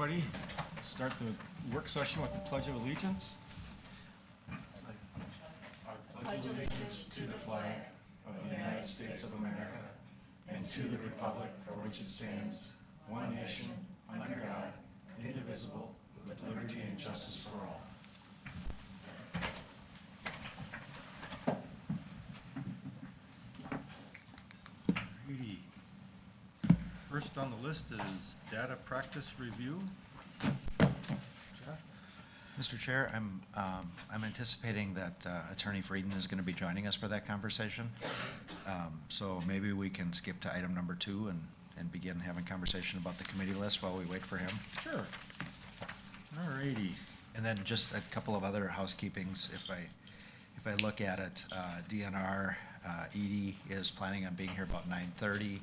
everybody. Start the work session with the Pledge of Allegiance. I pledge allegiance to the flag of the United States of America and to the republic for which it stands, one nation, under God, indivisible, with liberty and justice for all. Alrighty. First on the list is data practice review. Jeff? Mr. Chair, I'm anticipating that Attorney Frieden is going to be joining us for that conversation. So maybe we can skip to item number 2 and begin having conversation about the committee list while we wait for him. Sure. Alrighty. And then just a couple of other housekeepings. If I look at it, DNR, Edie is planning on being here about 9:30.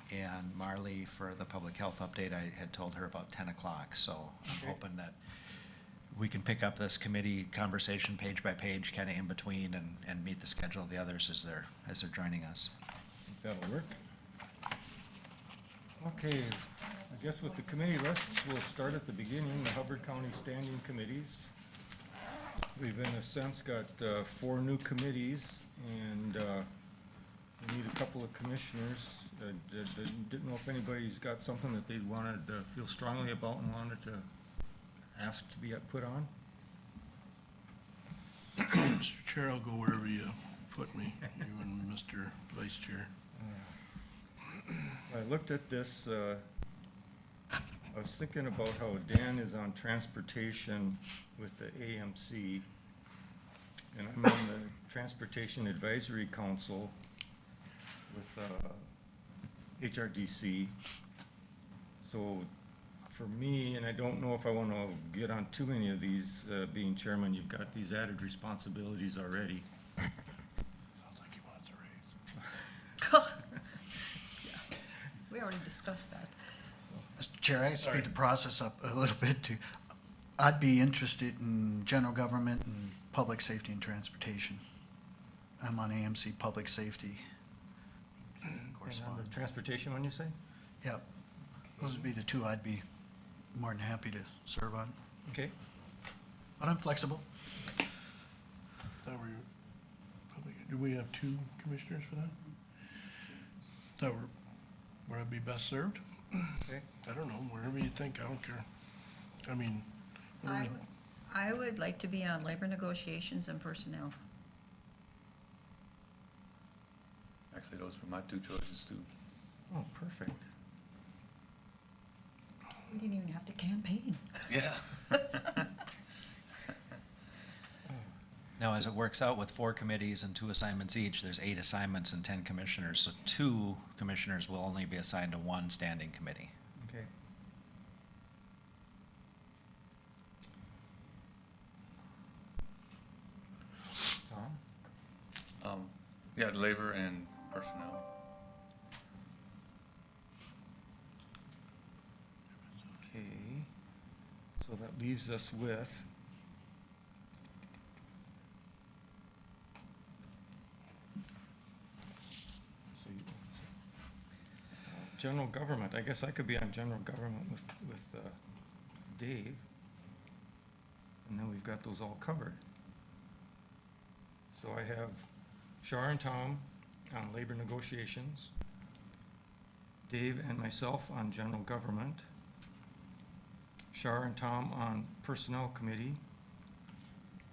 And Marlee, for the public health update, I had told her about 10 o'clock. So I'm hoping that we can pick up this committee conversation page by page, kind of in between, and meet the schedule of the others as they're joining us. That'll work. Okay, I guess with the committee lists, we'll start at the beginning, the Hubbard County Standing Committees. We've in a sense got 4 new committees, and we need a couple of commissioners. Didn't know if anybody's got something that they wanted to feel strongly about and wanted to ask to be put on. Mr. Chair, I'll go wherever you put me, you and Mr. Vice Chair. I looked at this, I was thinking about how Dan is on transportation with the AMC, and I'm on the Transportation Advisory Council with HRDC. So for me, and I don't know if I want to get on too many of these, being chairman, you've got these added responsibilities already. Sounds like he wants a raise. Yeah, we already discussed that. Mr. Chair, I speed the process up a little bit too. I'd be interested in general government and public safety and transportation. I'm on AMC Public Safety. And on Correspondent. the transportation one, you say? Yep. Those would be the 2 I'd be more than happy to serve on. Okay. But I'm flexible. Do we have 2 commissioners for that? That where I'd be best served? Okay. I don't know, wherever you think, I don't care. I mean, I would like to be on labor negotiations and personnel. Actually, those were my 2 choices too. Oh, perfect. We didn't even have to campaign. Yeah. Now, as it works out with 4 committees and 2 assignments each, there's 8 assignments and 10 commissioners. So 2 commissioners will only be assigned to 1 standing committee. Okay. Tom? Yeah, labor and personnel. Okay, so that leaves us with general government. I guess I could be on general government with Dave. And then we've got those all covered. So I have Shar and Tom on labor negotiations, Dave and myself on general government, Shar and Tom on personnel committee,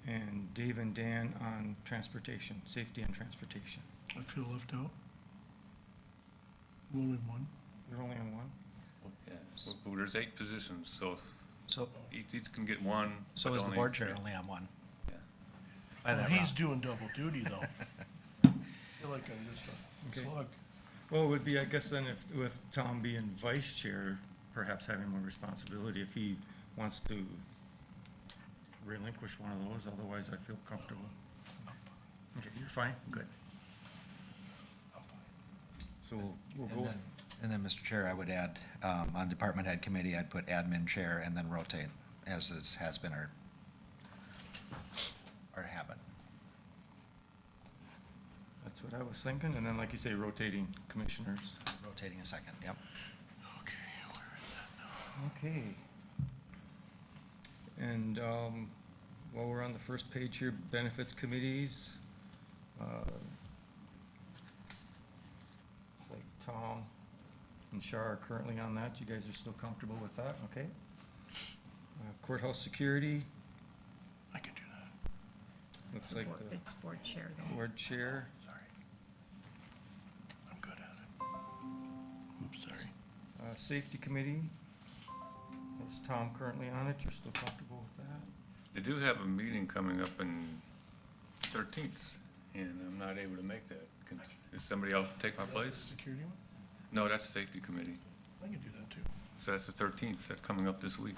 and Dave and Dan on transportation, safety and transportation. I feel left out. I'm only one. You're only on one? Yeah, well, there's 8 positions, so So, each can get 1. so but is the only board chair 3. only on 1? Yeah. By Well, that he's route. doing double duty though. I feel like I'm just a Okay. slug. Well, it would be, I guess then, if, with Tom being vice chair, perhaps having more responsibility if he wants to relinquish one of those, otherwise I feel comfortable. Okay, you're fine? Good. So we'll go with, And then, Mr. Chair, I would add, on department head committee, I'd put admin chair and then rotate, as has been our habit. that's what I was thinking, and then like you say, rotating commissioners. Rotating a second, yep. Okay, where is that now? Okay. And while we're on the first page here, benefits committees. It's like Tom and Shar are currently on that. You guys are still comfortable with that? Okay. Courthouse security, I can do that. looks like Board- the It's board chair though. board chair. Sorry. I'm good at it. Oops, sorry. Safety committee, is Tom currently on it? You're still comfortable with that? They do have a meeting coming up in 13th, and I'm not able to make that. Is somebody else take my place? Security one? No, that's safety committee. I can do that too. So that's the 13th, that's coming up this week.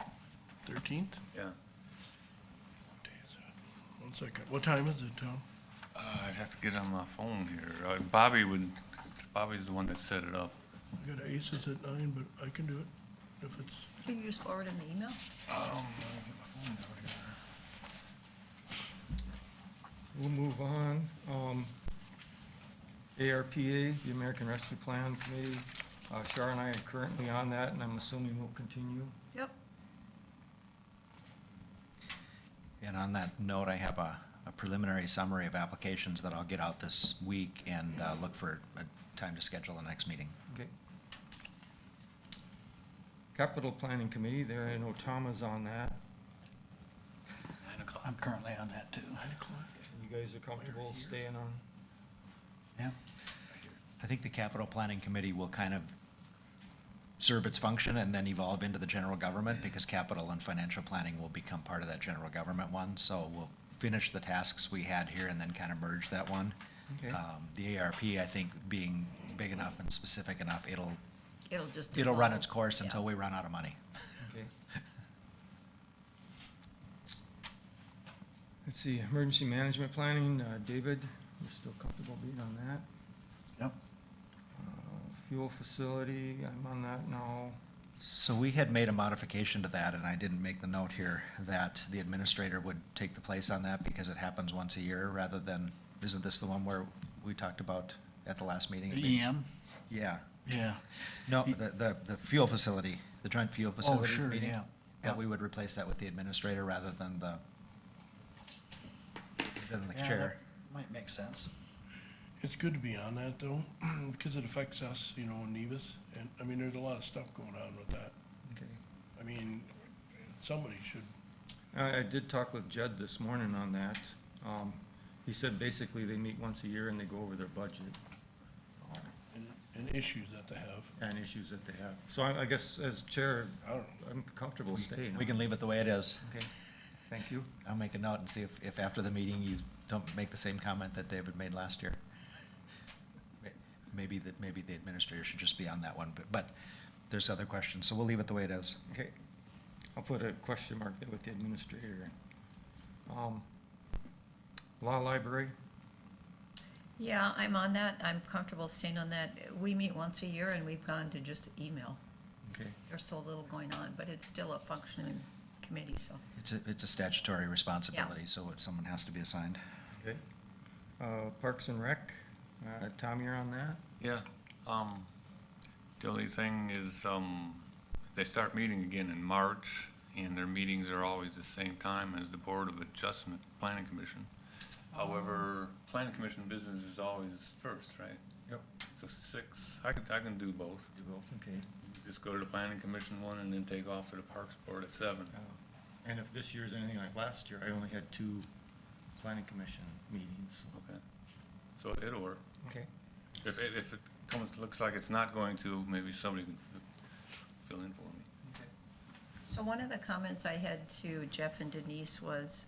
13th? Yeah. What day is that? 1 second. What time is it, Tom? I'd have to get on my phone here. Bobby's the one that set it up. I got aces at 9, but I can do it if it's, Can you just forward in the email? I'll get my phone out here. We'll move on. ARPA, the American Rescue Plan Committee, Shar and I are currently on that, and I'm assuming we'll continue. Yep. And on that note, I have a preliminary summary of applications that I'll get out this week and look for a time to schedule the next meeting. Okay. Capital Planning Committee, there, I know Tom is on that. 9 o'clock. I'm currently on that too. 9 o'clock? You guys are comfortable staying on? Yeah. I think the capital planning committee will kind of serve its function and then evolve into the general government, because capital and financial planning will become part of that general government one. So we'll finish the tasks we had here and then kind of merge that one. Okay. The ARP, I think, being big enough and specific enough, it'll Just run dissolve. its course until Yeah. we run out of money. Okay. Let's see, Emergency Management Planning, David, you're still comfortable being on that? Yep. Fuel Facility, I'm on that now. So we had made a modification to that, and I didn't make the note here, that the administrator would take the place on that because it happens once a year rather than, isn't this the one where we talked about at the last meeting? EM? Yeah. Yeah. No, the fuel facility, the joint fuel facility sure, meeting. yeah. That Yeah. we would replace that with the administrator rather than the Yeah, chair. that might make sense. It's good to be on that though, because it affects us, you know, in Nevis. And, I mean, there's a lot of stuff going on with that. Okay. I mean, somebody should, I did talk with Jed this morning on that. He said basically they meet once a year and they go over their budget, and issues that they have. and issues that they have. So I guess as chair, I don't know. I'm comfortable staying. We can leave it the way it is. Okay, thank you. I'll make a note and see if after the meeting you don't make the same comment that David made last year. Maybe the administrator should just be on that one, but there's other questions, so we'll leave it the way it is. Okay, I'll put a question mark there with the administrator. Law Library, Yeah, I'm on that. I'm comfortable staying on that. We meet once a year and we've gone to just email. okay. There's so little going on, but it's still a functioning committee, so. It's a statutory responsibility, so someone has to be assigned. Okay. Parks and Rec, Tom, you're on that? Yeah, the only thing is, they start meeting again in March, and their meetings are always the same time as the Board of Adjustment Planning Commission. However, Planning Commission business is always first, right? Yep. So 6, I can do both. You both, okay. Just go to the Planning Commission one and then take off to the Parks Board at 7. And if this year's anything like last year, I only had 2 planning commission meetings. Okay, so it'll work. Okay. If it looks like it's not going to, maybe somebody can fill in for me. So one of the comments I had to Jeff and Denise was,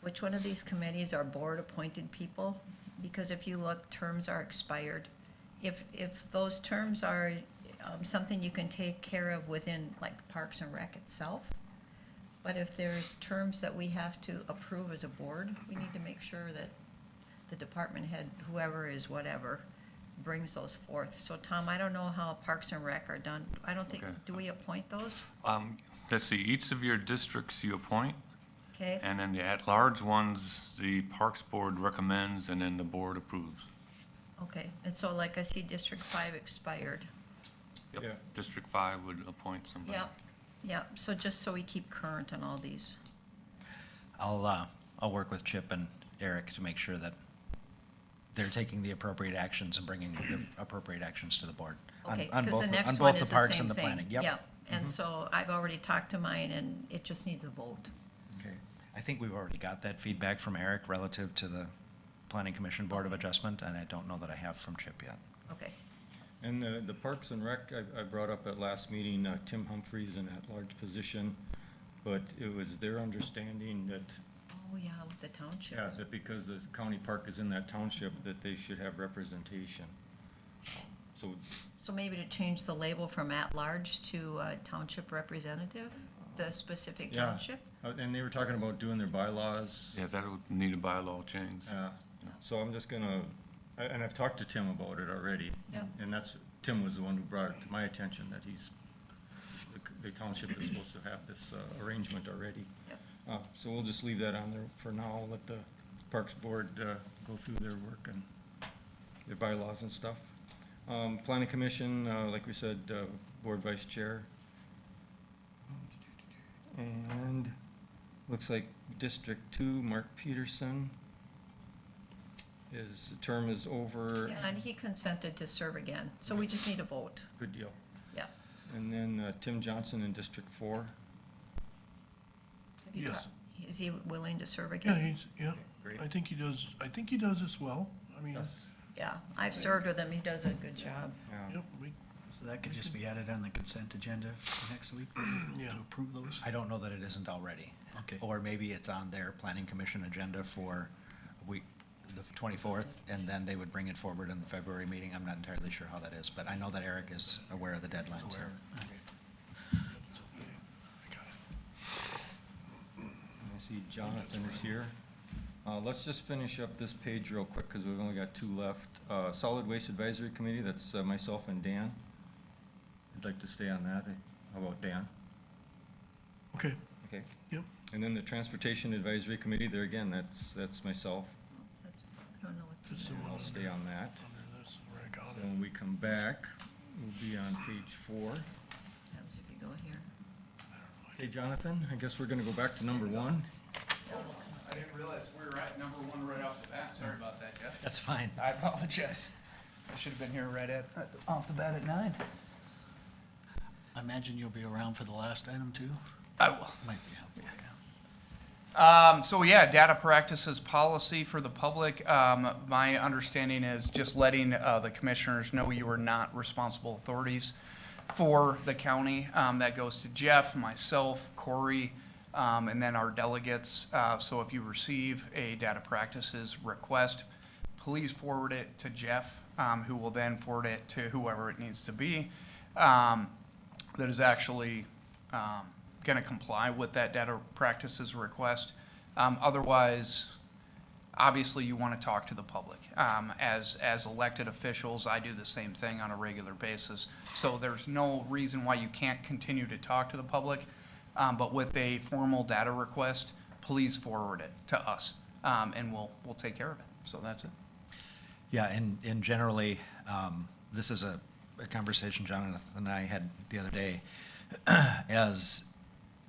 which one of these committees are board-appointed people? Because if you look, terms are expired. If those terms are something you can take care of within, like, Parks and Rec itself, but if there's terms that we have to approve as a board, we need to make sure that the department head, whoever is whatever, brings those forth. So Tom, I don't know how Parks and Rec are done. I don't think, Okay. do we appoint those? Let's see, each of your districts you appoint, Okay? and then the at-large ones, the Parks Board recommends, and then the board approves. Okay, and so like I see District 5 expired. Yep. Yeah. District 5 would appoint somebody. Yeah, Yeah, so just so we keep current on all these. I'll work with Chip and Eric to make sure that they're taking the appropriate actions and bringing the appropriate actions to the board. on- Okay, on because both the on next both one the is the parks same and the thing. planning. Yep. Yeah, and so I've already talked to mine, and it just needs a vote. Okay. I think we've already got that feedback from Eric relative to the Planning Commission Board of Adjustment, and I don't know that I have from Chip yet. Okay, And the Parks and Rec, I brought up at last meeting, Tim Humphreys in that large position, but it was their understanding that, oh, yeah, with the township. yeah, that because the county park is in that township, that they should have representation. So, So maybe to change the label from at-large to township representative, the specific yeah. township? And they were talking about doing their bylaws. Yeah, that would need a bylaw change. So I'm just gonna, and I've talked to Tim about it already. Yeah. And that's, Tim was the one who brought it to my attention, that the township is supposed to have this arrangement already. Yep. So we'll just leave that on there for now, let the Parks Board go through their work and their bylaws and stuff. Planning Commission, like we said, Board Vice Chair. And looks like District 2, Mark Peterson. His term is over. Yeah, and he consented to serve again, so we just need a vote. Good deal. Yeah. And then Tim Johnson in District 4. Have you Yes. talked- Is he willing to serve Yeah, again? Great. I think he does this well. I mean, Yes. Yeah, I've served with him, he does a good job. Yeah. yep, So that could just be added on the consent agenda for next week Yeah. to approve those? I don't know that it isn't already. Okay. Or maybe it's on their Planning Commission agenda for the 24th, and then they would bring it forward in the February meeting. I'm not entirely sure how that is, but I know that Eric is aware of the deadlines. Aware. I see Jonathan is here. Let's just finish up this page real quick, because we've only got 2 left. Solid Waste Advisory Committee, that's myself and Dan. I'd like to stay on that. How about Dan? Okay, Okay. yep. And then the Transportation Advisory Committee, there again, that's myself. That's- I don't know what to Just do. the I'll one stay on that. under this, where I got So it. when we come back, we'll be on page 4. Happens if you go here. Okay, Jonathan, I guess we're gonna go back to number 1. I didn't realize we were at number 1 right off the bat. Sorry about that, Jeff. That's fine. I apologize. I should have been here off the bat at 9. I imagine you'll be around for the last item too? I will. Might be helpful, yeah. So yeah, data practices policy for the public. My understanding is just letting the commissioners know you are not responsible authorities for the county. That goes to Jeff, myself, Corey, and then our delegates. So if you receive a data practices request, please forward it to Jeff, who will then forward it to whoever it needs to be, that is actually going to comply with that data practices request. Otherwise, obviously, you want to talk to the public. As elected officials, I do the same thing on a regular basis. So there's no reason why you can't continue to talk to the public. But with a formal data request, please forward it to us, and we'll take care of it. So that's it. Yeah, and generally, this is a conversation Jonathan and I had the other day.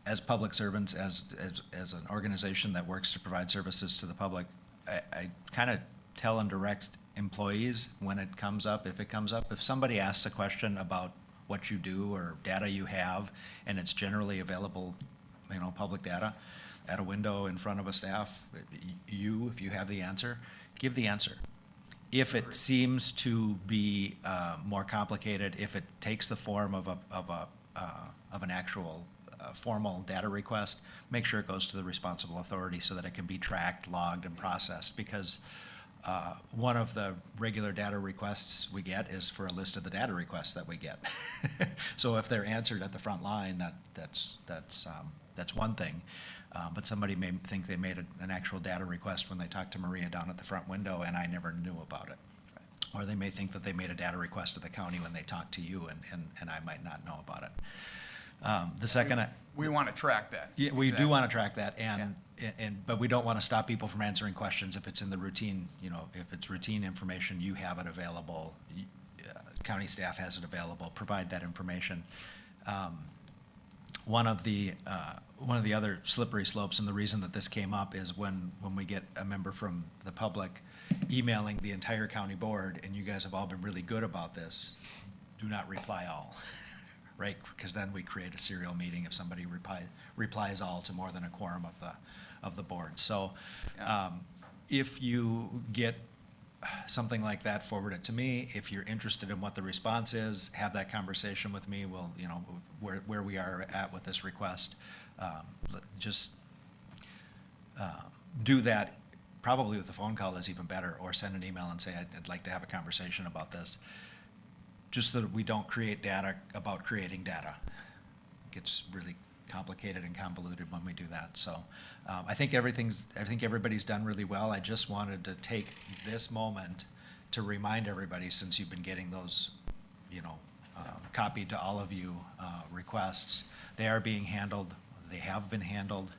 As public servants, as an organization that works to provide services to the public, I kind of tell and direct employees when it comes up, if it comes up. If somebody asks a question about what you do or data you have, and it's generally available, public data, at a window in front of a staff, if you have the answer, give the answer. If it seems to be more complicated, if it takes the form of an actual formal data request, make sure it goes to the responsible authority so that it can be tracked, logged, and processed. Because one of the regular data requests we get is for a list of the data requests that we get. So if they're answered at the front line, that's one thing. But somebody may think they made an actual data request when they talked to Maria down at the front window, and I never knew about it. Or they may think that they made a data request to the county when they talked to you, and I might not know about it. The second, We want to track that. yeah, we do Exactly. want to track that, but we don't want to stop people from answering questions if it's in the routine, if it's routine information, you have it available, county staff has it available, provide that information. one of the other slippery slopes, and the reason that this came up is when we get a member from the public emailing the entire county board, and you guys have all been really good about this, do not reply all, right? Because then we create a serial meeting if somebody replies all to more than a quorum of the board. So if you get something like that, forward it to me. If you're interested in what the response is, have that conversation with me. We'll, where we are at with this request. Just do that. Probably with a phone call is even better, or send an email and say, I'd like to have a conversation about this. Just so that we don't create data about creating data. It gets really complicated and convoluted when we do that. So I think everybody's done really well. I just wanted to take this moment to remind everybody, since you've been getting those, copied to all of you requests, they are being handled. They have been handled.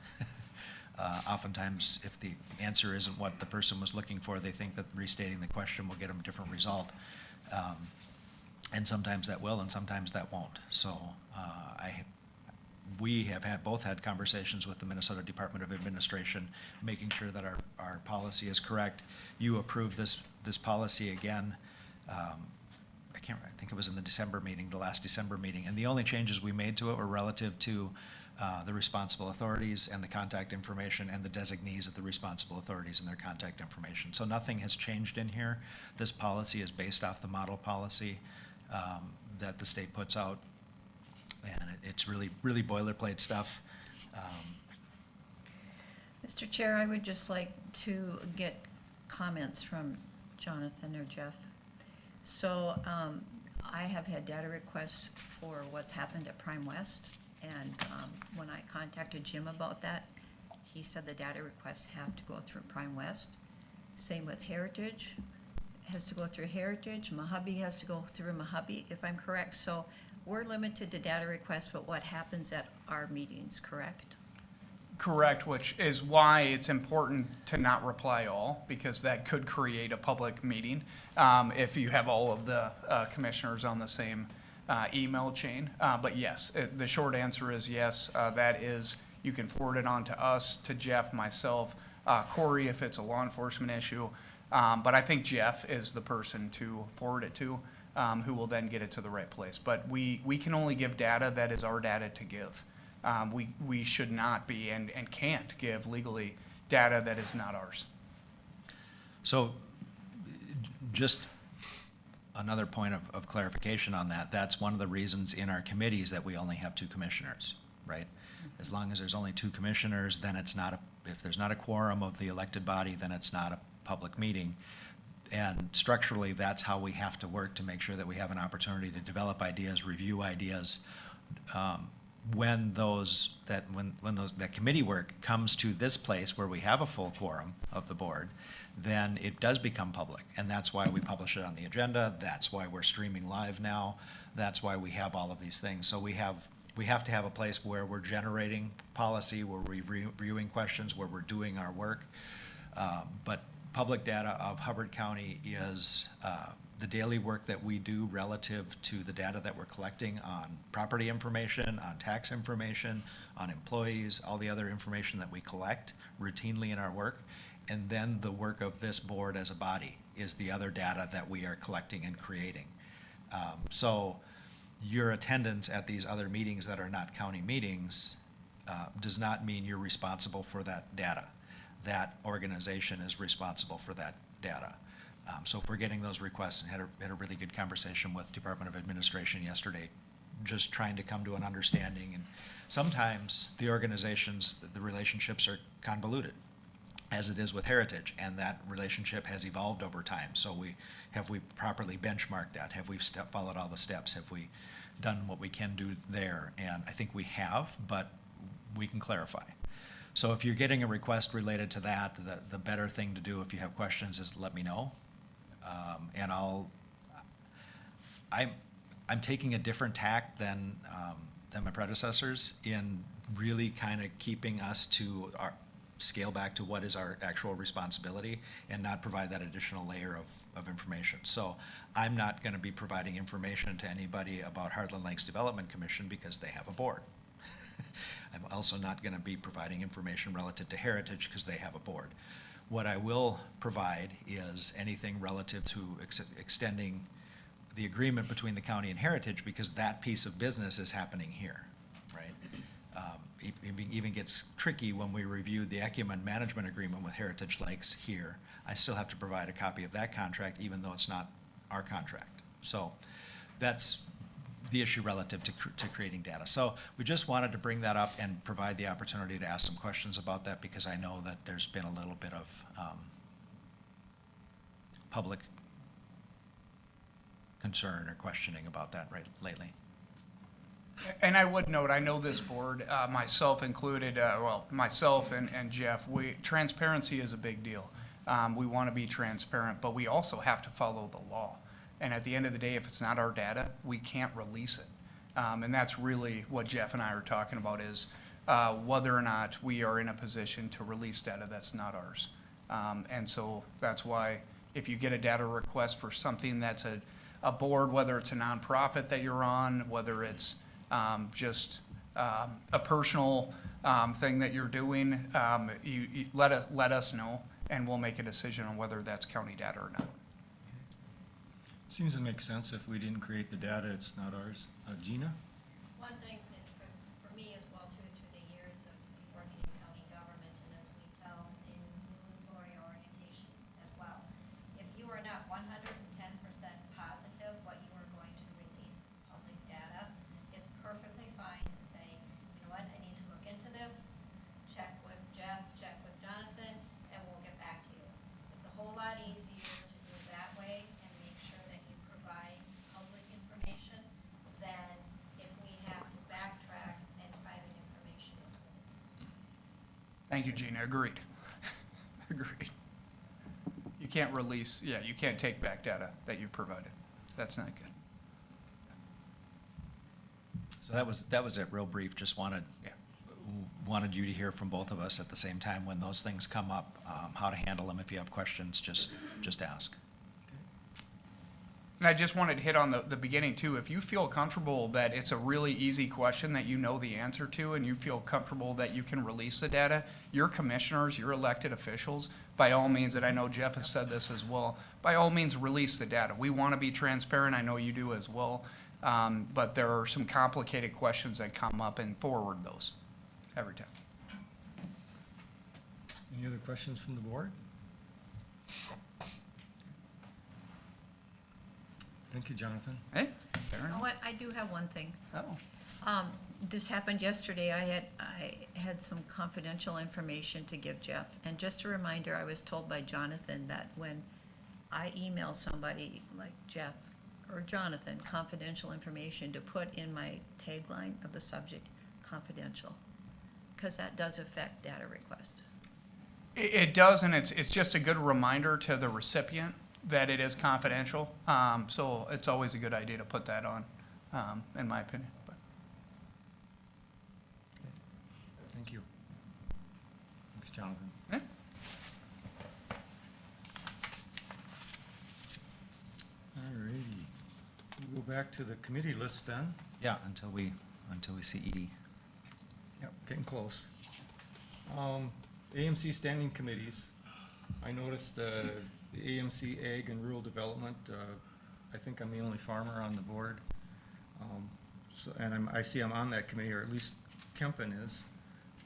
Oftentimes, if the answer isn't what the person was looking for, they think that restating the question will get them a different result. And sometimes that will, and sometimes that won't. So we have both had conversations with the Minnesota Department of Administration, making sure that our policy is correct. You approved this policy again. I think it was in the last December meeting, and the only changes we made to it were relative to the responsible authorities and the contact information and the designees of the responsible authorities and their contact information. So nothing has changed in here. This policy is based off the model policy that the state puts out, and it's really, really boilerplate stuff. Mr. Chair, I would just like to get comments from Jonathan or Jeff. So I have had data requests for what's happened at Prime West, and when I contacted Jim about that, he said the data requests have to go through Prime West. Same with Heritage, has to go through Heritage. Mojave has to go through Mojave, if I'm correct. So we're limited to data requests, but what happens at our meetings, correct? Correct, which is why it's important to not reply all, because that could create a public meeting if you have all of the commissioners on the same email chain. But yes, the short answer is yes. That is, you can forward it on to us, to Jeff, myself, Corey, if it's a law enforcement issue. But I think Jeff is the person to forward it to, who will then get it to the right place. But we can only give data that is our data to give. We should not be and can't give legally data that is not ours. So just another point of clarification on that, that's one of the reasons in our committees that we only have 2 commissioners, right? As long as there's only 2 commissioners, then it's not if there's not a quorum of the elected body, then it's not a public meeting. And structurally, that's how we have to work to make sure that we have an opportunity to develop ideas, review ideas. When that committee work comes to this place where we have a full quorum of the board, then it does become public. And that's why we publish it on the agenda. That's why we're streaming live now. That's why we have all of these things. So we have to have a place where we're generating policy, where we're reviewing questions, where we're doing our work. But public data of Hubbard County is the daily work that we do relative to the data that we're collecting on property information, on tax information, on employees, all the other information that we collect routinely in our work. And then the work of this board as a body is the other data that we are collecting and creating. So your attendance at these other meetings that are not county meetings does not mean you're responsible for that data. That organization is responsible for that data. So if we're getting those requests, and had a really good conversation with Department of Administration yesterday, just trying to come to an understanding. And sometimes the organizations, the relationships are convoluted, as it is with Heritage, and that relationship has evolved over time. So have we properly benchmarked that? Have we followed all the steps? Have we done what we can do there? And I think we have, but we can clarify. So if you're getting a request related to that, the better thing to do if you have questions is let me know. And I'm taking a different tack than my predecessors in really kind of keeping us to our scale back to what is our actual responsibility and not provide that additional layer of information. So I'm not going to be providing information to anybody about Heartland Lakes Development Commission because they have a board. I'm also not going to be providing information relative to Heritage because they have a board. What I will provide is anything relative to extending the agreement between the county and Heritage, because that piece of business is happening here, right? It even gets tricky when we review the Ecumen management agreement with Heritage Lakes here. I still have to provide a copy of that contract, even though it's not our contract. So that's the issue relative to creating data. So we just wanted to bring that up and provide the opportunity to ask some questions about that, because I know that there's been a little bit of public concern or questioning about that lately. And I would note, I know this board, myself included, myself and Jeff, transparency is a big deal. We want to be transparent, but we also have to follow the law. And at the end of the day, if it's not our data, we can't release it. And that's really what Jeff and I are talking about, is whether or not we are in a position to release data that's not ours. And so that's why if you get a data request for something that's a board, whether it's a nonprofit that you're on, whether it's just a personal thing that you're doing, you let us know, and we'll make a decision on whether that's county data or not. Seems to make sense. If we didn't create the data, it's not ours. Gina? One thing that for me as well too, through the years of working in county government, and as we tell in new employee orientation as well, if you are not 110% positive what you are going to release as public data, it's perfectly fine to say, you know what, I need to look into this, check with Jeff, check with Jonathan, and we'll get back to you. It's a whole lot easier to do it that way and make sure that you provide public information than if we have to backtrack and private information is released. Thank you, Gina. Agreed. Agreed. You can't release, you can't take back data that you provided. That's not good. So that was it, real brief. Just wanted you to hear from both of us at the same time when those things come up, how to handle them. If you have questions, just ask. And I just wanted to hit on the beginning too. If you feel comfortable that it's a really easy question that you know the answer to, and you feel comfortable that you can release the data, your commissioners, your elected officials, by all means, and I know Jeff has said this as well, by all means, release the data. We want to be transparent. I know you do as well. But there are some complicated questions that come up, and forward those every time. Any other questions from the board? Thank you, Jonathan. Hey, fair You know enough. what, I do have one thing. Oh, This happened yesterday. I had some confidential information to give Jeff. And just a reminder, I was told by Jonathan that when I email somebody like Jeff or Jonathan confidential information, to put in my tagline of the subject, confidential, because that does affect data request. It does, and it's just a good reminder to the recipient that it is confidential. So it's always a good idea to put that on, in my opinion. But Thank you. Thanks, Jonathan. yeah. All righty. We'll go back to the committee list then. Yeah, until we see Edie. Yep, getting close. AMC standing committees. I noticed the AMC Ag and Rural Development. I think I'm the only farmer on the board. And I see I'm on that committee, or at least Kempen is.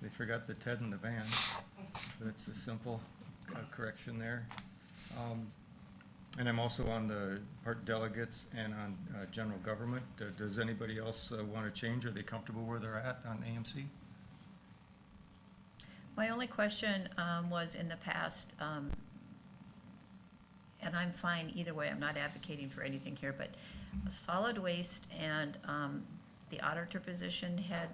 They forgot the Ted in the van. That's a simple correction there. And I'm also on the part delegates and on general government. Does anybody else want to change? Are they comfortable where they're at on AMC? My only question was in the past, and I'm fine either way, I'm not advocating for anything here, but solid waste and the auditor position had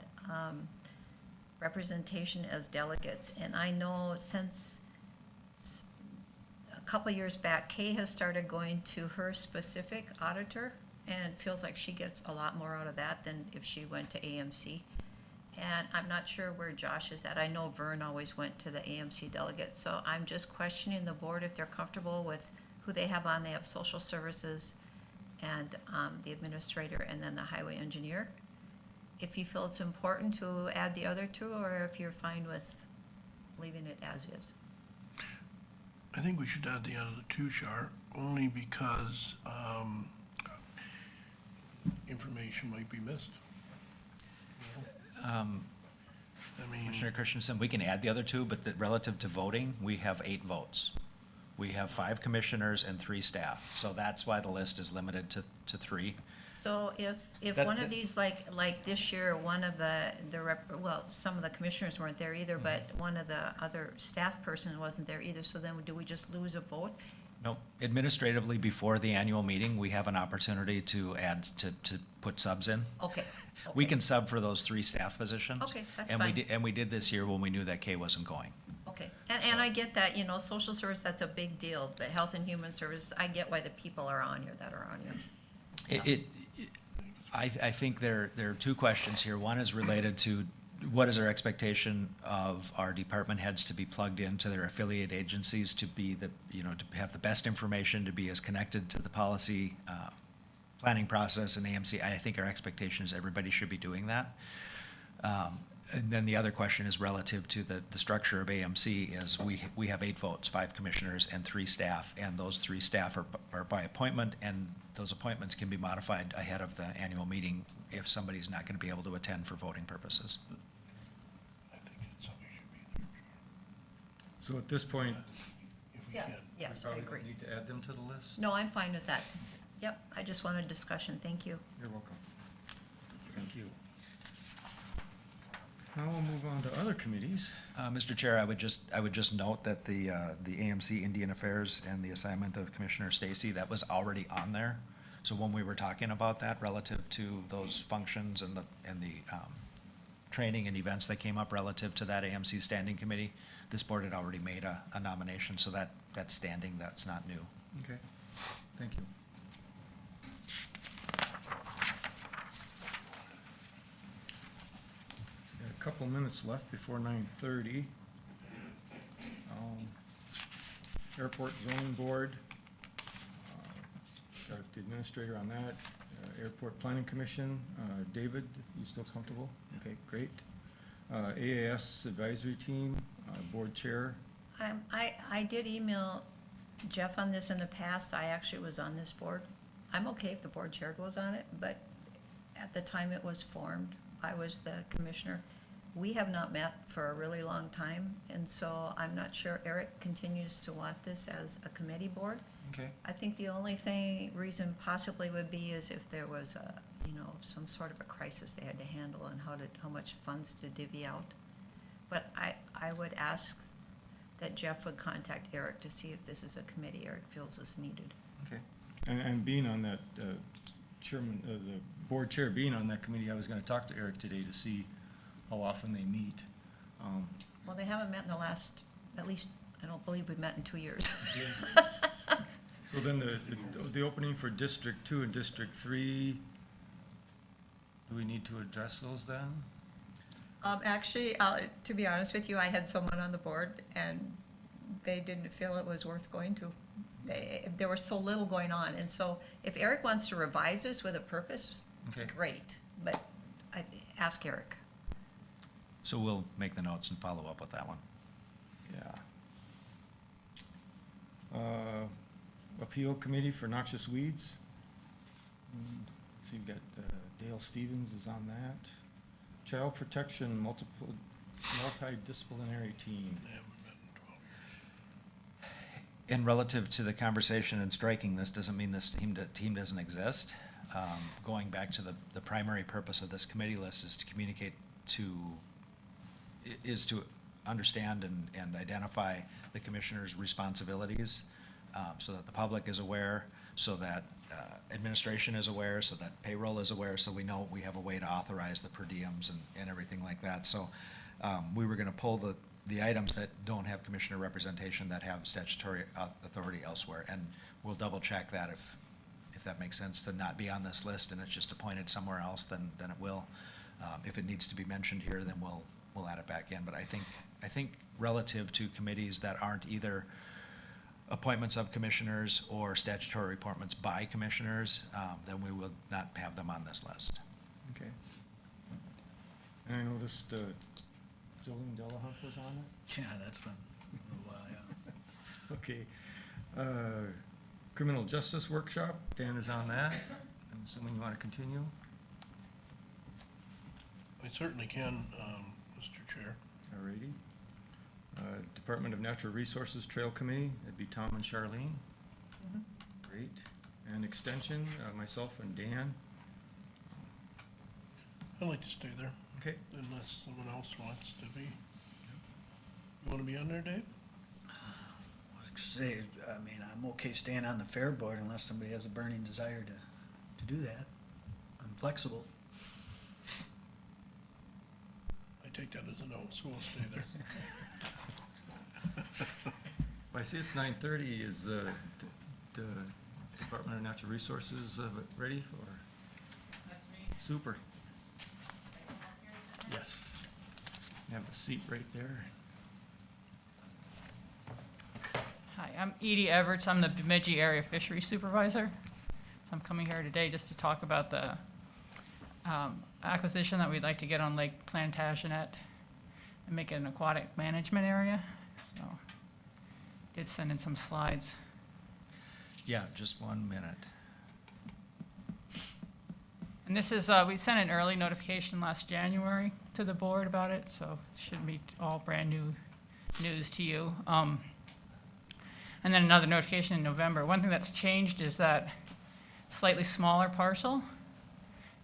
representation as delegates. And I know since a couple years back, Kay has started going to her specific auditor and feels like she gets a lot more out of that than if she went to AMC. And I'm not sure where Josh is at. I know Vern always went to the AMC delegates, so I'm just questioning the board if they're comfortable with who they have on. They have social services and the administrator and then the highway engineer. if you feel it's important to add the other two, or if you're fine with leaving it as is. I think we should add the other two, Char, only because, information might be missed. I mean, Commissioner Christensen, we can add the other two, but relative to voting, we have 8 votes. We have 5 commissioners and 3 staff, so that's why the list is limited to 3. So if That- one of that- these, like this year, one of well, some of the commissioners weren't there either, but one of the other staff persons wasn't there either, so then do we just lose a vote? No, administratively, before the annual meeting, we have an opportunity to add, to put subs in. Okay. We okay, can sub for those 3 staff positions. Okay, that's And we fine. did, and we did this year when we knew that Kay wasn't going. Okay, and I get that, social service, that's a big deal, the health and human services, I get why the people are on here that are on here. I think there are 2 questions here. One is related to what is our expectation of our department heads to be plugged into their affiliate agencies to be to have the best information, to be as connected to the policy planning process and AMC. I think our expectation is everybody should be doing that. And then the other question is relative to the structure of AMC is we have 8 votes, 5 commissioners and 3 staff, and those 3 staff are by appointment, and those appointments can be modified ahead of the annual meeting if somebody's not going to be able to attend for voting purposes. I think it's something should be there, So at this point, Char, if we Yeah, can. yes, we I probably agree. don't need to add them to the list? No, I'm fine with that. Yep, I just wanted discussion, thank you. You're welcome. Thank you. Now we'll move on to other committees. Mr. Chair, I would just note that the AMC Indian Affairs and the assignment of Commissioner Stacy, that was already on there. So when we were talking about that relative to those functions and the training and events that came up relative to that AMC Standing Committee, this board had already made a nomination, so that's standing, that's not new. Okay, thank you. Got a couple minutes left before 9:30. Airport Zoning Board, got the administrator on that. Airport Planning Commission, David, you still comfortable? Okay, great. AAS Advisory Team, Board Chair. I did email Jeff on this in the past, I actually was on this board. I'm okay if the board chair goes on it, but at the time it was formed, I was the commissioner. We have not met for a really long time, and so I'm not sure Eric continues to want this as a committee board. Okay. I think the only reason possibly would be is if there was some sort of a crisis they had to handle and how much funds to divvy out. But I would ask that Jeff would contact Eric to see if this is a committee Eric feels is needed. Okay. And being on that, chairman, the board chair being on that committee, I was gonna talk to Eric today to see how often they meet. Well, they haven't met in the last, at least, I don't believe we've met in 2 years. So then the opening for District 2 and District 3, do we need to address those then? Actually, to be honest with you, I had someone on the board and they didn't feel it was worth going to. There was so little going on, and so if Eric wants to revise this with a purpose, Okay. great, but ask Eric. So we'll make the notes and follow up with that one. Yeah. Appeal Committee for Noxious Weeds. So you've got Dale Stevens is on that. Child Protection Multidisciplinary Team. They haven't met in 12 years. And relative to the conversation and striking this, doesn't mean this team doesn't exist. Going back to the primary purpose of this committee list is to communicate is to understand and identify the commissioner's responsibilities, so that the public is aware, so that administration is aware, so that payroll is aware, so we know we have a way to authorize the per diems and everything like that. So we were gonna pull the items that don't have commissioner representation that have statutory authority elsewhere, and we'll double check that if that makes sense to not be on this list and it's just appointed somewhere else, then it will. If it needs to be mentioned here, then we'll add it back in. But I think relative to committees that aren't either appointments of commissioners or statutory appointments by commissioners, then we will not have them on this list. Okay. And I noticed Jolene Delahunt was on it. Yeah, that's been a little while, yeah. Okay. Criminal Justice Workshop, Dan is on that. I'm assuming you want to continue? I certainly can, Mr. Chair. Alrighty. Department of Natural Resources Trail Committee, that'd be Tom and Charlene. Great. And Extension, myself and Dan. I'd like to stay there Okay. unless someone else wants to be. You want to be on there, Dave? Say, I mean, I'm okay staying on the fair board unless somebody has a burning desire to do that. I'm flexible. I take that as a no, so we'll stay there. Well, I see it's 9:30. Is the Department of Natural Resources ready for? That's me. Super. Yes. You have the seat right there. Hi, I'm Edie Everts. I'm the Bemidji Area Fishery Supervisor. So I'm coming here today just to talk about the acquisition that we'd like to get on Lake Plantagenet and make it an aquatic management area. So did send in some slides. Yeah, just 1 minute. And this is, we sent an early notification last January to the board about it, so it shouldn't be all brand new news to you. And then another notification in November. One thing that's changed is that slightly smaller parcel,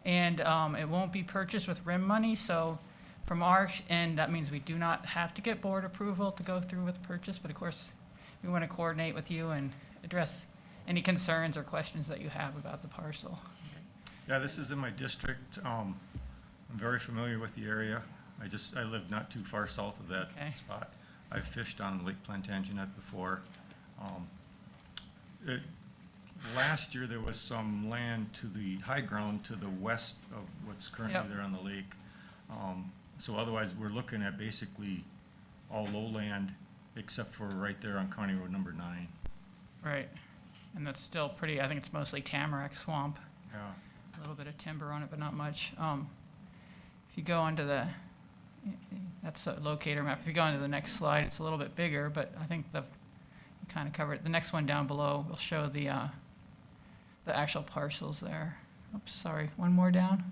and it won't be purchased with RIM money, so from our end, that means we do not have to get board approval to go through with purchase, but of course, we want to coordinate with you and address any concerns or questions that you have about the parcel. Yeah, this is in my district. I'm very familiar with the area. I live not too far south of that Okay. spot. I've fished on Lake Plantagenet before. Last year, there was some land to the high ground to the west of what's currently Yep. there on the lake. So otherwise, we're looking at basically all lowland except for right there on County Road number 9. Right, and that's still pretty, I think it's mostly tamarack swamp, Yeah. a little bit of timber on it, but not much. If you go onto the, that's a locator map, if you go onto the next slide, it's a little bit bigger, but I think you kind of covered it. The next one down below will show the actual parcels there. Oops, sorry, one more down.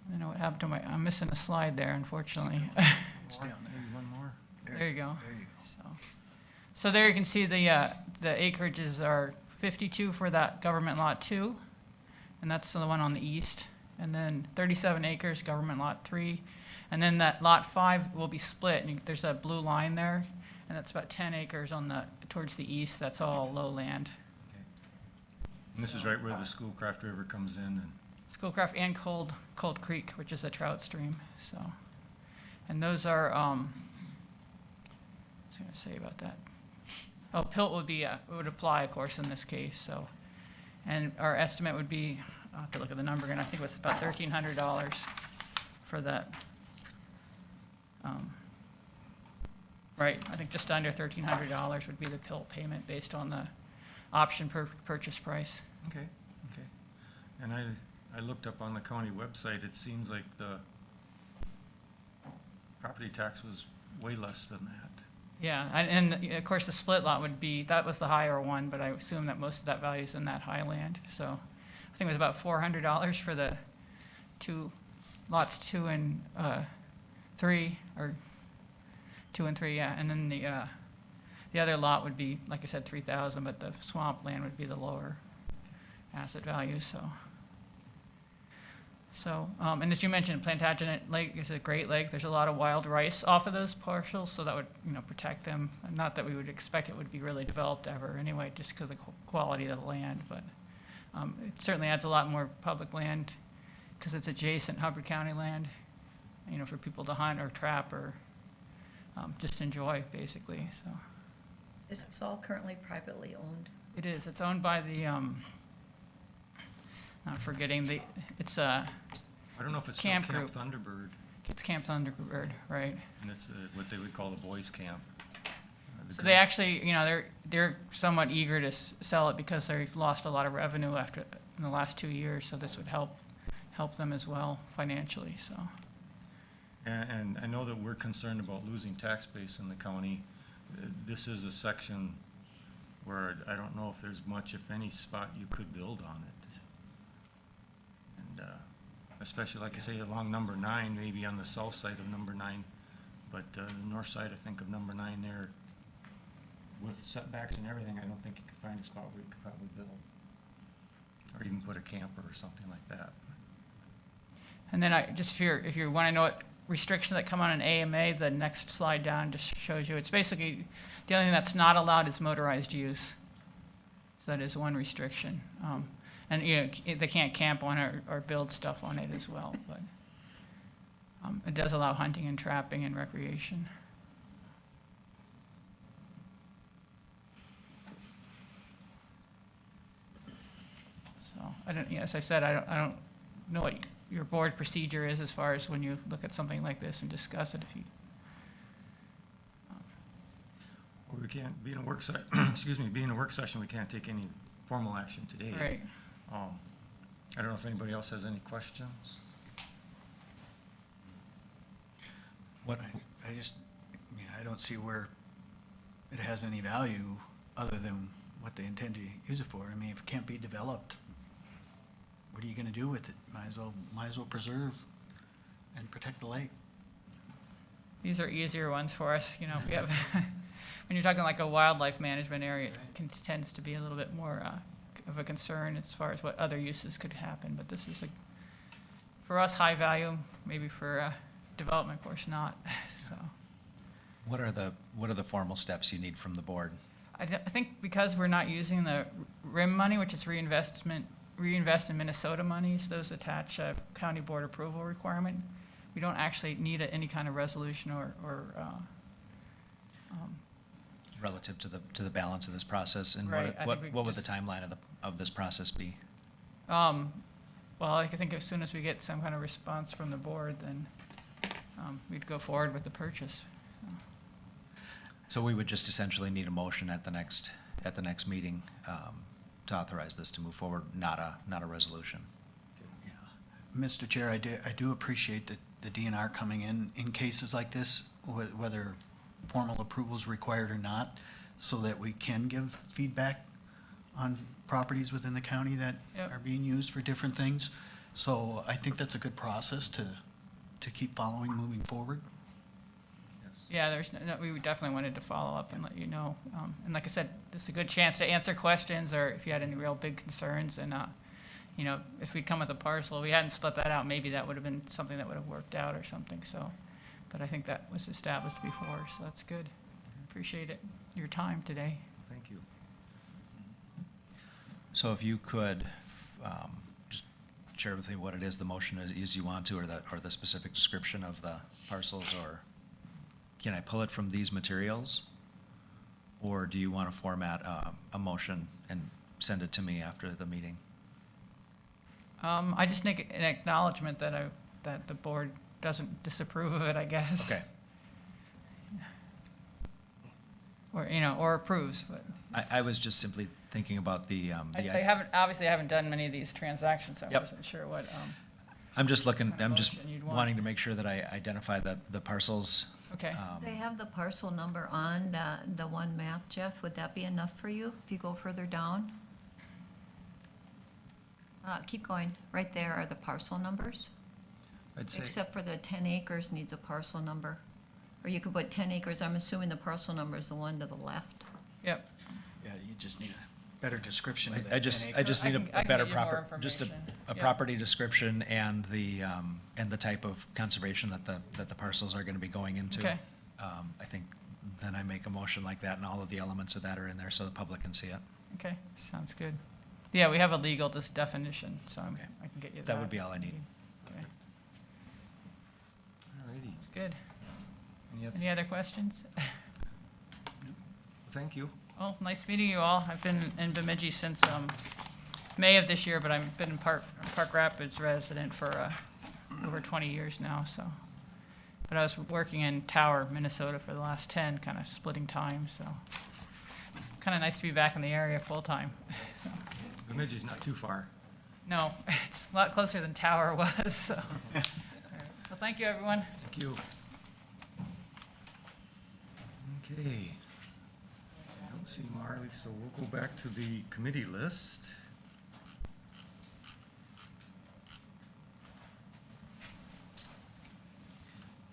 I don't know what happened to I'm missing a slide there, unfortunately. It's down there. Maybe one more. There you go. There you go. So there you can see the acreages are 52 for that government lot 2, and that's the one on the east. And then 37 acres, government lot 3. And then that lot 5 will be split, and there's a blue line there, and that's about 10 acres towards the east. That's all lowland. And this is right where the Schoolcraft River comes in and Schoolcraft and Cold Creek, which is a trout stream, so. And those are, what was I gonna say about that? Oh, PILT would apply, of course, in this case, so. And our estimate would be, I'll have to look at the number again, I think it was about $1,300 for that. Right, I think just under $1,300 would be the PILT payment based on the option purchase price. Okay, okay. And I looked up on the county website, it seems like the property tax was way less than that. Yeah, and of course, the split lot that was the higher one, but I assume that most of that value is in that highland. So I think it was about $400 for the lots 2 and 3, or 2 and 3, yeah. And then the other lot would be, like I said, $3,000, but the swamp land would be the lower asset value, so. And as you mentioned, Plantagenet Lake is a great lake. There's a lot of wild rice off of those parcels, so that would, protect them. Not that we would expect it would be really developed ever anyway, just because of the quality of the land, but it certainly adds a lot more public land because it's adjacent Hubbard County land, for people to hunt or trap or just enjoy, basically, so. Is this all currently privately owned? It is. It's owned by the, not forgetting, it's I don't know if it's still Camp Camp Group. Thunderbird, It's Camp Thunderbird, right? and it's what they would call the boys' camp. The So they girls- actually, they're somewhat eager to sell it because they've lost a lot of revenue in the last 2 years, so this would help help them as well financially, so. And I know that we're concerned about losing tax base in the county. This is a section where I don't know if there's much, if any, spot you could build on it. And especially, like I say, along number 9, maybe on the south side of number 9, but the north side, I think, of number 9 there, with setbacks and everything, I don't think you could find a spot where you could probably build. Or even put a camper or something like that. And then if you want to know what restrictions that come on an AMA, the next slide down just shows you, it's basically, the only thing that's not allowed is motorized use. So that is one restriction. And, you know, they can't camp on it or build stuff on it as well, but it does allow hunting and trapping and recreation. So, as I said, I don't know what your board procedure is as far as when you look at something like this and discuss it, if you. Or we can't, being a work being a work session, we can't take any formal action today. Right. I don't know if anybody else has any questions? What, I don't see where it has any value other than what they intend to use it for. I mean, if it can't be developed, what are you gonna do with it? Might as well preserve and protect the lake. These are easier ones for us, you know, we have, when you're talking like a wildlife management area, it tends to be a little bit more of a concern as far as what other uses could happen, but this is for us, high value, maybe for development, of course not, so. what are the formal steps you need from the board? I think because we're not using the RIM money, which is reinvest in Minnesota monies, those attach a county board approval requirement. We don't actually need any kind of resolution or Relative to the balance of this process, and Right, I think we what would the just- timeline of this process be? well, I think as soon as we get some kind of response from the board, then we'd go forward with the purchase. So we would just essentially need a motion at the next meeting to authorize this to move forward, not a resolution. Yeah. Mr. Chair, I do appreciate the DNR coming in cases like this, whether formal approval is required or not, so that we can give feedback on properties within the county that Yep. are being used for different things. So I think that's a good process to keep following, moving forward. Yeah, we definitely wanted to follow up and let you know. And like I said, this is a good chance to answer questions, or if you had any real big concerns. And, you know, if we'd come with a parcel, we hadn't split that out, maybe that would have been something that would have worked out or something, so. But I think that was established before, so that's good. Appreciate it, your time today. Thank you. So if you could just share with me what it is the motion is you want to, or the specific description of the parcels, or can I pull it from these materials? Or do you want to format a motion and send it to me after the meeting? I just make an acknowledgement that the board doesn't disapprove of it, I guess. Okay. Or, you know, or approves, but. I was just simply thinking about the. I haven't done many of these transactions, so I Yep. wasn't sure what, I'm just kind of I'm just motion you'd want. wanting to make sure that I identify the parcels. okay. They have the parcel number on the one map, Jeff. Would that be enough for you if you go further down? Keep going. Right there are the parcel numbers, I'd say, except for the 10 acres needs a parcel number. Or you could put 10 acres. I'm assuming the parcel number is the one to the left. Yep. Yeah, you just need a better description of that. I just 10 I just I need can- I a can better get you more proper, just a information. Yep. property description and the type of conservation that the parcels are going to be going into. Okay. I think then I make a motion like that, and all of the elements of that are in there so the public can see it. Okay, sounds good. Yeah, we have a legal definition, so Okay. I can get you that. That would be all I need. Okay, alrighty. that's good. Any oth- Any other questions? Thank you. Well, nice meeting you all. I've been in Bemidji since May of this year, but I've been in Park Rapids resident for over 20 years now, so. But I was working in Tower, Minnesota for the last 10, kind of splitting time, so. It's kind of nice to be back in the area full-time. Bemidji's not too far. No, it's a lot closer than Tower was, so. All right. Well, thank you, everyone. Thank you. Okay. I don't see Marlee, so we'll go back to the committee list.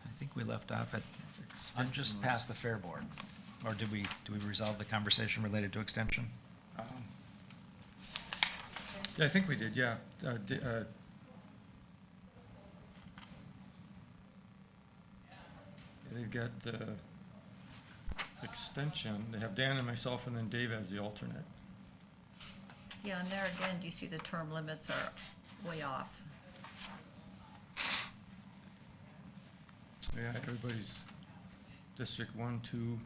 I think we left off at, I'm just past the Fair Board. Or do we resolve the conversation related to extension? Yeah, I think we did, yeah. They've got extension, they have Dan and myself, and then Dave as the alternate. Yeah, and there again, do you see the term limits are way off? Yeah, everybody's District 1, 2,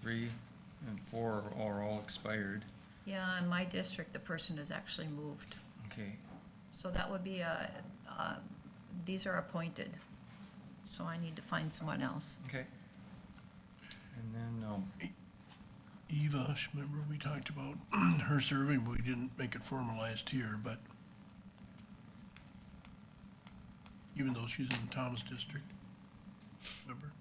3, and 4 are all expired. Yeah, in my district, the person has actually moved. Okay. So that would be these are appointed. So I need to find someone else. Okay. And then, Eva, remember we talked about her serving, we didn't make it formalized here, but even though she's in Tom's district, remember?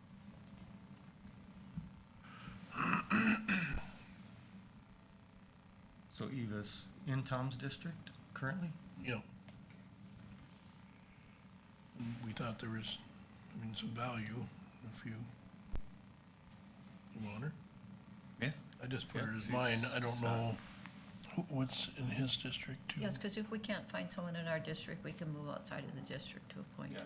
so Eva's in Tom's district currently? Yeah. And we thought there was, some value if you want her. Yeah. I just put Yeah, her as she's- mine. I don't know what's in his district too. Yes, because if we can't find someone in our district, we can move outside of the district to appoint. Yeah.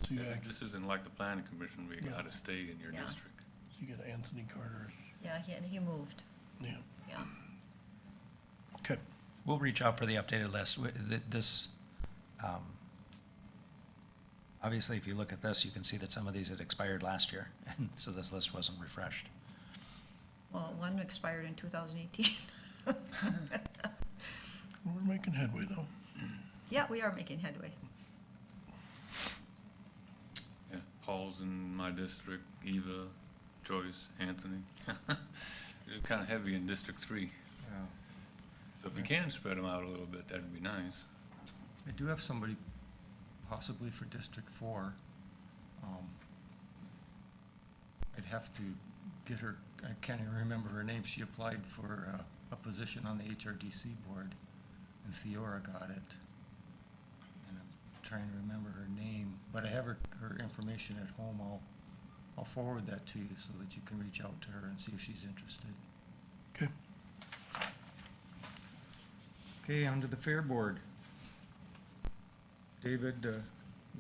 So you Yeah, got, this isn't like the planning commission where you Yeah. gotta stay in your Yeah. district. Anthony Carter. Yeah, he moved, Yeah. yeah. Okay. We'll reach out for the updated list. This, obviously, if you look at this, you can see that some of these had expired last year, and so this list wasn't refreshed. Well, one expired in 2018. We're making headway though. Yeah, we are making headway. Yeah, Paul's in my district, Eva, Joyce, Anthony. You're kinda heavy in District 3. Yeah. So if you can spread them out a little bit, that'd be nice. I do have somebody possibly for District 4. I'd have to get her, I can't even remember her name. She applied for a position on the HRDC board, and Theora got it. And I'm trying to remember her name, but I have her information at home. I'll forward that to you so that you can reach out to her and see if she's interested. Okay. Okay, on to the Fair Board. David, you're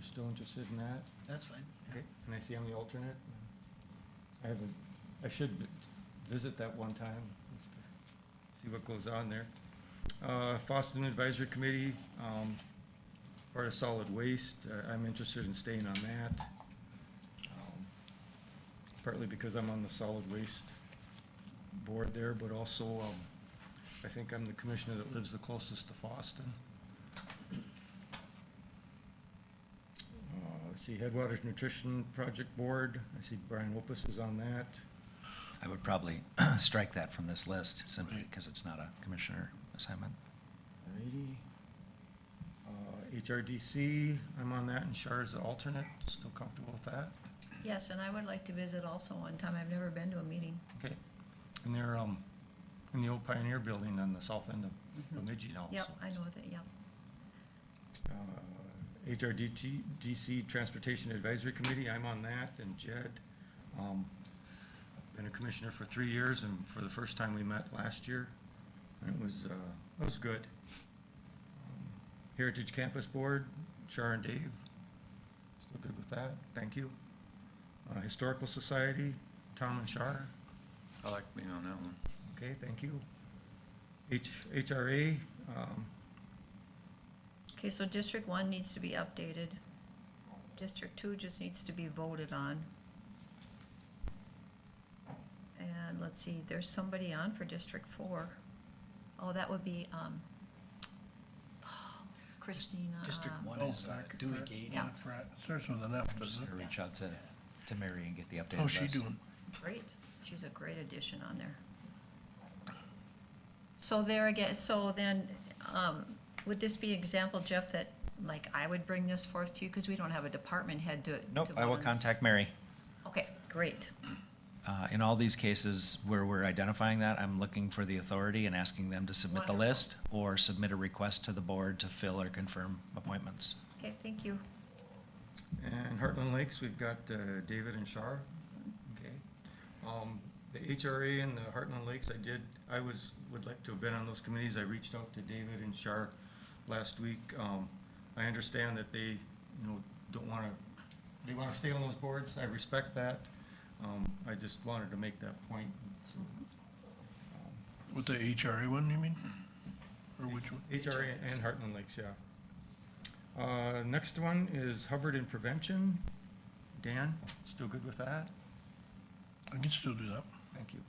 still interested in that? That's fine. Okay, and I see I'm the alternate. I should visit that one time, just to see what goes on there. Foston Advisory Committee, part of solid waste, I'm interested in staying on that. Partly because I'm on the solid waste board there, but also, I think I'm the commissioner that lives the closest to Foston. Let's see, Headwaters Nutrition Project Board, I see Brian Opus is on that. I would probably strike that from this list simply Right. because it's not a commissioner assignment. Alrighty. HRDC, I'm on that, and Char's the alternate, still comfortable with that? Yes, and I would like to visit also one time. I've never been to a meeting. Okay. And they're, in the old Pioneer Building on the south end of Bemidji also. Yep, I know that, yep. HRDC Transportation Advisory Committee, I'm on that, and Jed. Been a commissioner for 3 years, and for the first time we met last year. It was good. Heritage Campus Board, Char and Dave, still good with that, thank you. Historical Society, Tom and Char, I like being on that one. okay, thank you. HRA, Okay, so District 1 needs to be updated. District 2 just needs to be voted on. And let's see, there's somebody on for District 4. Oh, that would be Christina. District 1 Oh, is Dewey Gate. Yeah. Starts with an F, I'm just doesn't going it? to reach out to Mary and get the updated How's she list. doing? Great, she's a great addition on there. So there again, so then, Would this be example, Jeff, that, like, I would bring this forth to you, because we don't have a department head to. Nope, to I will vote on this? contact Mary. Okay, great. In all these cases where we're identifying that, I'm looking for the authority and asking them to submit the Wonderful. list or submit a request to the board to fill or confirm appointments. Okay, thank you. And Heartland Lakes, we've got David and Shar. Okay. The HRA and the Heartland Lakes, would like to have been on those committees. I reached out to David and Shar last week. I understand that they, don't want to, they want to stay on those boards. I respect that. I just wanted to make that point. So, With the HRA one, you mean? Or which one? HRA and Heartland Lakes, yeah. Next one is Hubbard and Prevention. Dan, still good with that? I can still do that. Thank you.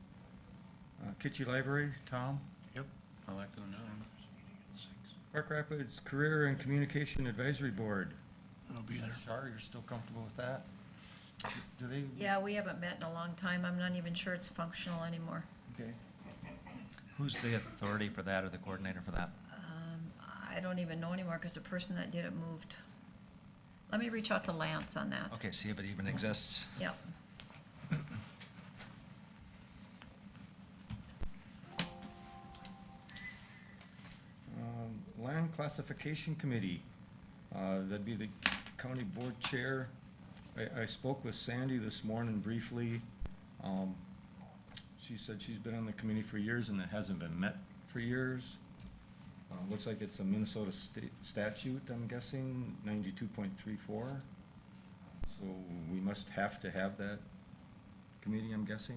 Kitchie Library, Tom. Yep, I like doing that one. Park Rapids Career and Communication Advisory Board. I'll be there. Shar, you're still comfortable with that? Do they? Yeah, we haven't met in a long time. I'm not even sure it's functional anymore. Okay. Who's the authority for that or the coordinator for that? I don't even know anymore, because the person that did it moved. Let me reach out to Lance on that. Okay, see if it even exists. Yep. Land Classification Committee, that'd be the county board chair. I spoke with Sandy this morning briefly. She said she's been on the committee for years and it hasn't been met for years. Looks like it's a Minnesota state statute, I'm guessing, 92.34. So we must have to have that committee, I'm guessing.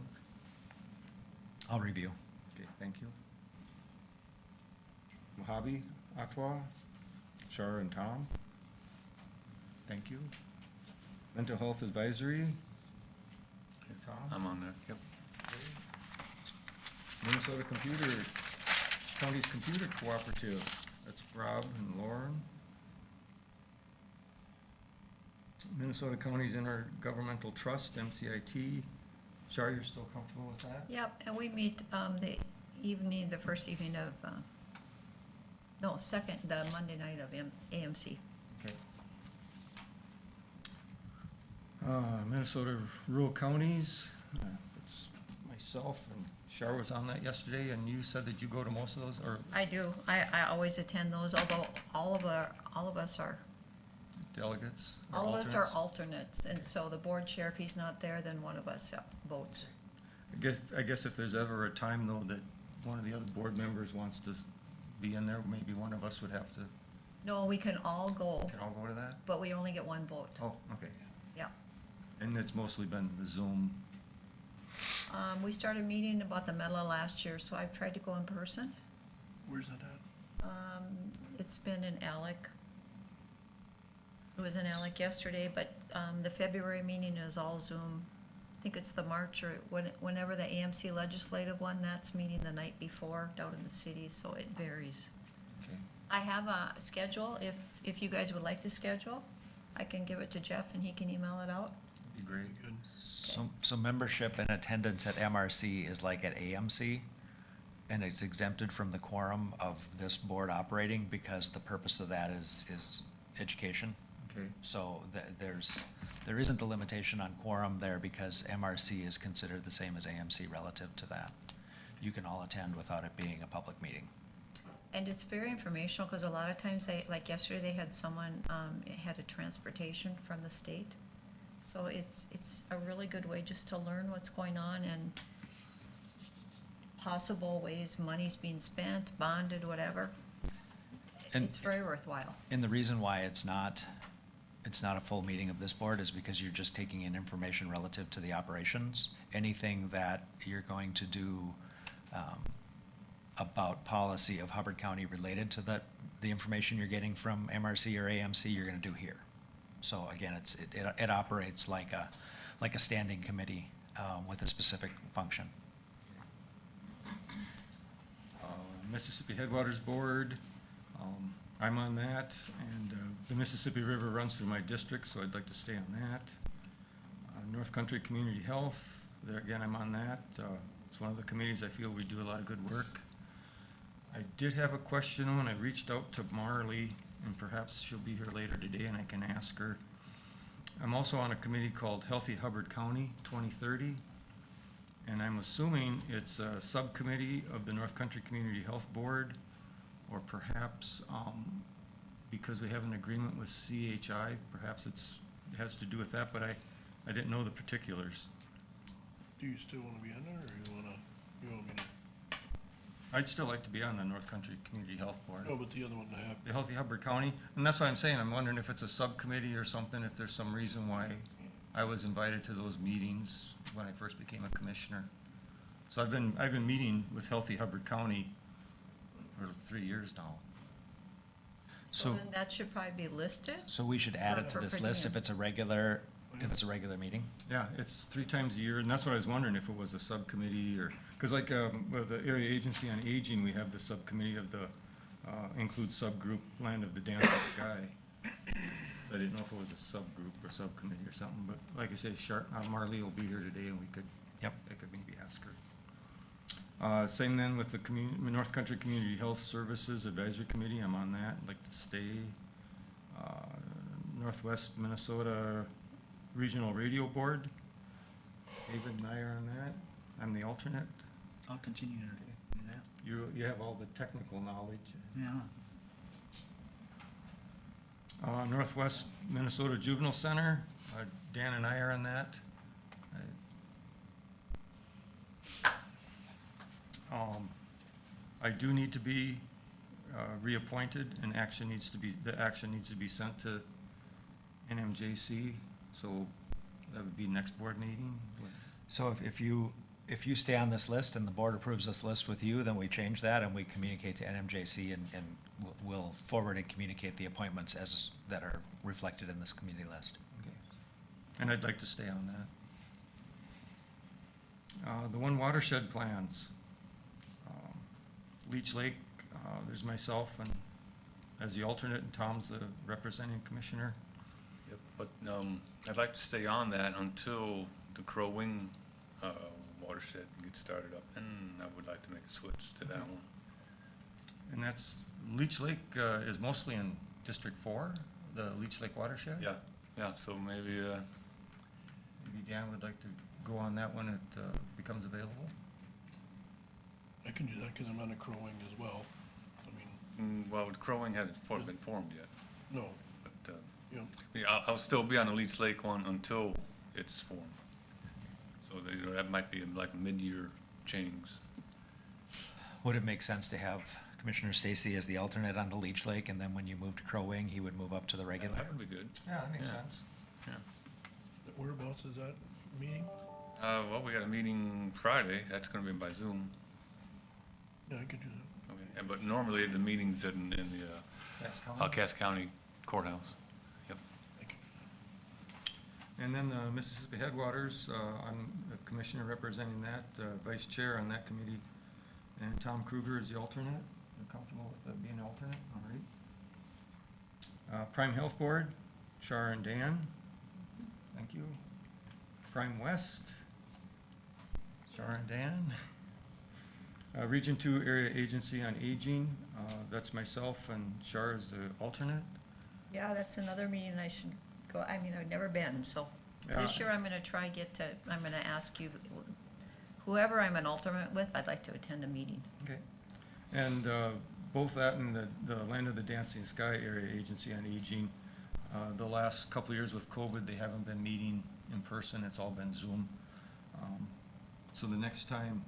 I'll review. Okay, thank you. Mojave, Ottawa, Shar and Tom. Thank you. Mental Health Advisory. Tom. I'm on there, yep. Minnesota County's Computer Cooperative. That's Rob and Lauren. Minnesota County's Intergovernmental Trust, MCIT. Shar, you're still comfortable with that? Yep, and we meet the first evening of, the Monday night of AMC. Okay. Minnesota Rural Counties, it's myself and Shar was on that yesterday, and you said that you go to most of those, or I do. I always attend those, although all of us are delegates? or All of us are alternates? alternates, and so the board chair, if he's not there, then one of us votes. I guess if there's ever a time, though, that one of the other board members wants to be in there, maybe one of us would have to, No, we can all go, can all go to that? but we only get one vote. Oh, okay. Yeah. And it's mostly been the Zoom. We started meeting about the middle of last year, so I've tried to go in person. Where's that at? It's been in Alec. It was in Alec yesterday, but the February meeting is all Zoom. I think it's the March or whenever the AMC legislative one, that's meeting the night before down in the city, so it varies. Okay. I have a schedule. If you guys would like the schedule, I can give it to Jeff and he can email it out. That'd be great. Good. So membership and attendance at MRC is like at AMC, and it's exempted from the quorum of this board operating because the purpose of that is education. Okay. So there isn't the limitation on quorum there because MRC is considered the same as AMC relative to that. You can all attend without it being a public meeting. And it's very informational, because a lot of times like yesterday, they had someone, had a transportation from the state. So it's a really good way just to learn what's going on and possible ways money's being spent, bonded, whatever. And- It's very worthwhile. And the reason why it's not a full meeting of this board is because you're just taking in information relative to the operations. Anything that you're going to do about policy of Hubbard County related to the information you're getting from MRC or AMC, you're gonna do here. So again, it operates like a standing committee with a specific function. Mississippi Headwaters Board, I'm on that, and the Mississippi River runs through my district, so I'd like to stay on that. North Country Community Health, there again, I'm on that. It's one of the committees I feel we do a lot of good work. I did have a question when I reached out to Marlee, and perhaps she'll be here later today and I can ask her. I'm also on a committee called Healthy Hubbard County 2030, and I'm assuming it's a subcommittee of the North Country Community Health Board, or perhaps, because we have an agreement with CHI, perhaps it has to do with that, but I didn't know the particulars. Do you still wanna be on there, or you want me to? I'd still like to be on the North Country Community Health Board. No, but the other one I have. The Healthy Hubbard County, and that's what I'm saying, I'm wondering if it's a subcommittee or something, if there's some reason why I was invited to those meetings when I first became a commissioner. So I've been meeting with Healthy Hubbard County for 3 years now. So So- then that should probably be listed? So we should add it to For this per list diem. if it's a regular meeting? Yeah, it's 3 times a year, and that's what I was wondering, if it was a subcommittee, or, because like, with the Area Agency on Aging, we have the subcommittee of the, includes subgroup Land of the Dancing Sky. I didn't know if it was a subgroup or subcommittee or something, but like I say, Marlee will be here today, and I could maybe ask her. Same then with the North Country Community Health Services Advisory Committee, I'm on that, I'd like to stay. Northwest Minnesota Regional Radio Board, David and I are on that, I'm the alternate. I'll continue to do that. You have all the technical knowledge. Yeah. Northwest Minnesota Juvenile Center, Dan and I are on that. I do need to be reappointed, and the action needs to be sent to NMJC, so that would be next board meeting. So if you stay on this list and the board approves this list with you, then we change that and we communicate to NMJC and we'll forward and communicate the appointments that are reflected in this committee list. Okay. And I'd like to stay on that. The One Watershed plans. Leech Lake, there's myself and as the alternate, and Tom's the representing commissioner. Yep, but I'd like to stay on that until the Crow Wing watershed gets started up, and I would like to make a switch to that one. And that's, Leech Lake is mostly in District 4, the Leech Lake watershed? Yeah, so maybe, Maybe Dan would like to go on that when it becomes available? I can do that, cause I'm on the Crow Wing as well. I mean, well, the Crow Wing hasn't been formed yet, no, but, you know, yeah, I'll still be on the Leech Lake one until it's formed. So that might be like a mid-year change. Would it make sense to have Commissioner Stacy as the alternate on the Leech Lake, and then when you move to Crow Wing, he would move up to the regular? That would be good. Yeah, that makes Yeah. sense. Yeah. whereabouts is that meeting? Well, we got a meeting Friday. That's gonna be by Zoom. Yeah, I could do that. Okay, but normally the meeting's in the Cass County? Cass County Courthouse. Yep. I could do And then the Mississippi Headwaters, I'm the commissioner representing that, vice chair on that committee. And Tom Kruger is the alternate. You're comfortable with being an alternate? All right. Prime Health Board, Shar and Dan. Thank you. Prime West, Shar and Dan. Region 2 Area Agency on Aging, that's myself, and Shar is the alternate. Yeah, that's another meeting I should go, I mean, I've never been, so this Yeah. year I'm gonna try I'm gonna ask you, whoever I'm an alternate with, I'd like to attend a meeting. Okay. And both that and the Land of the Dancing Sky Area Agency on Aging, the last couple of years with COVID, they haven't been meeting in person, it's all been Zoom. So the next time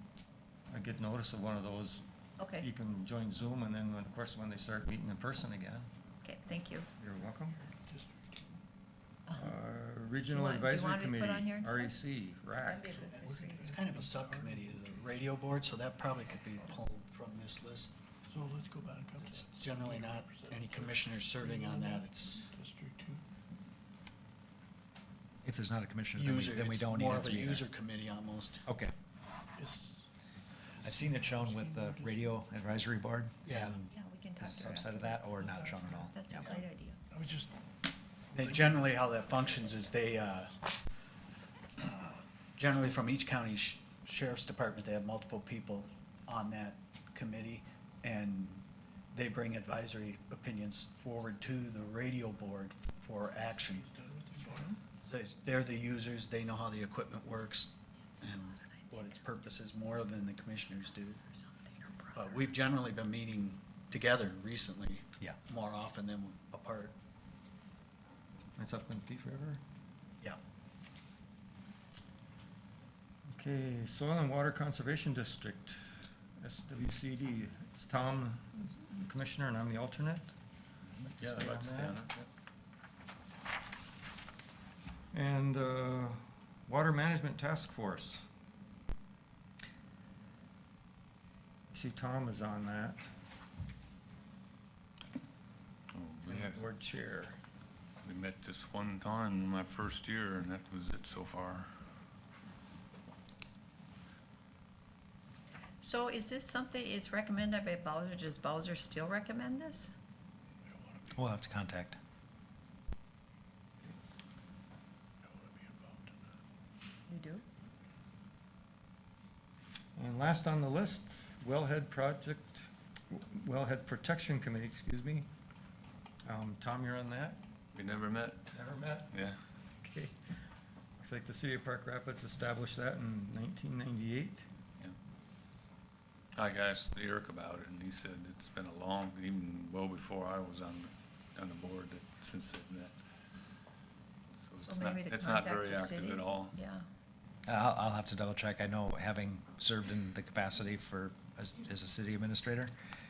I get notice of one of those, Okay, you can join Zoom, and then, of course, when they start meeting in person again, okay, thank you. you're welcome. Just- Regional want- do you Advisory want me to put Committee, on here instead? REC, RAC. It's kind of a subcommittee of the radio board, so that probably could be pulled from this list. So let's go back up. It's generally not any commissioners serving on that, it's District 2. If there's not a commissioner, user, then we it's don't need more it of to a be there. user committee almost. Okay. Is- I've seen it shown with the Radio Advisory Board. Yeah. and Yeah, we can talk as a about subset of that, or not shown at all. That's a Yeah. great idea. I was just, They generally, how that functions is they, generally from each county sheriff's department, they have multiple people on that committee. and they bring advisory opinions forward to the radio board for action. So they're the users, they know how the equipment works and what its purpose is more than the commissioners do. But we've generally been meeting together recently. Yeah. More often than apart. It's up in Thief River. Yeah. Okay, Soil and Water Conservation District, SWCD. It's Tom, Commissioner, and I'm the alternate. Yeah, Stay I'd like on to stay that. on it. And Water Management Task Force. I see Tom is on that, Oh, we had- board chair. We met this one time in my first year, and that was it so far. So is this something, it's recommended by Bowser, does Bowser still recommend this? We'll have to contact. You do? And last on the list, Wellhead Protection Committee, excuse me. Tom, you're on that? We never met, Never met? yeah. Okay. Looks like the city of Park Rapids established that in 1998. I asked Eric about it, and he said it's been a long, even well before I was on the board, since they've met. So So maybe to it's not contact very the active city? at all. Yeah. I'll have to double check. I know, having served in the capacity as a city administrator,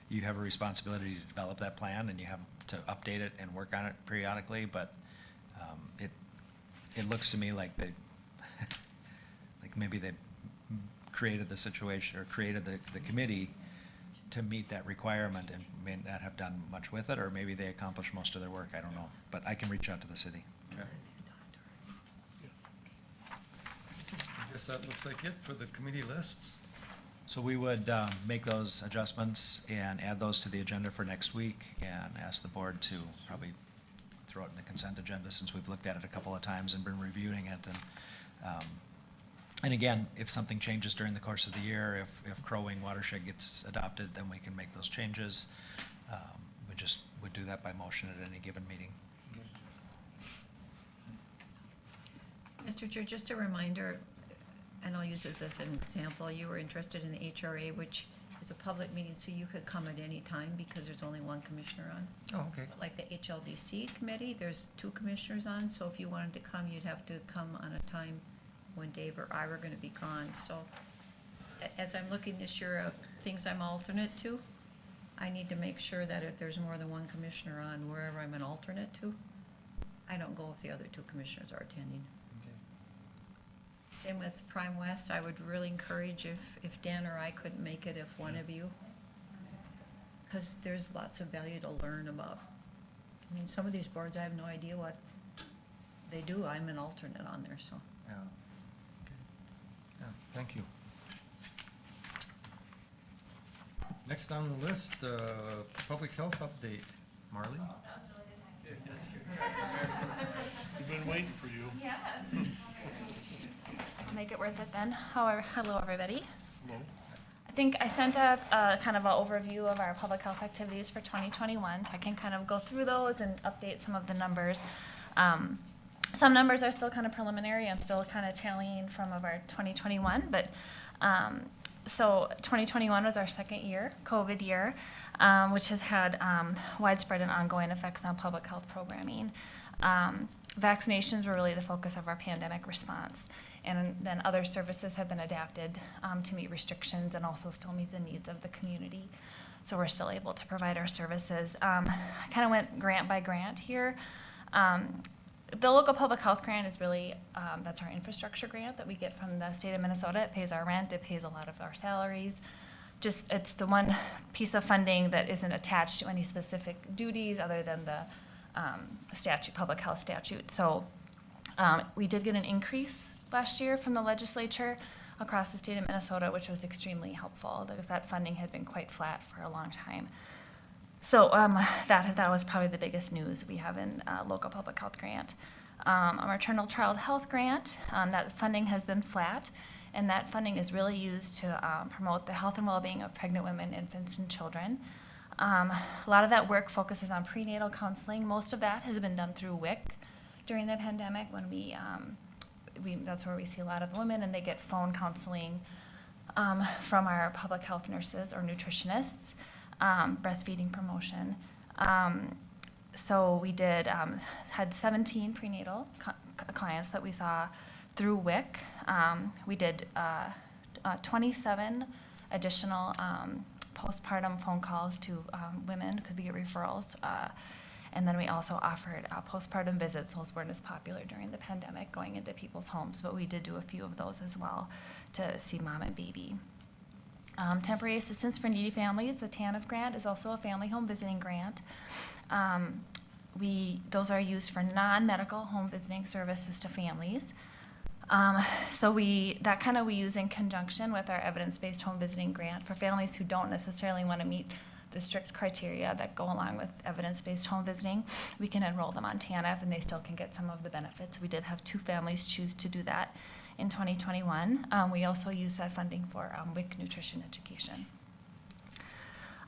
you have a responsibility to develop that plan, and you have to update it and work on it periodically, but it looks to me like they, like maybe they created the situation, or created the committee to meet that requirement and may not have done much with it, or maybe they accomplished most of their work, I don't know. But I can reach out to the city. Okay. I guess that looks like it for the committee lists. So we would make those adjustments and add those to the agenda for next week, and ask the board to probably throw it in the consent agenda, since we've looked at it a couple of times and been reviewing it. And again, if something changes during the course of the year, if Crow Wing Watershed gets adopted, then we can make those changes. We just would do that by motion at any given meeting. Mr. Chair, just a reminder, and I'll use this as an example, you were interested in the HRA, which is a public meeting, so you could come at any time because there's only one commissioner on. Oh, okay. Like the HLDC committee, there's 2 commissioners on, so if you wanted to come, you'd have to come on a time when Dave or I were gonna be gone. So as I'm looking this year of things I'm alternate to, I need to make sure that if there's more than one commissioner on wherever I'm an alternate to, I don't go if the other 2 commissioners are attending. Same with Prime West, I would really encourage if Dan or I couldn't make it, if one of you, because there's lots of value to learn about. I mean, some of these boards, I have no idea what they do, I'm an alternate on there, so. Yeah. Okay. Yeah, thank you. Next on the list, public health update. Marlee? We've been waiting for you. Yes. I'll make it worth it then. Hello, everybody. Hello. I think I sent a kind of an overview of our public health activities for 2021, so I can kind of go through those and update some of the numbers. Some numbers are still kind of preliminary. I'm still kind of tallying from of our 2021, but so 2021 was our second year, COVID year, which has had widespread and ongoing effects on public health programming. Vaccinations were really the focus of our pandemic response, and then other services have been adapted to meet restrictions and also still meet the needs of the community. So we're still able to provide our services. I kind of went grant by grant here. The local public health grant is really, that's our infrastructure grant that we get from the state of Minnesota. It pays our rent, it pays a lot of our salaries. Just, it's the one piece of funding that isn't attached to any specific duties other than the statute, public health statute. So we did get an increase last year from the legislature across the state of Minnesota, which was extremely helpful because that funding had been quite flat for a long time. So that was probably the biggest news we have in local public health grant. Our maternal child health grant, that funding has been flat, And that funding is really used to promote the health and well-being of pregnant women, infants, and children. A lot of that work focuses on prenatal counseling. Most of that has been done through WIC during the pandemic when that's where we see a lot of women, and they get phone counseling from our public health nurses or nutritionists, breastfeeding promotion. So we had 17 prenatal clients that we saw through WIC. We did 27 additional postpartum phone calls to women because we get referrals. And then we also offered postpartum visits. Those weren't as popular during the pandemic, going into people's homes, but we did do a few of those as well to see mom and baby. Temporary Assistance for Needy Families, the TANF grant, is also a family home visiting grant. Those are used for non-medical home visiting services to families. So we use in conjunction with our evidence-based home visiting grant for families who don't necessarily want to meet the strict criteria that go along with evidence-based home visiting. We can enroll them on TANF and they still can get some of the benefits. We did have 2 families choose to do that in 2021. We also use that funding for WIC nutrition education.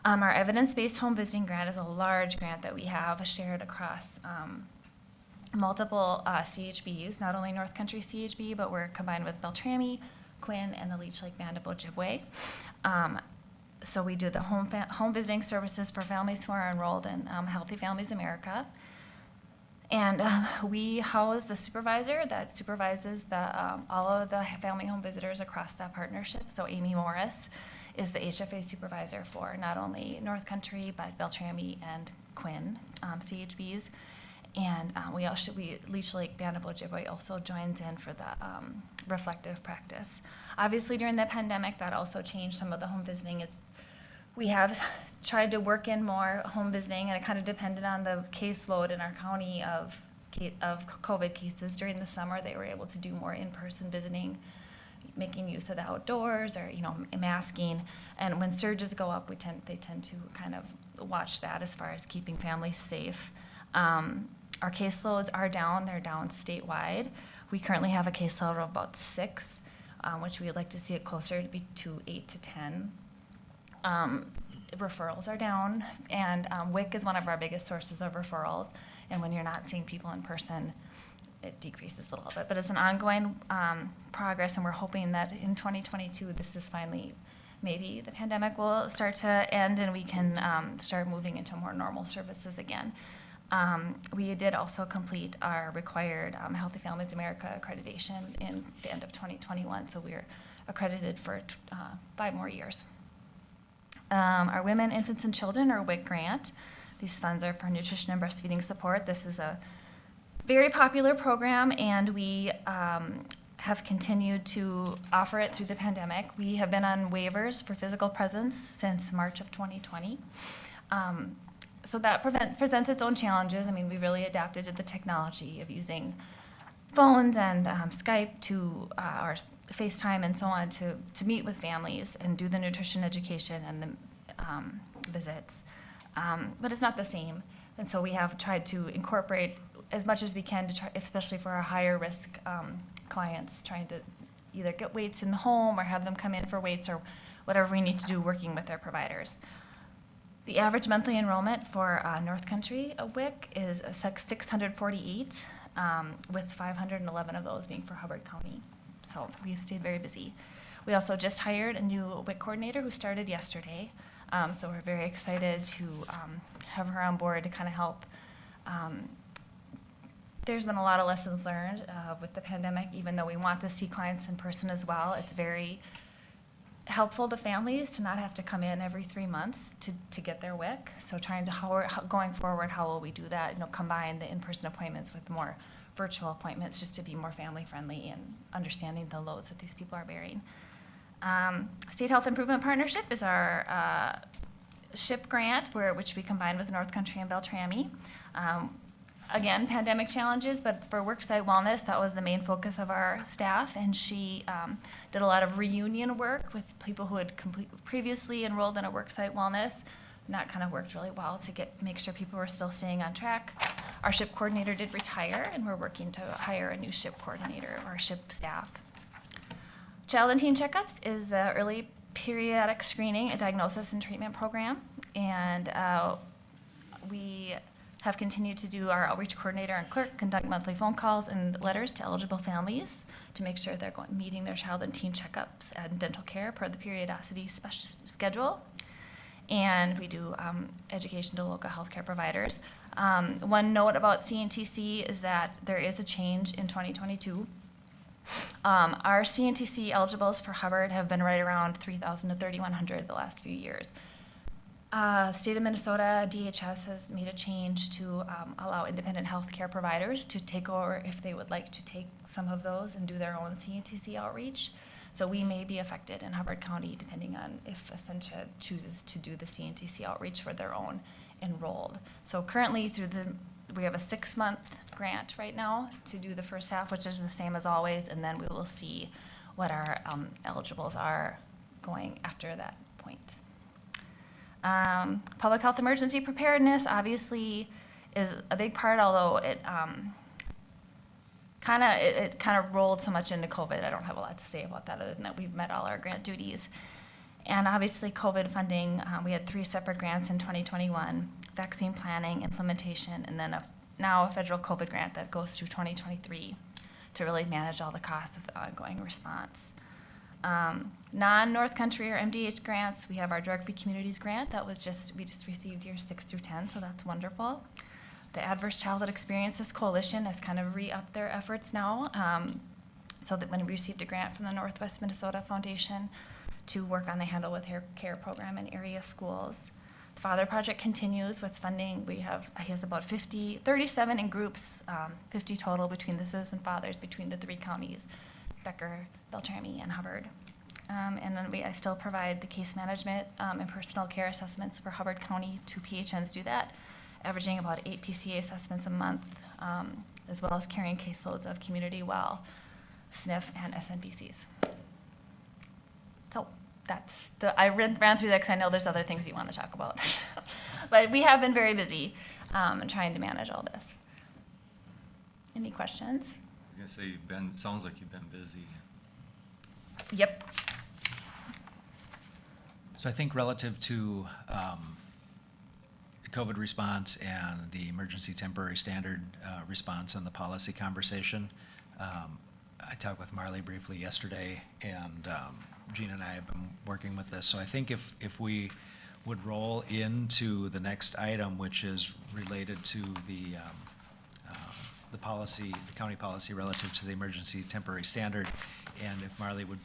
Our evidence-based home visiting grant is a large grant that we have shared across multiple CHBs, not only North Country CHB, but we're combined with Beltrami, Quinn, and the Leech Lake Band of Ojibwe. So we do the home visiting services for families who are enrolled in Healthy Families America. And we house the supervisor that supervises all of the family home visitors across that partnership. So Amy Morris is the HFA supervisor for not only North Country, but Beltrami and Quinn CHBs. And Leech Lake Band of Ojibwe also joins in for the reflective practice. Obviously, during the pandemic, that also changed some of the home visiting. We have tried to work in more home visiting, and it kind of depended on the caseload in our county of COVID cases. During the summer, they were able to do more in-person visiting, making use of the outdoors or masking. And when surges go up, they tend to kind of watch that as far as keeping families safe. Our caseloads are down. They're down statewide. We currently have a caseload of about 6, which we would like to see it closer to 8 to 10. Referrals are down, and WIC is one of our biggest sources of referrals. And when you're not seeing people in person, it decreases a little bit. But it's an ongoing progress, and we're hoping that in 2022, this is finally, maybe the pandemic will start to end and we can start moving into more normal services again. We did also complete our required Healthy Families America accreditation in the end of 2021, so we're accredited for 5 more years. Our Women, Infants, and Children, or WIC grant. These funds are for nutrition and breastfeeding support. This is a very popular program, and we have continued to offer it through the pandemic. We have been on waivers for physical presence since March of 2020. So that presents its own challenges. I mean, we really adapted to the technology of using phones and Skype or FaceTime and so on to meet with families and do the nutrition education and the visits. But it's not the same. And so we have tried to incorporate as much as we can, especially for our higher risk clients, trying to either get weights in the home or have them come in for weights or whatever we need to do working with their providers. The average monthly enrollment for North Country WIC is 648, with 511 of those being for Hubbard County. So we've stayed very busy. We also just hired a new WIC coordinator who started yesterday. So we're very excited to have her on board to kind of help. There's been a lot of lessons learned with the pandemic, even though we want to see clients in person as well. It's very helpful to families to not have to come in every 3 months to get their WIC. So going forward, how will we do that? Combine the in-person appointments with more virtual appointments just to be more family friendly and understanding the loads that these people are bearing. State Health Improvement Partnership is our SHIP grant, which we combined with North Country and Beltrami. Again, pandemic challenges, but for worksite wellness, that was the main focus of our staff, and she did a lot of reunion work with people who had previously enrolled in a worksite wellness, and that kind of worked really well to make sure people were still staying on track. Our SHIP coordinator did retire, and we're working to hire a new SHIP coordinator, or SHIP staff. Child and teen checkups is the early periodic screening, a diagnosis and treatment program. And we have continued to do our outreach coordinator and clerk, conduct monthly phone calls and letters to eligible families to make sure they're meeting their child and teen checkups and dental care per the periodicity schedule. And we do education to local healthcare providers. One note about CNTC is that there is a change in 2022. Our CNTC eligibles for Hubbard have been right around 3,000 to 3,100 the last few years. State of Minnesota, DHS has made a change to allow independent healthcare providers to take over if they would like to take some of those and do their own CNTC outreach. So we may be affected in Hubbard County depending on if Essentia chooses to do the CNTC outreach for their own enrolled. So currently we have a 6-month grant right now to do the first half, which is the same as always, and then we will see what our eligibles are going after that point. Public health emergency preparedness obviously is a big part, although it kind of rolled so much into COVID. I don't have a lot to say about that other than that we've met all our grant duties. And obviously COVID funding, we had 3 separate grants in 2021, vaccine planning, implementation, and then now a federal COVID grant that goes through 2023 to really manage all the costs of the ongoing response. Non-North Country or MDH grants, we have our Drug-Free Communities grant that we just received years 6 through 10, so that's wonderful. The Adverse Childhood Experiences Coalition has kind of re-upped their efforts now, so that when we received a grant from the Northwest Minnesota Foundation to work on the Handle with Care program in area schools. The Father Project continues with funding. He has about 37 in groups, 50 total between the Citizen Fathers between the 3 counties, Becker, Beltrami, and Hubbard. And then I still provide the case management and personal care assessments for Hubbard County. 2 PHNs do that, averaging about 8 PCA assessments a month, as well as carrying caseloads of community well, SNF, and SNBCs. So I ran through that because I know there's other things you want to talk about. But we have been very busy in trying to manage all this. Any questions? I was gonna say, sounds like you've been busy. Yep. So I think relative to the COVID response and the emergency temporary standard response and the policy conversation, I talked with Marlee briefly yesterday, and Gina and I have been working with this. So I think if we would roll into the next item, which is related to the policy, the county policy relative to the emergency temporary standard, and if Marlee would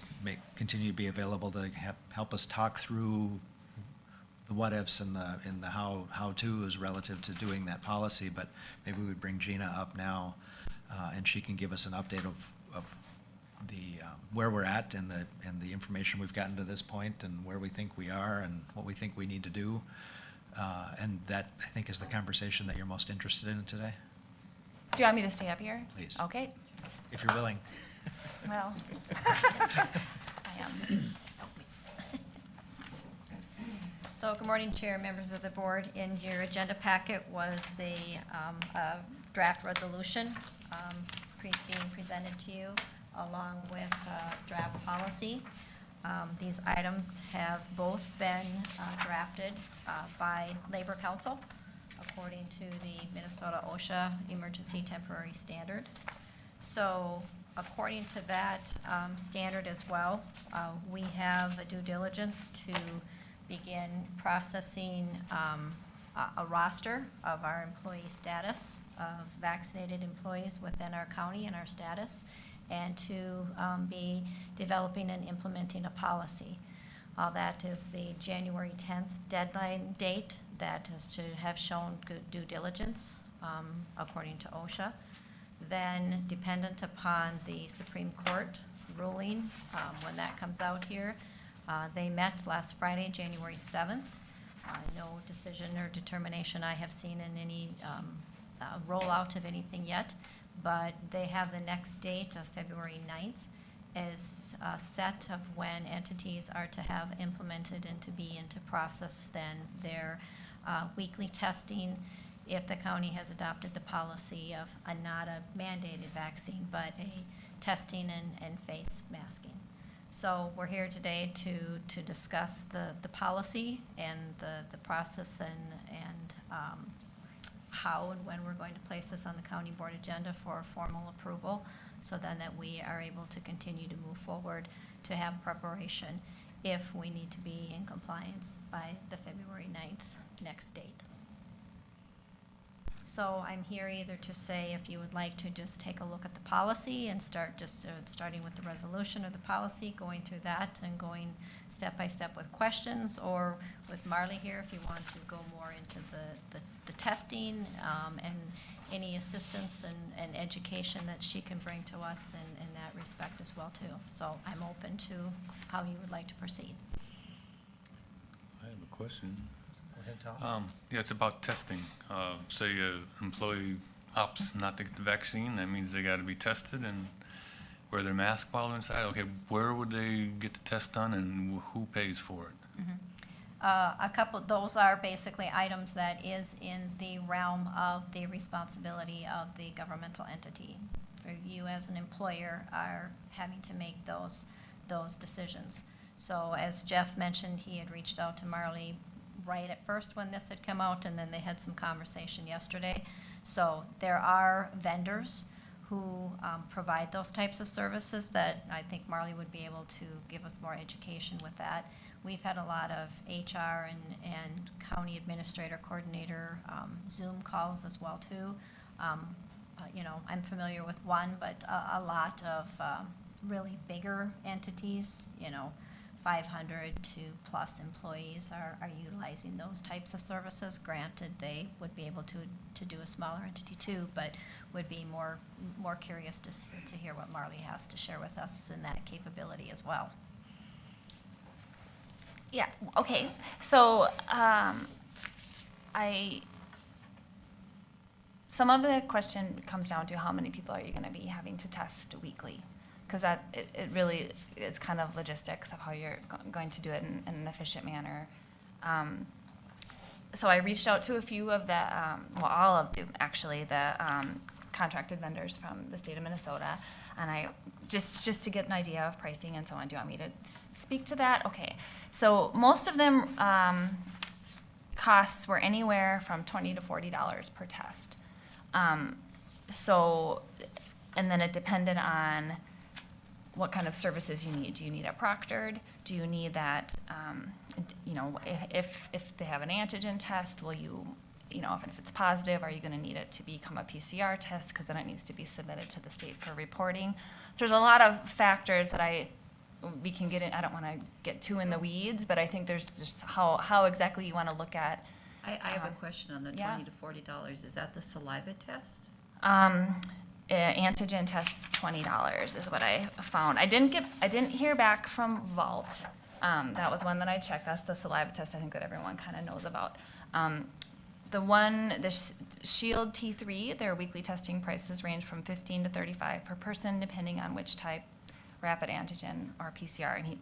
continue to be available to help us talk through the what-ifs and the how-tos relative to doing that policy, but maybe we would bring Gina up now, and she can give us an update of the where we're at and the information we've gotten to this point and where we think we are and what we think we need to do. And that, I think, is the conversation that you're most interested in today. Do you want me to stay up here? Please. Okay. If you're willing. Well, I am. So, good morning, Chair, members of the board. In your agenda packet was the draft resolution being presented to you, along with draft policy. These items have both been drafted by Labor Council, according to the Minnesota OSHA Emergency Temporary Standard. So, according to that standard as well, we have a due diligence to begin processing a roster of our employee status, of vaccinated employees within our county and our status, and to be developing and implementing a policy. That is the January 10th deadline date that is to have shown good due diligence according to OSHA. Then, dependent upon the Supreme Court ruling, when that comes out here, they met last Friday, January 7th. No decision or determination I have seen in any rollout of anything yet, but they have the next date of February 9th as a set of when entities are to have implemented and to be into process then their weekly testing, if the county has adopted the policy of not a mandated vaccine, but a testing and face masking. So we're here today to discuss the policy and the process and how and when we're going to place this on the county board agenda for formal approval, so then that we are able to continue to move forward to have preparation if we need to be in compliance by the February 9th next date. So I'm here either to say if you would like to just take a look at the policy and starting with the resolution of the policy, going through that and going step by step with questions, or with Marlee here, if you want to go more into the testing and any assistance and education that she can bring to us in that respect as well too. So I'm open to how you would like to proceed. I have a question. Go ahead, Tom. Yeah, it's about testing. Say an employee opts not to get the vaccine, that means they got to be tested and wear their mask while they're inside. Okay, where would they get the test done and who pays for it? A couple, those are basically items that is in the realm of the responsibility of the governmental entity. For you as an employer are having to make those decisions. So as Jeff mentioned, he had reached out to Marlee right at first when this had come out, and then they had some conversation yesterday. So there are vendors who provide those types of services that I think Marlee would be able to give us more education with that. We've had a lot of HR and county administrator coordinator Zoom calls as well too. You know, I'm familiar with one, but a lot of really bigger entities, you know, 500 to plus employees are utilizing those types of services. Granted, they would be able to do a smaller entity too, but would be more curious to hear what Marlee has to share with us in that capability as well. Yeah, okay. So, some of the question comes down to how many people are you gonna be having to test weekly? Because it really is kind of logistics of how you're going to do it in an efficient manner. So I reached out to a few of the, well, all of the contracted vendors from the state of Minnesota, and I, just to get an idea of pricing and so on. Do you want me to speak to that? Okay. So most of them costs were anywhere from $20 to $40 per test. So, and then it depended on what kind of services you need. Do you need it proctored? Do you need that, you know, if they have an antigen test, will you know, if it's positive, are you gonna need it to become a PCR test? Because then it needs to be submitted to the state for reporting. So there's a lot of factors that we can get in. I don't wanna get too in the weeds, but I think there's just how exactly you wanna look at. I have a question on the yeah. $20 to $40. Is that the saliva test? Antigen test $20 is what I found. I didn't hear back from Vault. That was one that I checked. That's the saliva test I think that everyone kind of knows about. The Shield T3, their weekly testing prices range from $15 to $35 per person, depending on which type, rapid antigen or PCR. And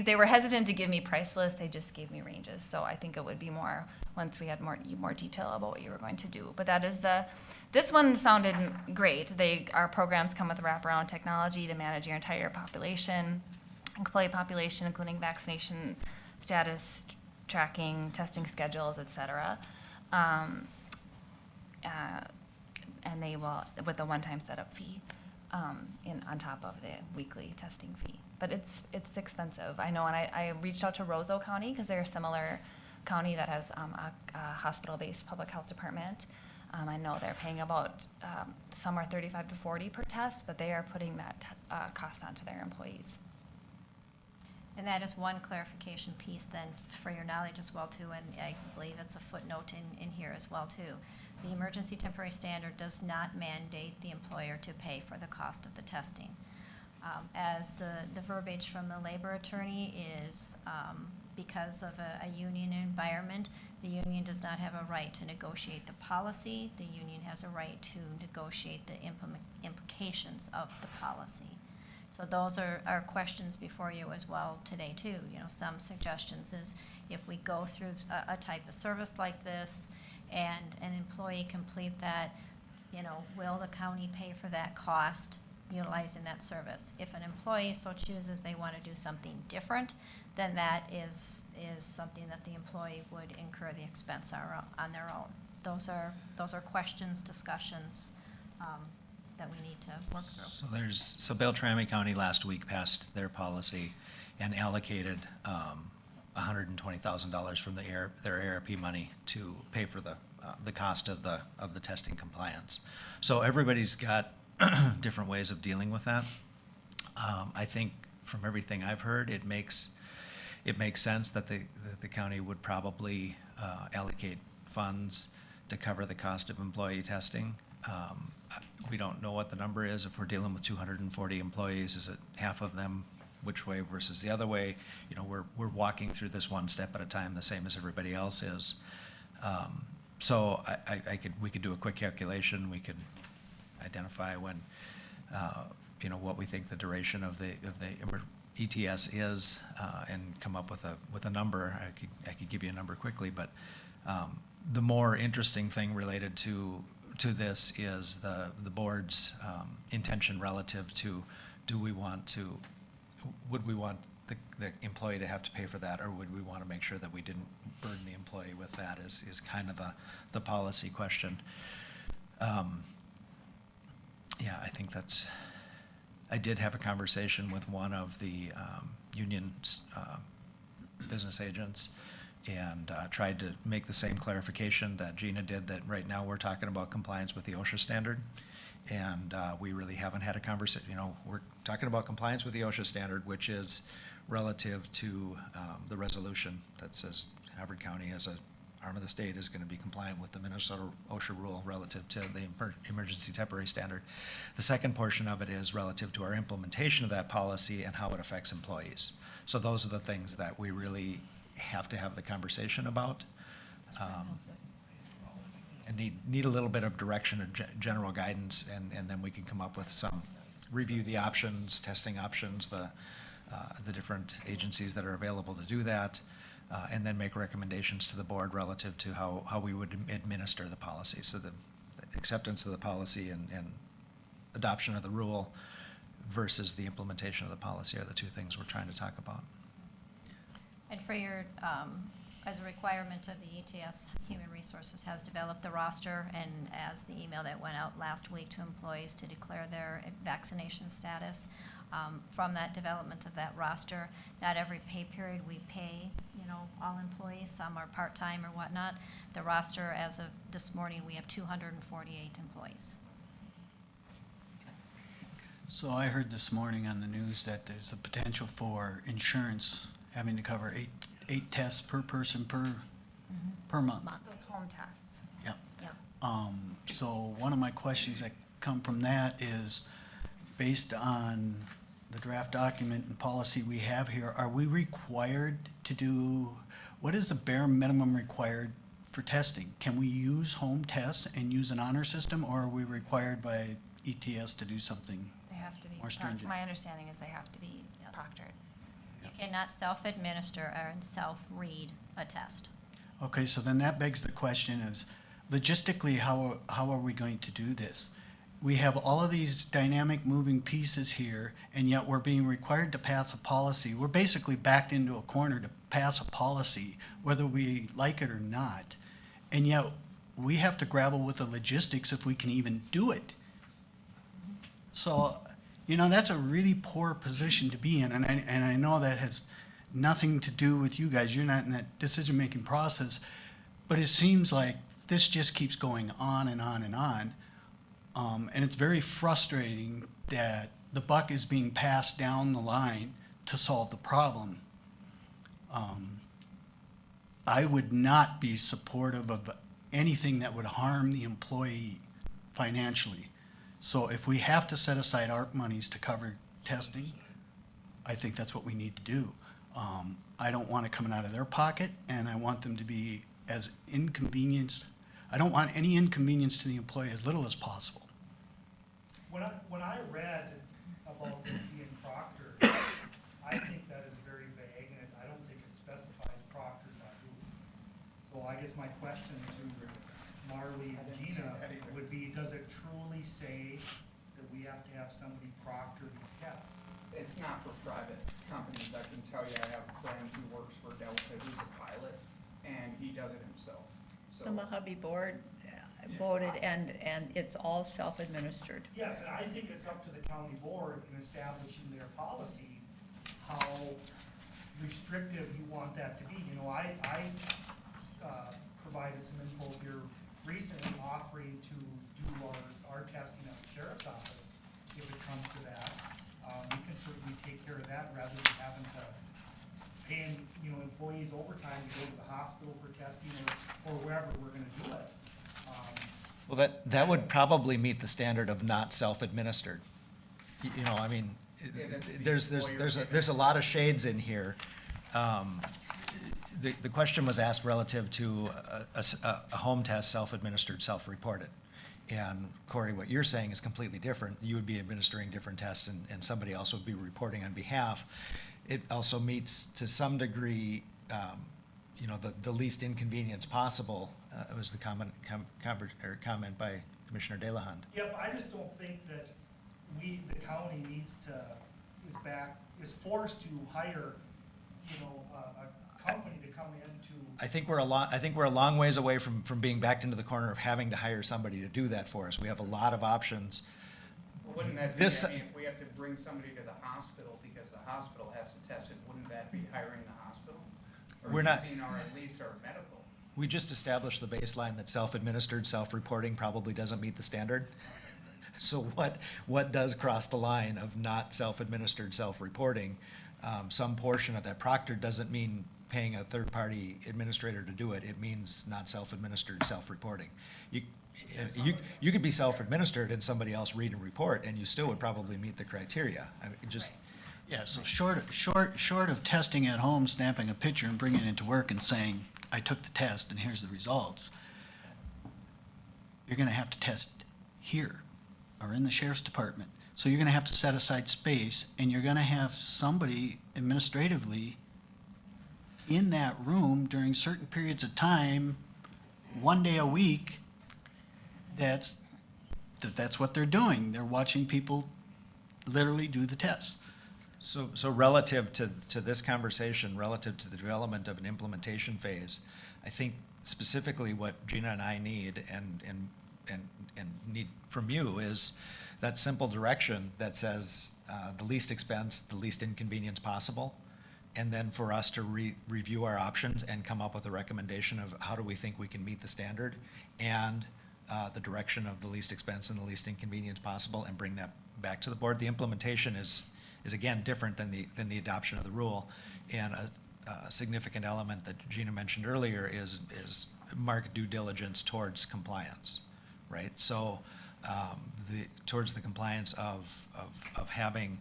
they were hesitant to give me price lists. They just gave me ranges. So I think it would be more once we had more detail about what you were going to do. But that is this one sounded great. Our programs come with wraparound technology to manage your entire population, employee population, including vaccination status tracking, testing schedules, et cetera. And they will, with a one-time setup fee, on top of the weekly testing fee. But it's expensive. I know, and I reached out to Roseau County because they're a similar county that has a hospital-based public health department. I know they're paying about some are $35 to $40 per test, but they are putting that cost onto their employees. And that is one clarification piece then for your knowledge as well too, and I believe it's a footnote in here as well too. The emergency temporary standard does not mandate the employer to pay for the cost of the testing. As the verbiage from the labor attorney is, because of a union environment, the union does not have a right to negotiate the policy. The union has a right to negotiate the implications of the policy. So those are questions before you as well today too. You know, some suggestions is if we go through a type of service like this and an employee complete that, you know, will the county pay for that cost utilizing that service. If an employee so chooses they want to do something different, then that is something that the employee would incur the expense on their own. Those are questions, discussions that we need to work through. So Beltrami County last week passed their policy and allocated $120,000 from their ARP money to pay for the cost of the testing compliance. So everybody's got different ways of dealing with that. I think from everything I've heard, it makes sense that the county would probably allocate funds to cover the cost of employee testing. We don't know what the number is. If we're dealing with 240 employees, is it half of them which way versus the other way? You know, we're walking through this one step at a time, the same as everybody else is. So we could do a quick calculation. We could identify when, what we think the duration of the ETS is, and come up with a number. I could give you a number quickly, but the more interesting thing related to this is the board's intention relative to would we want the employee to have to pay for that, or would we want to make sure that we didn't burden the employee with that is kind of the policy question. Yeah, I think I did have a conversation with one of the union business agents and tried to make the same clarification that Gina did, that right now we're talking about compliance with the OSHA standard. And we really haven't had a conversation, we're talking about compliance with the OSHA standard, which is relative to the resolution that says Hubbard County as an arm of the state is going to be compliant with the Minnesota OSHA rule relative to the emergency temporary standard. The second portion of it is relative to our implementation of that policy and how it affects employees. So those are the things that we really have to have the conversation about. And need a little bit of direction or general guidance, and then we can come up with review the options, testing options, the different agencies that are available to do that, and then make recommendations to the board relative to how we would administer the policy. So the acceptance of the policy and adoption of the rule versus the implementation of the policy are the two things we're trying to talk about. And for your, as a requirement of the ETS, Human Resources has developed the roster, and as the email that went out last week to employees to declare their vaccination status. From that development of that roster, not every pay period we pay, all employees. Some are part-time or whatnot. The roster, as of this morning, we have 248 employees. So I heard this morning on the news that there's a potential for insurance having to cover eight tests per person per month. Those home tests. Yep. Yeah. So one of my questions that come from that is, based on the draft document and policy we have here, are we required to do, what is the bare minimum required for testing? Can we use home tests and use an honor system, or are we required by ETS to do something They have to be. more stringent? My understanding is they have to be proctored. You cannot self-administer or self-read a test. Okay, so then that begs the question is, logistically, how are we going to do this? We have all of these dynamic moving pieces here, and yet we're being required to pass a policy. We're basically backed into a corner to pass a policy, whether we like it or not. And yet we have to grapple with the logistics if we can even do it. So, that's a really poor position to be in, and I know that has nothing to do with you guys. You're not in that decision-making process, but it seems like this just keeps going on and on and on. And it's very frustrating that the buck is being passed down the line to solve the problem. I would not be supportive of anything that would harm the employee financially. So if we have to set aside ARP monies to cover testing, I think that's what we need to do. I don't want it coming out of their pocket, and I want them to be as inconvenienced. I don't want any inconvenience to the employee, as little as possible. When I read about this being proctored, I think that is very vague, and I don't think it specifies proctored by who. So I guess my question to Marlee and Gina would be, does it truly say that we have to have somebody proctor these tests? It's not for private companies. I can tell you, I have a friend who works for Delta, who's a pilot, and he does it himself. So The Mojave Board voted, and it's all self-administered. Yes, and I think it's up to the county board in establishing their policy, how restrictive you want that to be. You know, I provided some info here recently offering to do our testing at the sheriff's office, if it comes to that. We can certainly take care of that rather than having to paying, you know, employees overtime to go to the hospital for testing or wherever we're gonna do it. Well, that would probably meet the standard of not self-administered. You know, I mean, Yeah, that's the there's a lot of shades in here. The question was asked relative to a home test, self-administered, self-reported. And Corey, what you're saying is completely different. You would be administering different tests and somebody else would be reporting on behalf. It also meets to some degree, you know, the least inconvenience possible. It was the comment by Commissioner Delahunty. Yep, I just don't think that the county is forced to hire, you know, a company to come in to. I think we're a long ways away from being backed into the corner of having to hire somebody to do that for us. We have a lot of options. Wouldn't that be, This- I mean, if we have to bring somebody to the hospital because the hospital has to test it, wouldn't that be hiring the hospital? We're not- Or using at least our medical? We just established the baseline that self-administered, self-reporting probably doesn't meet the standard. So what does cross the line of not self-administered, self-reporting? Some portion of that proctor doesn't mean paying a third-party administrator to do it. It means not self-administered, self-reporting. You could be self-administered and somebody else read and report, and you still would probably meet the criteria. I mean, it just, Yeah, so short of testing at home, snapping a picture and bringing it into work and saying, I took the test and here's the results, you're gonna have to test here or in the sheriff's department. So you're gonna have to set aside space and you're gonna have somebody administratively in that room during certain periods of time, one day a week, that's what they're doing. They're watching people literally do the tests. so relative to this conversation, relative to the development of an implementation phase, I think specifically what Gina and I need and need from you is that simple direction that says the least expense, the least inconvenience possible, and then for us to review our options and come up with a recommendation of how do we think we can meet the standard and the direction of the least expense and the least inconvenience possible, and bring that back to the board. The implementation is again different than the adoption of the rule, and a significant element that Gina mentioned earlier is marked due diligence towards compliance, right? So towards the compliance of having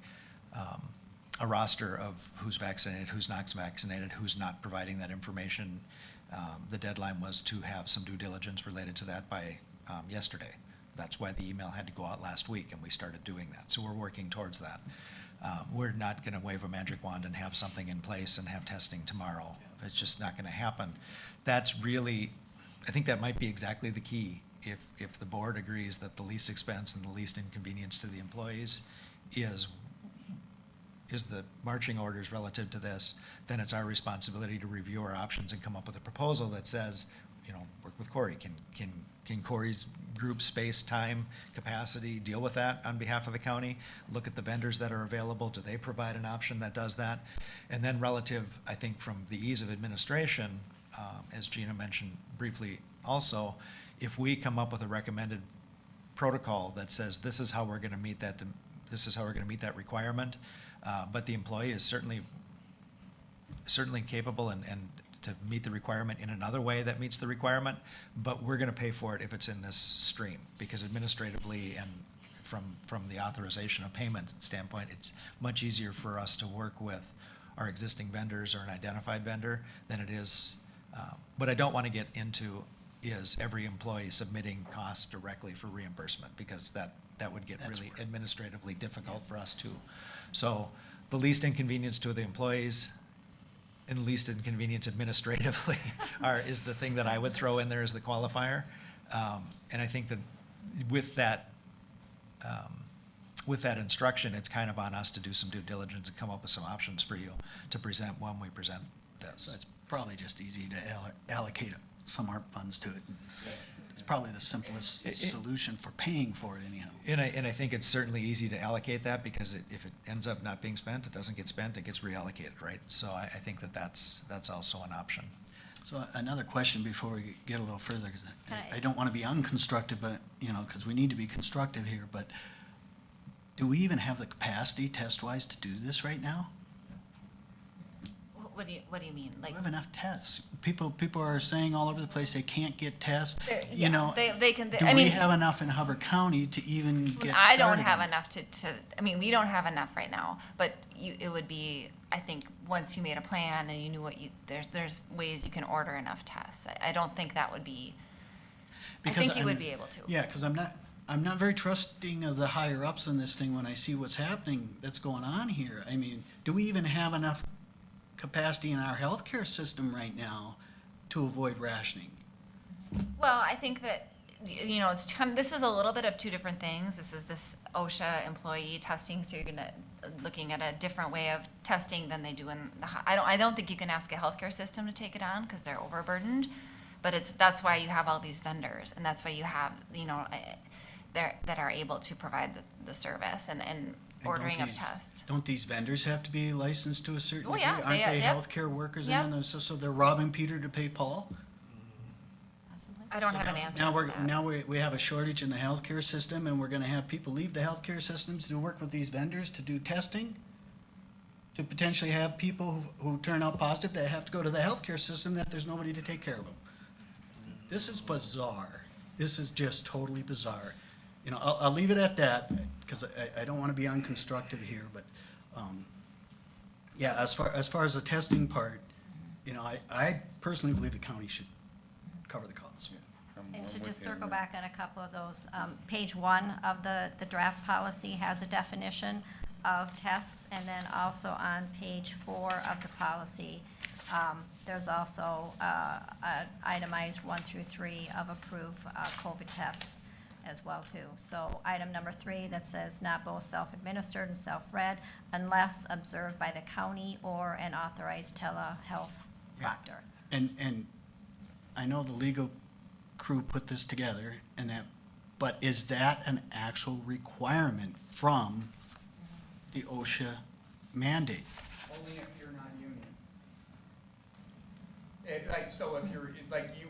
a roster of who's vaccinated, who's not vaccinated, who's not providing that information. The deadline was to have some due diligence related to that by yesterday. That's why the email had to go out last week, and we started doing that. So we're working towards that. We're not going to wave a magic wand and have something in place and have testing tomorrow. It's just not going to happen. That's really, I think that might be exactly the key. If the board agrees that the least expense and the least inconvenience to the employees is the marching orders relative to this, then it's our responsibility to review our options and come up with a proposal that says, you know, work with Corey. Can Corey's group, space, time, capacity deal with that on behalf of the county? Look at the vendors that are available. Do they provide an option that does that? And then relative, I think, from the ease of administration, as Gina mentioned briefly also, if we come up with a recommended protocol that says this is how we're going to meet that requirement, but the employee is certainly capable and to meet the requirement in another way that meets the requirement, but we're going to pay for it if it's in this stream, because administratively and from the authorization of payment standpoint, it's much easier for us to work with our existing vendors or an identified vendor than it is. What I don't want to get into is every employee submitting costs directly for reimbursement, because that would get really administratively difficult for us too. So the least inconvenience to the employees and the least inconvenience administratively is the thing that I would throw in there as the qualifier. And I think that with that with that instruction, it's kind of on us to do some due diligence and come up with some options for you to present when we present So this. it's probably just easy to allocate some ARP funds to it. It's probably the simplest solution for paying for it anyhow. And I think it's certainly easy to allocate that, because if it ends up not being spent, it doesn't get spent, it gets reallocated, right? So I think that's also an option. So another question before we get a little further, 'cause Can I- I don't want to be unconstructive, but, because we need to be constructive here, but do we even have the capacity test-wise to do this right now? What do you mean? Do Like, we have enough tests? People are saying all over the place they can't get tests, yeah, they can, Do I we mean, have enough in Hubbard County to even get started? I don't have on it? enough I mean, we don't have enough right now, but it would be, I think, once you made a plan and you knew there's ways you can order enough tests. I don't think that would be, I Because think you I'm- would be able to. Yeah, because I'm not very trusting of the higher ups in this thing when I see what's happening that's going on here. I mean, do we even have enough capacity in our healthcare system right now to avoid rationing? Well, I think that, it's this is a little bit of two different things. This is this OSHA employee testing, so you're looking at a different way of testing than they do in I don't think you can ask a healthcare system to take it on because they're overburdened. But that's why you have all these vendors, and that's why you have, that are able to provide the service and don't ordering of these- tests. Don't these vendors have to be licensed to a certain Oh, degree? yeah, Aren't they- they yep. healthcare workers? Yep. And then so they're robbing Peter to pay Paul? I don't have an answer Now for that. now we have a shortage in the healthcare system, and we're gonna have people leave the healthcare systems to work with these vendors to do testing? To potentially have people who turn out positive that have to go to the healthcare system, that there's nobody to take care of them. This is bizarre. This is just totally bizarre. I'll leave it at that, because I don't want to be unconstructive here, but, yeah, as far as the testing part, I personally believe the county should cover the costs. And to just circle back on a couple of those, page 1 of the draft policy has a definition of tests, and then also on page 4 of the policy, there's also an itemized 1 through 3 of approved COVID tests as well too. So item number 3 that says not both self-administered and self-read unless observed by the county or an authorized telehealth Yeah. doctor. And I know the legal crew put this together but is that an actual requirement from the OSHA mandate? Only if you're not union. So if you're,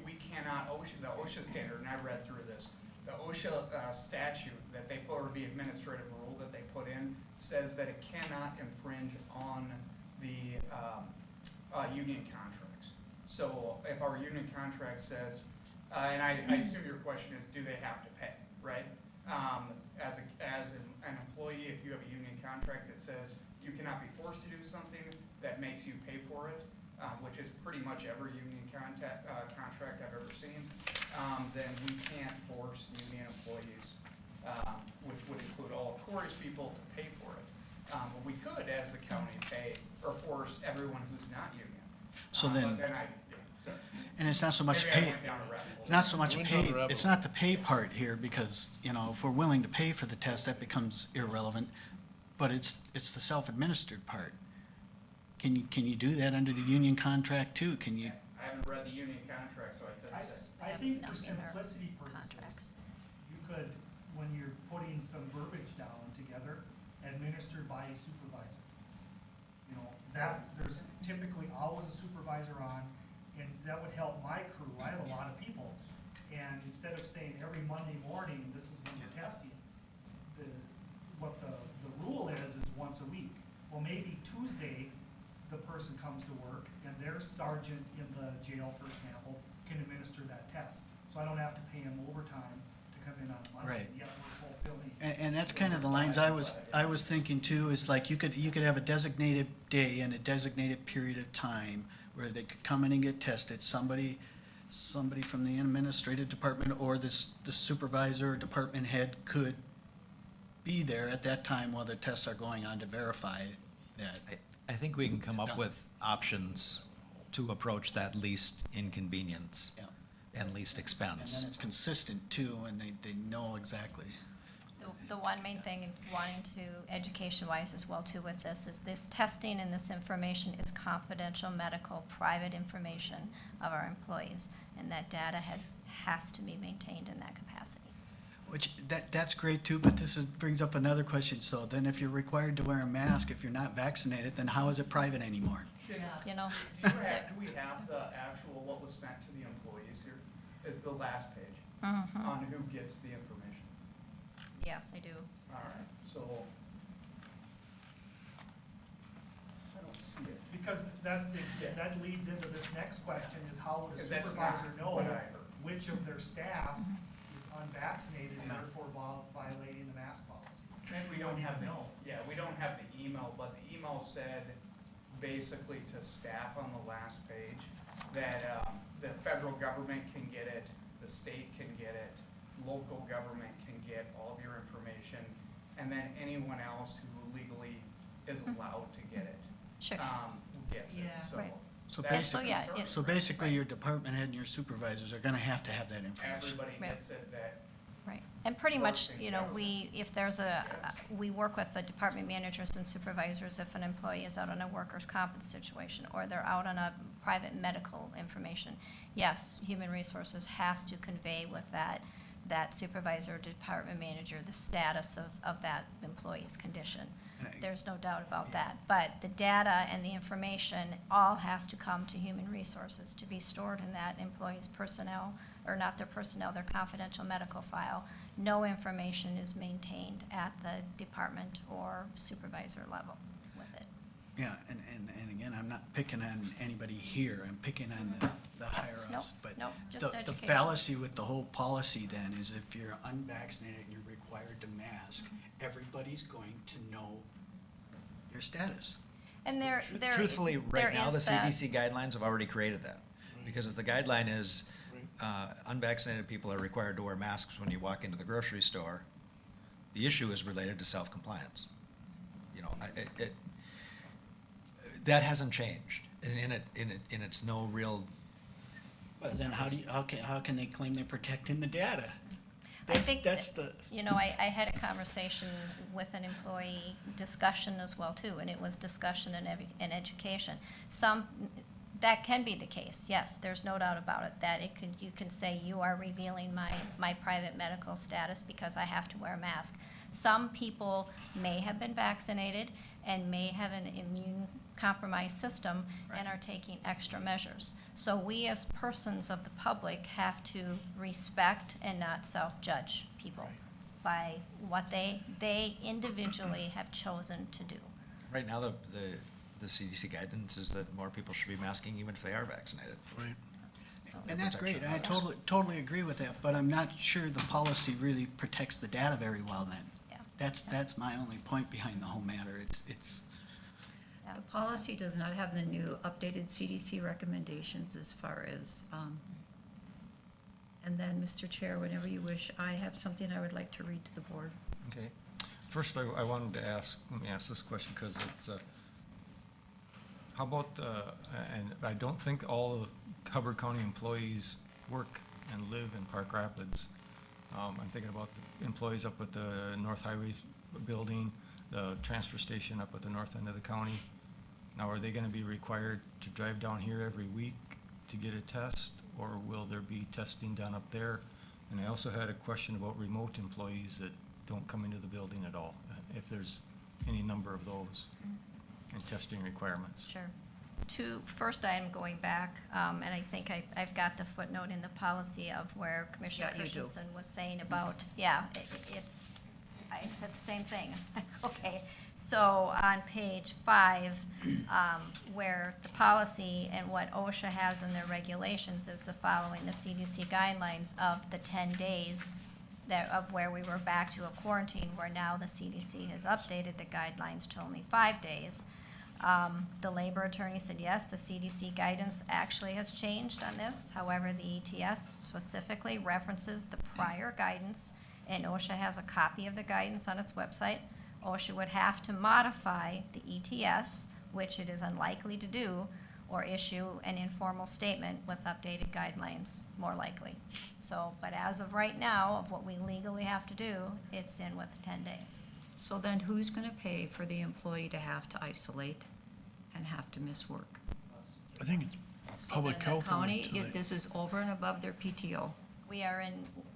we cannot, the OSHA standard, and I read through this, the OSHA statute that they put, or the administrative rule that they put in, says that it cannot infringe on the union contracts. So if our union contract says, and I assume your question is, do they have to pay, right? As an employee, if you have a union contract that says you cannot be forced to do something that makes you pay for it, which is pretty much every union contract I've ever seen, then we can't force union employees, which would include all of Corey's people, to pay for it. But we could, as the county, pay or force everyone who's not union. So then- But And it's not so much maybe I pay, went down a rabbit hole. it's not so much Went pay, down the rabbit it's hole. not the pay part here, because, if we're willing to pay for the test, that becomes irrelevant, but it's the self-administered part. Can you do that under the union contract too? Can you? I haven't read the union contract, so I couldn't say. I think for Nothing in our simplicity contracts. purposes, you could, when you're putting some verbiage down together, administered by a supervisor. There's typically always a supervisor on, and that would help my crew. I have a lot of people. And instead of saying every Monday morning, this is when we're testing, what the rule is once a week. Well, maybe Tuesday, the person comes to work and their sergeant in the jail, for example, can administer that test. So I don't have to pay him overtime to come in on Monday. Right. Yet we're fulfilling. And that's kind of the lines I was thinking too, is like you could have a designated day and a designated period of time where they could come in and get tested. Somebody from the administrative department or the supervisor or department head could be there at that time while the tests are going on to verify that. I think we can come up Yeah. with options to approach that least inconvenience Yeah. and least And expense. then it's consistent too, and they know exactly. The one main thing wanting to, education-wise as well too with this, is this testing and this information is confidential medical, private information of our employees. And that data has to be maintained in that capacity. Which, that's great too, but brings up another question. So then if you're required to wear a mask, if you're not vaccinated, then how is it private anymore? You know, Do we have the actual, what was sent to the employees here? Is the last page on who gets the information? yes, I do. All right, so. I don't see it. Because that leads into this next question, is how would a 'Cause that's not supervisor know what I heard. which of their staff is unvaccinated and therefore violating the mask policy? And we don't need have to the, know. yeah, we don't have the email, but the email said basically to staff on the last page that, the federal government can get it, the state can get it, local government can get all of your information, and then anyone else who legally is allowed to get it, Sure. gets it, Yeah. so. Right. So that's basically, yeah, concern. so basically your department head and your supervisors are gonna have to have that information. Everybody Right. gets it that, Right, and pretty much, Works in you know, government. if there's we work with the department managers and supervisors if an employee is out on a workers' comp situation, or they're out on a private medical information. Yes, human resources has to convey with that supervisor or department manager the status of that employee's condition. And I- There's no doubt about that, but the data and the information all has to come to human resources to be stored in that employee's personnel, or not their personnel, their confidential medical file. No information is maintained at the department or supervisor level with it. Yeah, and again, I'm not picking on anybody here, I'm picking on the higher Nope, ups. But nope, just the education. fallacy with the whole policy then is if you're unvaccinated and you're required to mask, everybody's going to know your status. And there Truthfully, there right now, the is that- CDC guidelines have already created that. Because if the guideline is, unvaccinated people are required to wear masks when you walk into the grocery store, the issue is related to self-compliance. You know, that hasn't changed, and it's no real, But then how can they claim they're protecting the data? I think That's that- the, You know, I had a conversation with an employee, discussion as well too, and it was discussion and education. That can be the case, yes, there's no doubt about it, that you can say you are revealing my private medical status because I have to wear a mask. Some people may have been vaccinated and may have an immune compromised system and are taking extra measures. So we as persons of the public have to respect and not self-judge people by what they individually have chosen to do. right now, the CDC guidance is that more people should be masking even if they are vaccinated. Right. So- and that's great, protection and I totally agree with that, but I'm not sure the policy really protects the data very well then. Yeah. That's my only point behind the whole matter, it's, The policy does not have the new updated CDC recommendations as far as, and then, Mr. Chair, whenever you wish, I have something I would like to read to the board. Okay. First, I wanted to let me ask this question, because it's, how about, and I don't think all of Hubbard County employees work and live in Park Rapids. I'm thinking about the employees up at the North Highway Building, the transfer station up at the north end of the county. Now, are they gonna be required to drive down here every week to get a test, or will there be testing done up there? And I also had a question about remote employees that don't come into the building at all, if there's any number of those and testing requirements. Sure. First, I am going back, and I think I've got the footnote in the policy of where Commissioner Yeah, you do. Christensen was saying about, I said the same thing. Okay, so on page 5, where the policy and what OSHA has in their regulations is the following, the CDC guidelines of the 10 days of where we were back to a quarantine, where now the CDC has updated the guidelines to only 5 days. The labor attorney said, yes, the CDC guidance actually has changed on this. However, the ETS specifically references the prior guidance, and OSHA has a copy of the guidance on its website. OSHA would have to modify the ETS, which it is unlikely to do, or issue an informal statement with updated guidelines, more likely. So, but as of right now, of what we legally have to do, it's in with the 10 days. So then who's gonna pay for the employee to have to isolate and have to miss work? I think it's So public then the health. county, or if this is over and above their PTO, We are in,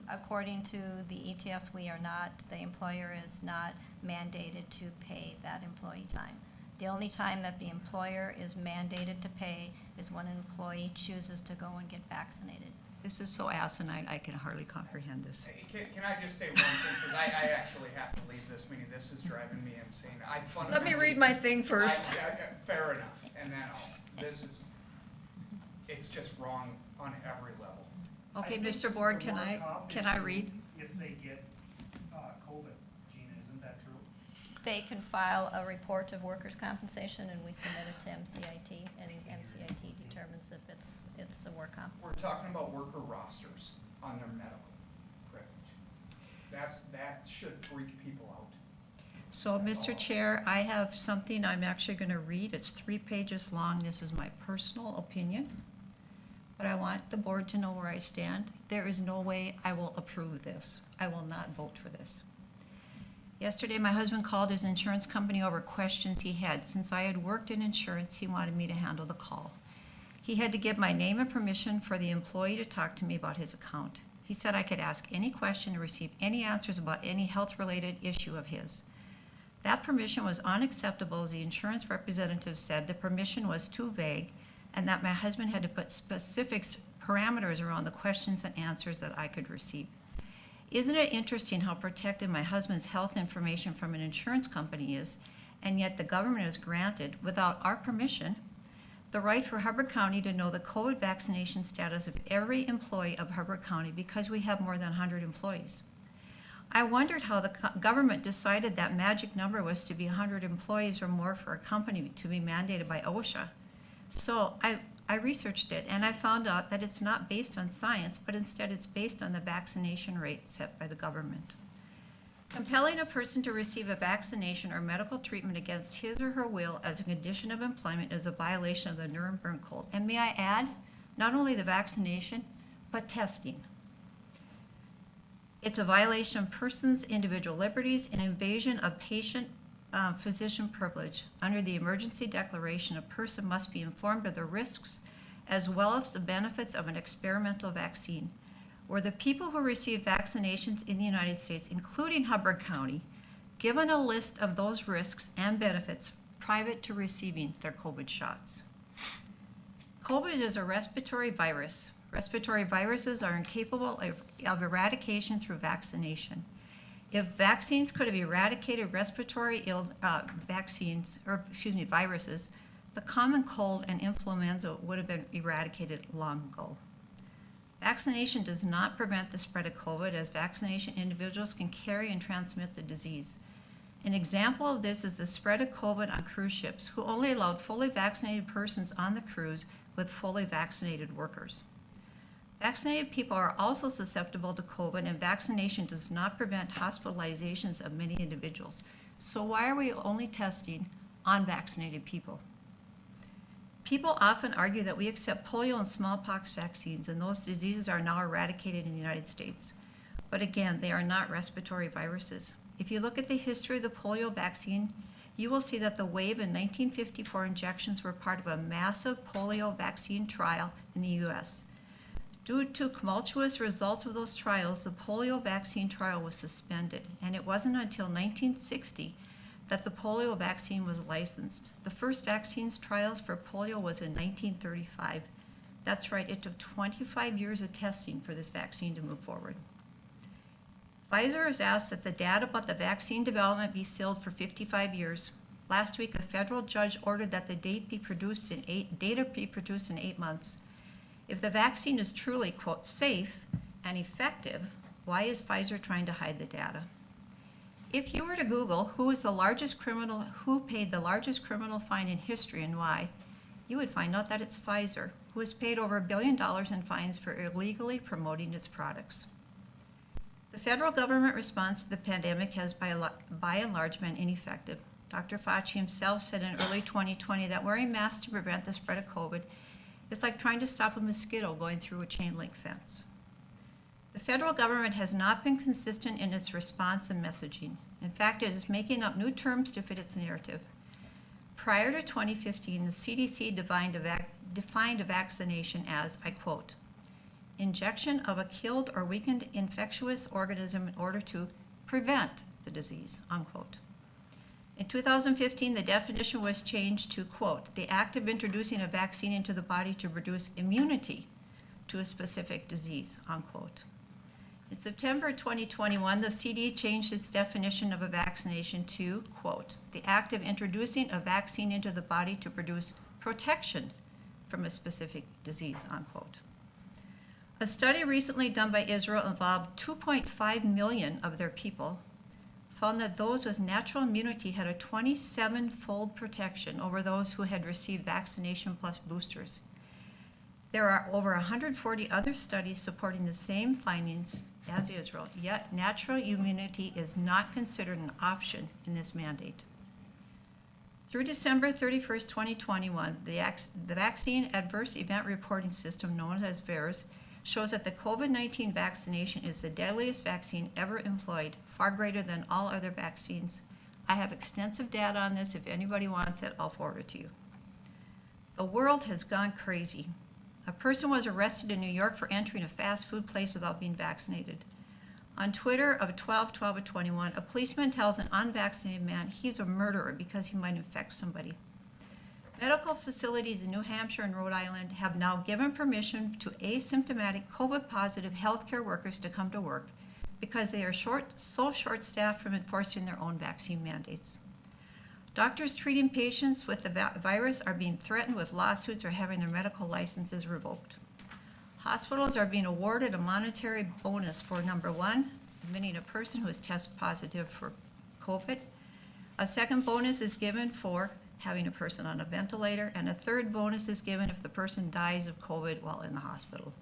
according to the ETS, we are not, the employer is not mandated to pay that employee time. The only time that the employer is mandated to pay is when an employee chooses to go and get vaccinated. this is so asinine, I can hardly comprehend this. Can I just say one thing, because I actually have to leave this meeting, this is driving me insane. Let me read my thing first. Fair enough, and then this is, it's just wrong on every level. Okay, I think Mr. this Board, is a can I, work-off can I issue read? If they get COVID, Gina, isn't that true? They can file a report of workers' compensation, and we submit it to MCIT, and MCIT determines if it's a work comp. We're talking about worker rosters on their medical privilege. That should freak people out. So, Mr. Chair, I have something I'm actually gonna read. It's 3 pages long. This is my personal opinion. But I want the board to know where I stand. There is no way I will approve this. I will not vote for this. Yesterday, my husband called his insurance company over questions he had. Since I had worked in insurance, he wanted me to handle the call. He had to give my name and permission for the employee to talk to me about his account. He said I could ask any question and receive any answers about any health-related issue of his. That permission was unacceptable, as the insurance representative said the permission was too vague and that my husband had to put specific parameters around the questions and answers that I could receive. Isn't it interesting how protected my husband's health information from an insurance company is, and yet the government has granted, without our permission, the right for Hubbard County to know the COVID vaccination status of every employee of Hubbard County because we have more than 100 employees. I wondered how the government decided that magic number was to be 100 employees or more for a company to be mandated by OSHA. So I researched it, and I found out that it's not based on science, but instead it's based on the vaccination rate set by the government. Compelling a person to receive a vaccination or medical treatment against his or her will as a condition of employment is a violation of the Nuremberg Code. And may I add, not only the vaccination, but testing. It's a violation of persons' individual liberties, an invasion of patient-physician privilege. Under the emergency declaration, a person must be informed of the risks as well as the benefits of an experimental vaccine. Were the people who receive vaccinations in the United States, including Hubbard County, given a list of those risks and benefits prior to receiving their COVID shots? COVID is a respiratory virus. Respiratory viruses are incapable of eradication through vaccination. If vaccines could have eradicated respiratory viruses, the common cold and influenza would have been eradicated long ago. Vaccination does not prevent the spread of COVID, as vaccination individuals can carry and transmit the disease. An example of this is the spread of COVID on cruise ships, who only allowed fully vaccinated persons on the cruise with fully vaccinated workers. Vaccinated people are also susceptible to COVID, and vaccination does not prevent hospitalizations of many individuals. So why are we only testing unvaccinated people? People often argue that we accept polio and smallpox vaccines, and those diseases are now eradicated in the United States. But again, they are not respiratory viruses. If you look at the history of the polio vaccine, you will see that the wave in 1954 injections were part of a massive polio vaccine trial in the U.S. Due to tumultuous results of those trials, the polio vaccine trial was suspended, and it wasn't until 1960 that the polio vaccine was licensed. The first vaccines trials for polio was in 1935. That's right, it took 25 years of testing for this vaccine to move forward. Pfizer has asked that the data about the vaccine development be sealed for 55 years. Last week, a federal judge ordered that the data be produced in 8 months. If the vaccine is truly, quote, safe and effective, why is Pfizer trying to hide the data? If you were to Google who paid the largest criminal fine in history and why, you would find out that it's Pfizer, who has paid over $1 billion in fines for illegally promoting its products. The federal government response to the pandemic has by and large been ineffective. Dr. Fauci himself said in early 2020 that wearing masks to prevent the spread of COVID is like trying to stop a mosquito going through a chain link fence. The federal government has not been consistent in its response and messaging. In fact, it is making up new terms to fit its narrative. Prior to 2015, the CDC defined a vaccination as, I quote, injection of a killed or weakened infectious organism in order to prevent the disease, unquote. In 2015, the definition was changed to, quote, the act of introducing a vaccine into the body to produce immunity to a specific disease, unquote. In September 2021, the CD changed its definition of a vaccination to, quote, the act of introducing a vaccine into the body to produce protection from a specific disease, unquote. A study recently done by Israel involved 2.5 million of their people found that those with natural immunity had a 27-fold protection over those who had received vaccination plus boosters. There are over 140 other studies supporting the same findings as Israel, yet natural immunity is not considered an option in this mandate. Through December 31st, 2021, the Vaccine Adverse Event Reporting System, known as VAERS, shows that the COVID-19 vaccination is the deadliest vaccine ever employed, far greater than all other vaccines. I have extensive data on this. If anybody wants it, I'll forward it to you. The world has gone crazy. A person was arrested in New York for entering a fast food place without being vaccinated. On Twitter of 12/12/21, a policeman tells an unvaccinated man he's a murderer because he might infect somebody. Medical facilities in New Hampshire and Rhode Island have now given permission to asymptomatic COVID-positive healthcare workers to come to work because they are so short-staffed from enforcing their own vaccine mandates. Doctors treating patients with the virus are being threatened with lawsuits or having their medical licenses revoked. Hospitals are being awarded a monetary bonus for, number one, admitting a person who has tested positive for COVID. A second bonus is given for having a person on a ventilator, and a third bonus is given if the person dies of COVID while in the hospital.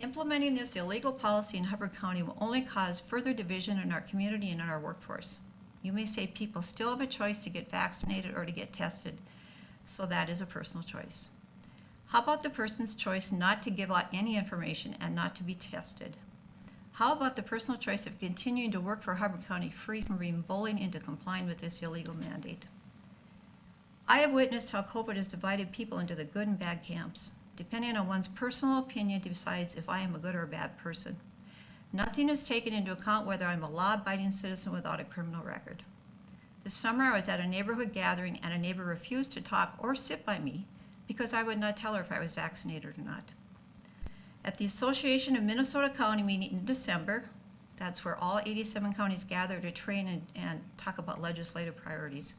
Implementing this illegal policy in Hubbard County will only cause further division in our community and in our workforce. You may say people still have a choice to get vaccinated or to get tested, so that is a personal choice. How about the person's choice not to give out any information and not to be tested? How about the personal choice of continuing to work for Hubbard County free from being bullied into complying with this illegal mandate? I have witnessed how COVID has divided people into the good and bad camps. Depending on one's personal opinion decides if I am a good or a bad person. Nothing is taken into account whether I'm a law-abiding citizen without a criminal record. This summer I was at a neighborhood gathering and a neighbor refused to talk or sit by me because I would not tell her if I was vaccinated or not. At the Association of Minnesota County meeting in December, that's where all 87 counties gather to train and talk about legislative priorities.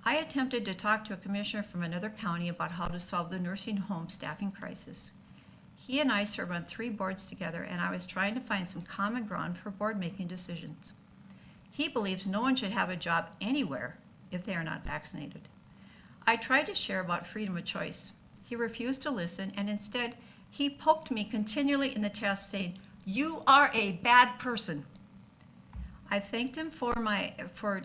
I attempted to talk to a commissioner from another county about how to solve the nursing home staffing crisis. He and I serve on 3 boards together, and I was trying to find some common ground for board-making decisions. He believes no one should have a job anywhere if they are not vaccinated. I tried to share about freedom of choice. He refused to listen, and instead, he poked me continually in the chest, saying, "You are a bad person." I thanked him for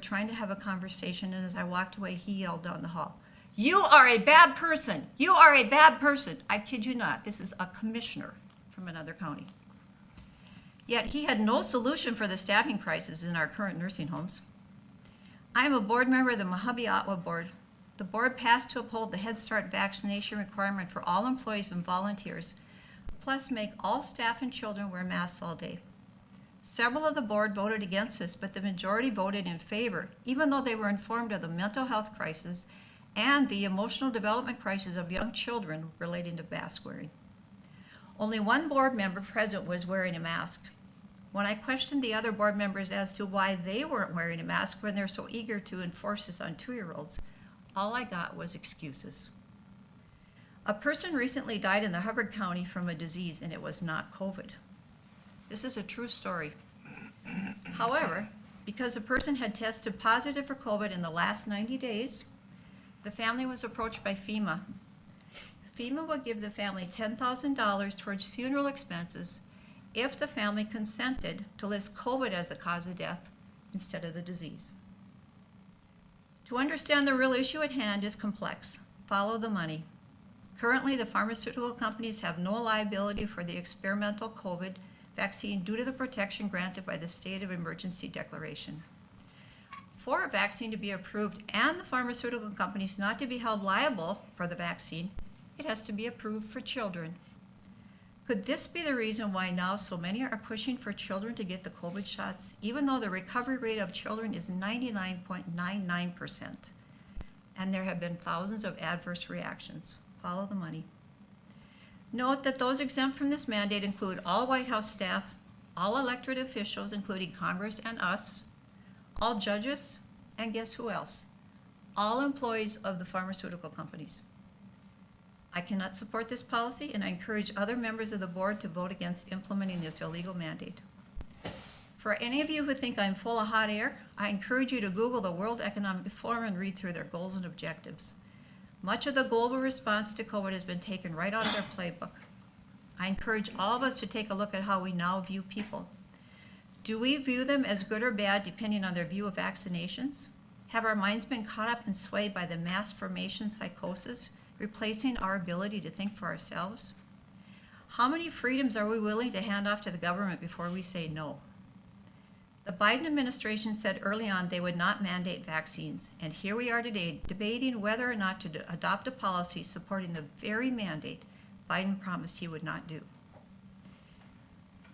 trying to have a conversation, and as I walked away, he yelled down the hall, "You are a bad person! You are a bad person!" I kid you not, this is a commissioner from another county. Yet he had no solution for the staffing crisis in our current nursing homes. I am a board member of the Mojave-Otwa Board. The board passed to uphold the Head Start vaccination requirement for all employees and volunteers, plus make all staff and children wear masks all day. Several of the board voted against this, but the majority voted in favor, even though they were informed of the mental health crisis and the emotional development crisis of young children relating to mask wearing. Only one board member present was wearing a mask. When I questioned the other board members as to why they weren't wearing a mask when they're so eager to enforce this on 2-year-olds, all I got was excuses. A person recently died in the Hubbard County from a disease, and it was not COVID. This is a true story. However, because the person had tested positive for COVID in the last 90 days, the family was approached by FEMA. FEMA will give the family $10,000 towards funeral expenses if the family consented to list COVID as the cause of death instead of the disease. To understand the real issue at hand is complex. Follow the money. Currently, the pharmaceutical companies have no liability for the experimental COVID vaccine due to the protection granted by the state of emergency declaration. For a vaccine to be approved and the pharmaceutical companies not to be held liable for the vaccine, it has to be approved for children. Could this be the reason why now so many are pushing for children to get the COVID shots, even though the recovery rate of children is 99.99%? And there have been thousands of adverse reactions. Follow the money. Note that those exempt from this mandate include all White House staff, all elected officials, including Congress and us, all judges, and guess who else? All employees of the pharmaceutical companies. I cannot support this policy, and I encourage other members of the board to vote against implementing this illegal mandate. For any of you who think I'm full of hot air, I encourage you to Google the World Economic Forum and read through their goals and objectives. Much of the global response to COVID has been taken right out of their playbook. I encourage all of us to take a look at how we now view people. Do we view them as good or bad depending on their view of vaccinations? Have our minds been caught up and swayed by the mass formation psychosis, replacing our ability to think for ourselves? How many freedoms are we willing to hand off to the government before we say no? The Biden administration said early on they would not mandate vaccines, and here we are today debating whether or not to adopt a policy supporting the very mandate Biden promised he would not do.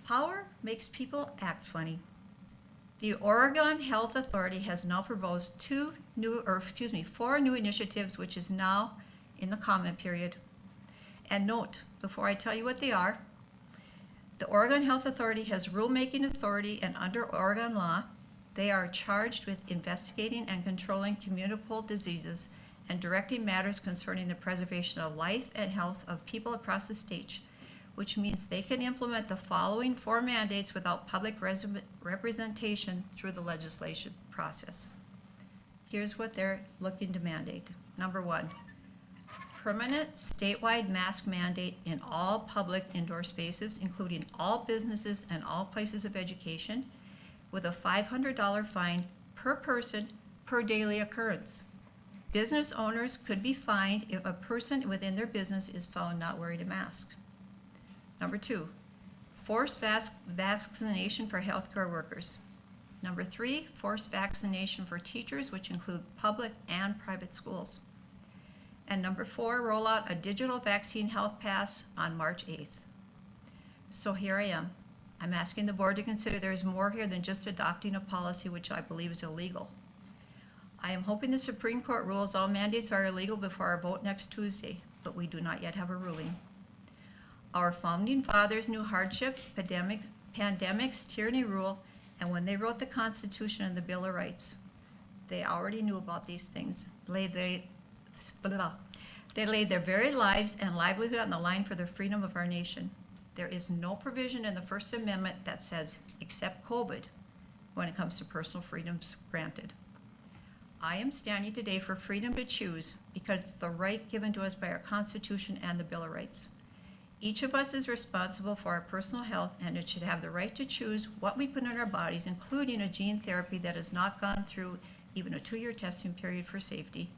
Power makes people act funny. The Oregon Health Authority has now proposed four new initiatives, which is now in the comment period. And note, before I tell you what they are, the Oregon Health Authority has rulemaking authority, and under Oregon law, they are charged with investigating and controlling communicable diseases and directing matters concerning the preservation of life and health of people across the state, which means they can implement the following four mandates without public representation through the legislation process. Here's what they're looking to mandate. Number one, permanent statewide mask mandate in all public indoor spaces, including all businesses and all places of education, with a $500 fine per person per daily occurrence. Business owners could be fined if a person within their business is found not wearing a mask. Number two, forced vaccination for healthcare workers. Number three, forced vaccination for teachers, which include public and private schools. And number four, roll out a digital vaccine health pass on March 8th. So here I am. I'm asking the board to consider there's more here than just adopting a policy which I believe is illegal. I am hoping the Supreme Court rules all mandates are illegal before our vote next Tuesday, but we do not yet have a ruling. Our founding fathers knew hardship, pandemics, tyranny rule, and when they wrote the Constitution and the Bill of Rights, they already knew about these things. They laid their very lives and livelihood on the line for the freedom of our nation. There is no provision in the First Amendment that says, except COVID, when it comes to personal freedoms granted. I am standing today for freedom to choose because it's the right given to us by our Constitution and the Bill of Rights. Each of us is responsible for our personal health, and it should have the right to choose what we put in our bodies, including a gene therapy that has not gone through even a 2-year testing period for safety,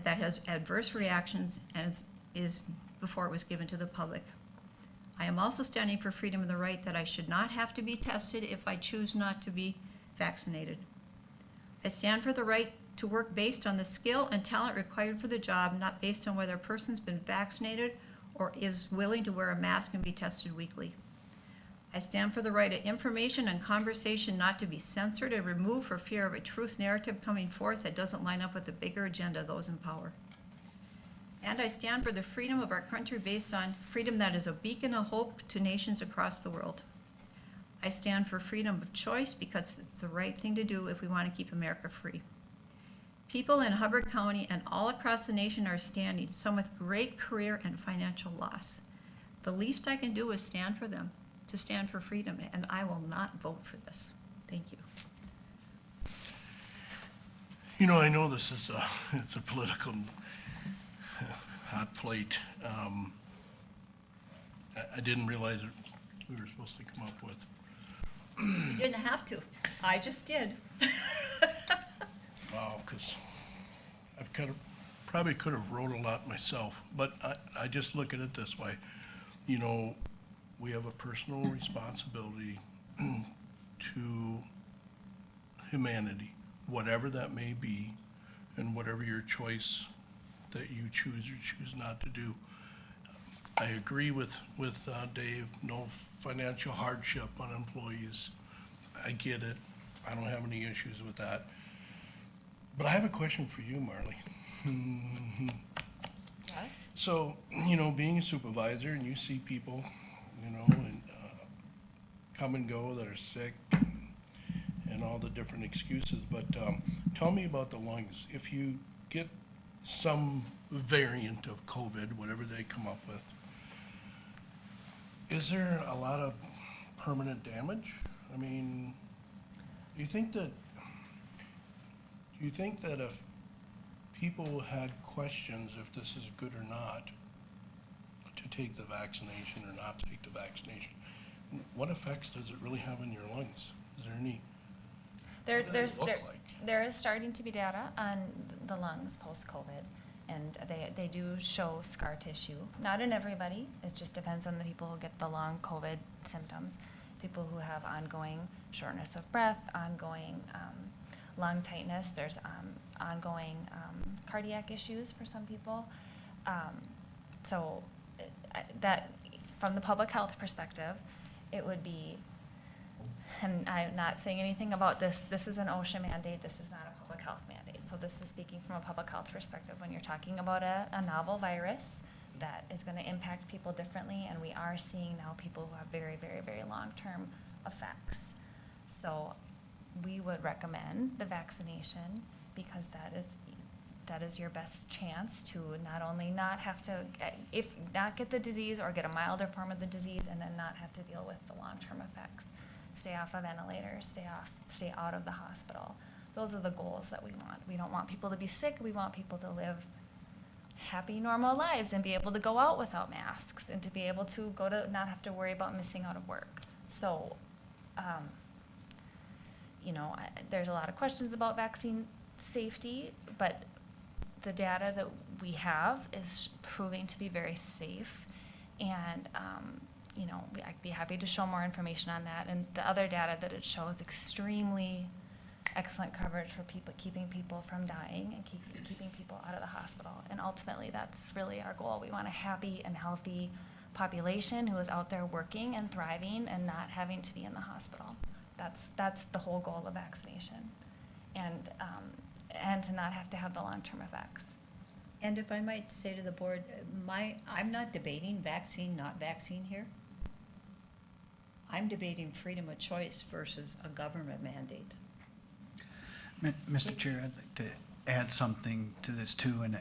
that has adverse reactions as is before it was given to the public. I am also standing for freedom and the right that I should not have to be tested if I choose not to be vaccinated. I stand for the right to work based on the skill and talent required for the job, not based on whether a person's been vaccinated or is willing to wear a mask and be tested weekly. I stand for the right of information and conversation not to be censored and removed for fear of a truth narrative coming forth that doesn't line up with the bigger agenda of those in power. And I stand for the freedom of our country based on freedom that is a beacon of hope to nations across the world. I stand for freedom of choice because it's the right thing to do if we want to keep America free. People in Hubbard County and all across the nation are standing, some with great career and financial loss. The least I can do is stand for them, to stand for freedom, and I will not vote for this. Thank you. You know, I know this is it's a political hot plate. I didn't realize that we were supposed to come up with. You didn't have to. I just did. Wow, because I've probably could have wrote a lot myself, but I just look at it this way. You know, we have a personal responsibility to humanity, whatever that may be, and whatever your choice that you choose or choose not to do. I agree with Dave, no financial hardship on employees. I get it. I don't have any issues with that. But I have a question for you, Marlee. Yes? So, you know, being a supervisor and you see people, you know, and come and go that are sick and all the different excuses, but tell me about the lungs. If you get some variant of COVID, whatever they come up with, is there a lot of permanent damage? I mean, do you think that if people had questions if this is good or not, to take the vaccination or not take the vaccination, what effects does it really have in your lungs? Is there any, what do they look like? There is starting to be data on the lungs post-COVID, and they do show scar tissue. Not in everybody, it just depends on the people who get the long COVID symptoms. People who have ongoing shortness of breath, ongoing lung tightness, there's ongoing cardiac issues for some people. So that, from the public health perspective, it would be, and I'm not saying anything about this, this is an OSHA mandate, this is not a public health mandate. So this is speaking from a public health perspective. When you're talking about a novel virus that is going to impact people differently, and we are seeing now people who have very, very, very long-term effects. So we would recommend the vaccination because that is your best chance to not only not have to, if not get the disease or get a milder form of the disease, and then not have to deal with the long-term effects. Stay off a ventilator, stay out of the hospital. Those are the goals that we want. We don't want people to be sick. We want people to live happy, normal lives and be able to go out without masks and to be able to not have to worry about missing out of work. So, you know, there's a lot of questions about vaccine safety, but the data that we have is proving to be very safe. And, you know, I'd be happy to show more information on that. And the other data that it shows extremely excellent coverage for people, keeping people from dying and keeping people out of the hospital. And ultimately, that's really our goal. We want a happy and healthy population who is out there working and thriving and not having to be in the hospital. That's the whole goal of vaccination. And to not have to have the long-term effects. And if I might say to the board, I'm not debating vaccine, not vaccine here. I'm debating freedom of choice versus a government mandate. Mr. Chair, I'd like to add something to this too, and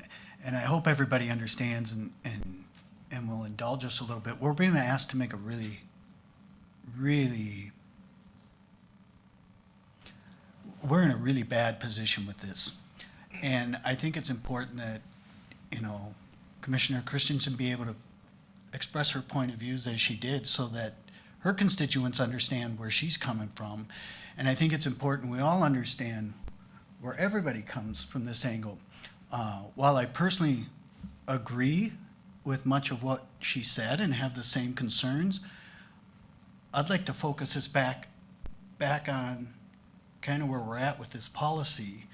I hope everybody understands and will indulge us a little bit. We're being asked to make a really, we're in a really bad position with this. And I think it's important that, you know, Commissioner Christensen be able to express her point of views as she did so that her constituents understand where she's coming from. And I think it's important we all understand where everybody comes from this angle. While I personally agree with much of what she said and have the same concerns, I'd like to focus this back on kind of where we're at with this policy,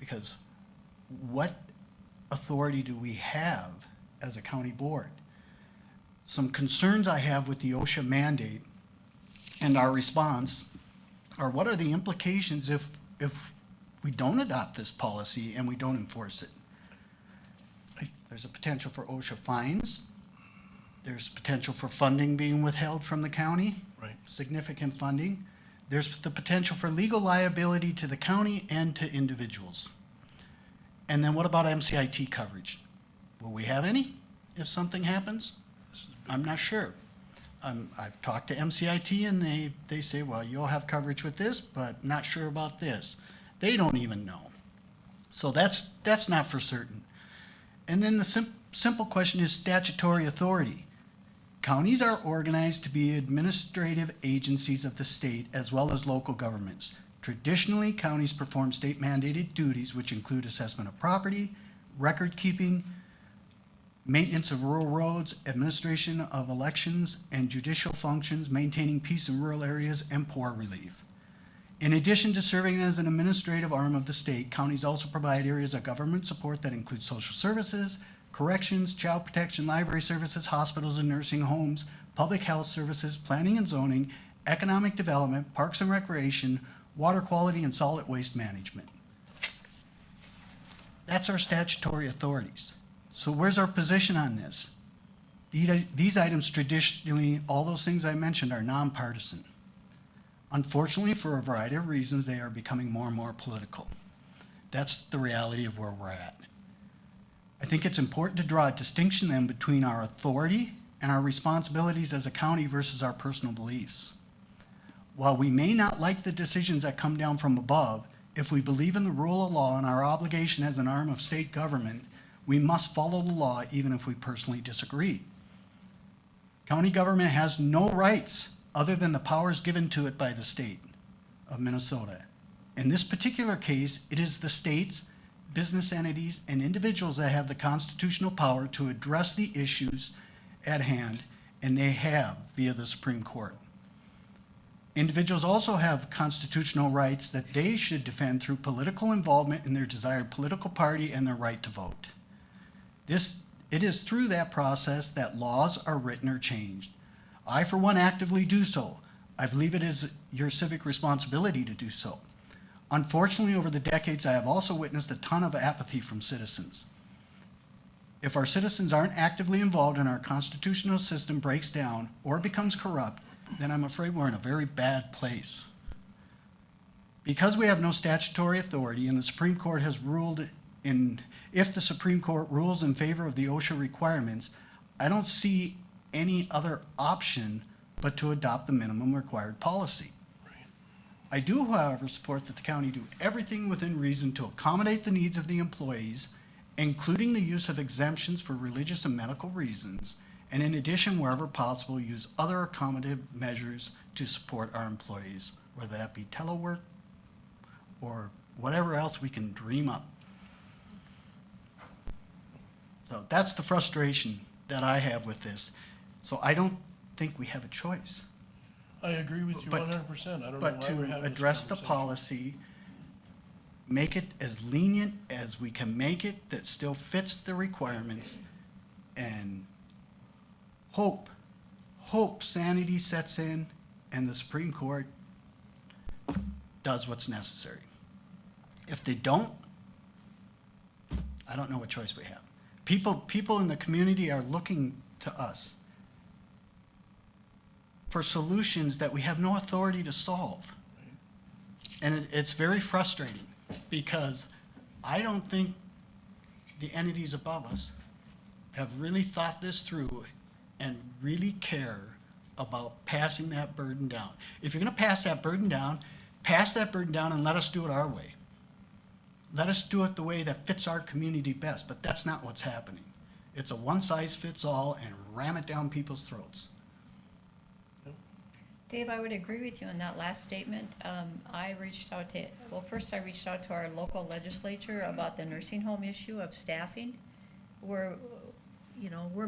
because what authority do we have as a county board? Some concerns I have with the OSHA mandate and our response are, what are the implications if we don't adopt this policy and we don't enforce it? There's a potential for OSHA fines. There's potential for funding being withheld from the county. Right. Significant funding. There's the potential for legal liability to the county and to individuals. And then what about MCIT coverage? Will we have any if something happens? I'm not sure. I've talked to MCIT and they say, well, you'll have coverage with this, but not sure about this. They don't even know. So that's not for certain. And then the simple question is statutory authority. Counties are organized to be administrative agencies of the state as well as local governments. Traditionally, counties perform state mandated duties which include assessment of property, record keeping, maintenance of rural roads, administration of elections and judicial functions, maintaining peace in rural areas, and poor relief. In addition to serving as an administrative arm of the state, counties also provide areas of government support that include social services, corrections, child protection, library services, hospitals and nursing homes, public health services, planning and zoning, economic development, parks and recreation, water quality, and solid waste management. That's our statutory authorities. So where's our position on this? These items traditionally, all those things I mentioned, are nonpartisan. Unfortunately, for a variety of reasons, they are becoming more and more political. That's the reality of where we're at. I think it's important to draw a distinction then between our authority and our responsibilities as a county versus our personal beliefs. While we may not like the decisions that come down from above, if we believe in the rule of law and our obligation as an arm of state government, we must follow the law even if we personally disagree. County government has no rights other than the powers given to it by the state of Minnesota. In this particular case, it is the states, business entities, and individuals that have the constitutional power to address the issues at hand, and they have via the Supreme Court. Individuals also have constitutional rights that they should defend through political involvement in their desired political party and their right to vote. It is through that process that laws are written or changed. I, for one, actively do so. I believe it is your civic responsibility to do so. Unfortunately, over the decades, I have also witnessed a ton of apathy from citizens. If our citizens aren't actively involved and our constitutional system breaks down or becomes corrupt, then I'm afraid we're in a very bad place. Because we have no statutory authority and the Supreme Court has ruled if the Supreme Court rules in favor of the OSHA requirements, I don't see any other option but to adopt the minimum required policy. I do, however, support that the county do everything within reason to accommodate the needs of the employees, including the use of exemptions for religious and medical reasons, and in addition, wherever possible, use other accommodative measures to support our employees, whether that be telework or whatever else we can dream up. So that's the frustration that I have with this. So I don't think we have a choice. I agree with you But- 100%. I don't know But why we're to having this address the conversation. policy, make it as lenient as we can make it that still fits the requirements, and hope sanity sets in and the Supreme Court does what's necessary. If they don't, I don't know what choice we have. People in the community are looking to us for solutions that we have no authority to solve. And it's very frustrating because I don't think the entities above us have really thought this through and really care about passing that burden down. If you're gonna pass that burden down and let us do it our way. Let us do it the way that fits our community best, but that's not what's happening. It's a one-size-fits-all and ram it down people's throats. Dave, I would agree with you on that last statement. First I reached out to our local legislature about the nursing home issue of staffing. We're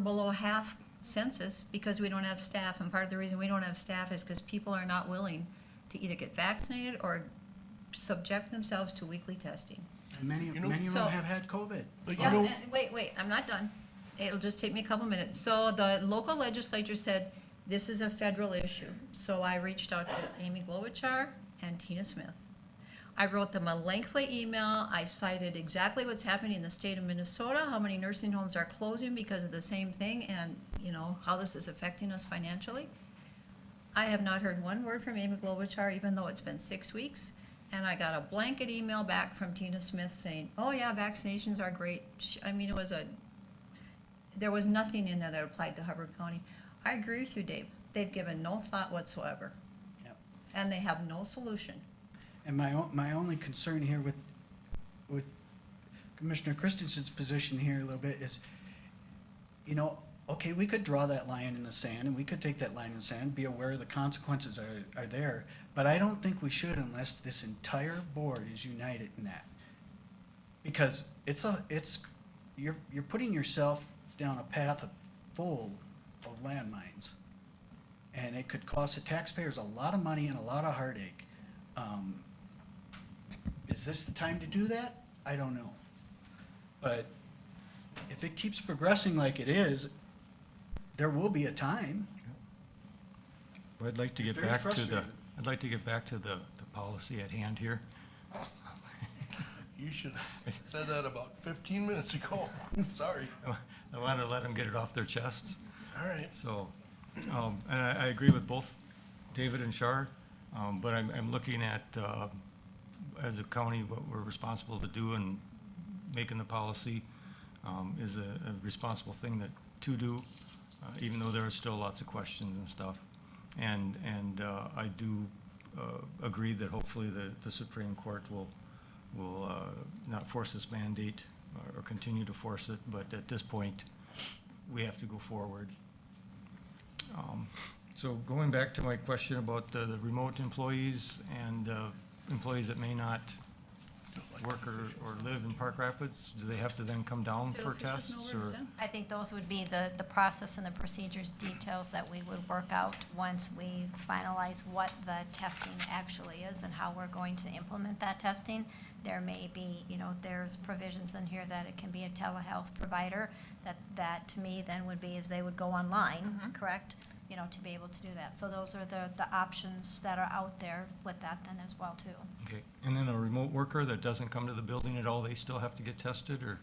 below half census because we don't have staff, and part of the reason we don't have staff is because people are not willing to either get vaccinated or subject themselves to weekly testing. And many of them So- have had COVID. But you Yeah, know, and wait, I'm not done. It'll just take me a couple minutes. So the local legislature said, this is a federal issue. So I reached out to Amy Klobuchar and Tina Smith. I wrote them a lengthy email. I cited exactly what's happening in the state of Minnesota, how many nursing homes are closing because of the same thing, and, how this is affecting us financially. I have not heard one word from Amy Klobuchar, even though it's been 6 weeks. And I got a blanket email back from Tina Smith saying, oh yeah, vaccinations are great. There was nothing in there that applied to Hubbard County. I agree with you, Dave. They've given no thought whatsoever. Yep. And they have no solution. And my only concern here with Commissioner Christensen's position here a little bit is, okay, we could draw that line in the sand, and we could take that line in the sand, be aware the consequences are there, but I don't think we should unless this entire board is united in that. Because you're putting yourself down a path full of landmines, and it could cost the taxpayers a lot of money and a lot of heartache. Is this the time to do that? I don't know. But if it keeps progressing like it is, there will be a time. But I'd like to It's get very back to the, frustrating. I'd like to get back to the policy at hand here. You should have said that about 15 minutes ago. Sorry. I want to let them get it off their chests. All right. So, and I agree with both David and Shar, but I'm looking at, as a county, what we're responsible to do, and making the policy is a responsible thing to do, even though there are still lots of questions and stuff. And I do agree that hopefully the Supreme Court will not force this mandate or continue to force it, but at this point, we have to go forward. So going back to my question about the remote employees and employees that may not work or live in Park Rapids, do they have to then come down for tests, or? I think those would be the process and the procedures details that we would work out once we finalize what the testing actually is and how we're going to implement that testing. There may be, there's provisions in here that it can be a telehealth provider, that to me then would be, is they would go online, correct? To be able to do that. So those are the options that are out there with that then as well too. Okay, and then a remote worker that doesn't come to the building at all, they still have to get tested, or?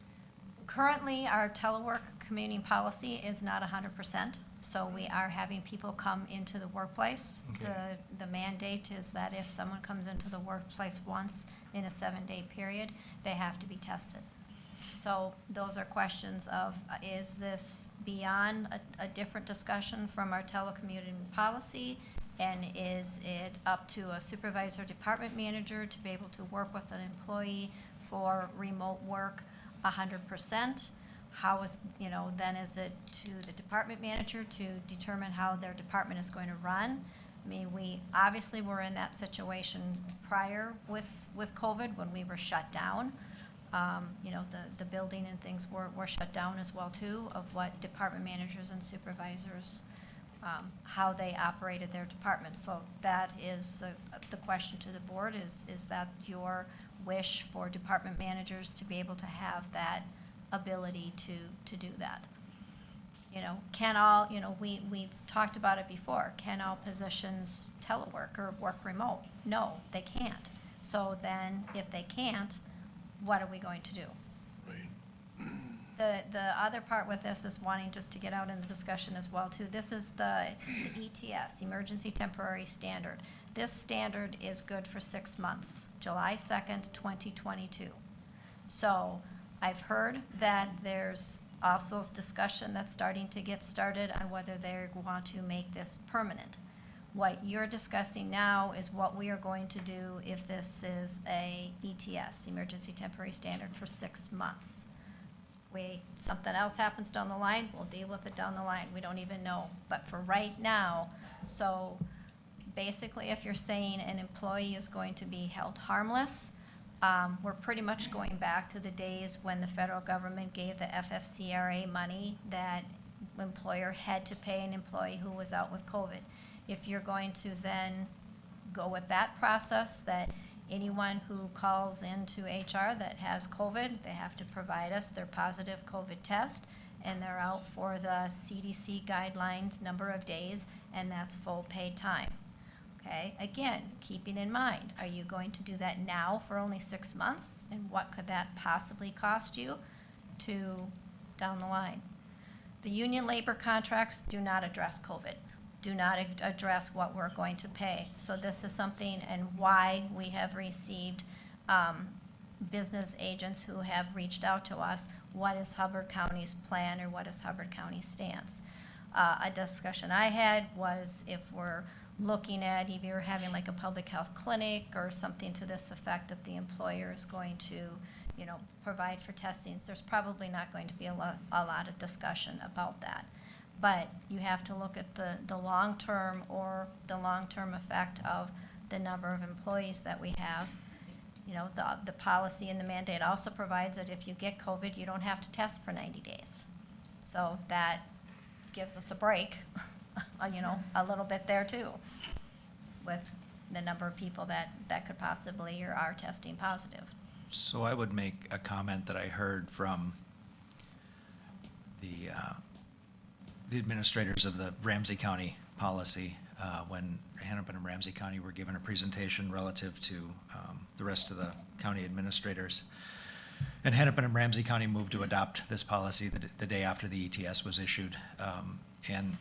Currently, our telework commuting policy is not 100%, so we are having people come into the workplace. Okay. The mandate is that if someone comes into the workplace once in a 7-day period, they have to be tested. So those are questions of, is this beyond a different discussion from our telecommuting policy? And is it up to a supervisor, department manager to be able to work with an employee for remote work 100%? How is, then is it to the department manager to determine how their department is going to run? I mean, we obviously were in that situation prior with COVID when we were shut down. The building and things were shut down as well too, of what department managers and supervisors, how they operated their departments. So that is the question to the board, is that your wish for department managers to be able to have that ability to do that? Can all, we've talked about it before, can all positions telework or work remote? No, they can't. So then, if they can't, what are we going to do? Right. The other part with this is wanting just to get out in the discussion as well too. This is the ETS, Emergency Temporary Standard. This standard is good for 6 months, July 2nd, 2022. So I've heard that there's also discussion that's starting to get started on whether they want to make this permanent. What you're discussing now is what we are going to do if this is a ETS, Emergency Temporary Standard, for 6 months. Something else happens down the line, we'll deal with it down the line. We don't even know. But for right now, so basically if you're saying an employee is going to be held harmless, we're pretty much going back to the days when the federal government gave the FFCRA money that employer had to pay an employee who was out with COVID. If you're going to then go with that process, that anyone who calls into HR that has COVID, they have to provide us their positive COVID test, and they're out for the CDC guidelines number of days, and that's full paid time. Okay, again, keeping in mind, are you going to do that now for only 6 months? And what could that possibly cost you down the line? The union labor contracts do not address COVID, do not address what we're going to pay. So this is something, and why we have received business agents who have reached out to us, what is Hubbard County's plan or what is Hubbard County's stance? A discussion I had was if we're looking at either having like a public health clinic or something to this effect that the employer is going to, provide for testings, there's probably not going to be a lot of discussion about that. But you have to look at the long-term or the long-term effect of the number of employees that we have. You know, the policy and the mandate also provides that if you get COVID, you don't have to test for 90 days. So that gives us a break, you know, a little bit there too, with the number of people that could possibly or are testing positive. So I would make a comment that I heard from the administrators of the Ramsey County policy, when Hennepin and Ramsey County were given a presentation relative to the rest of the county administrators. And Hennepin and Ramsey County moved to adopt this policy the day after the ETS was issued. And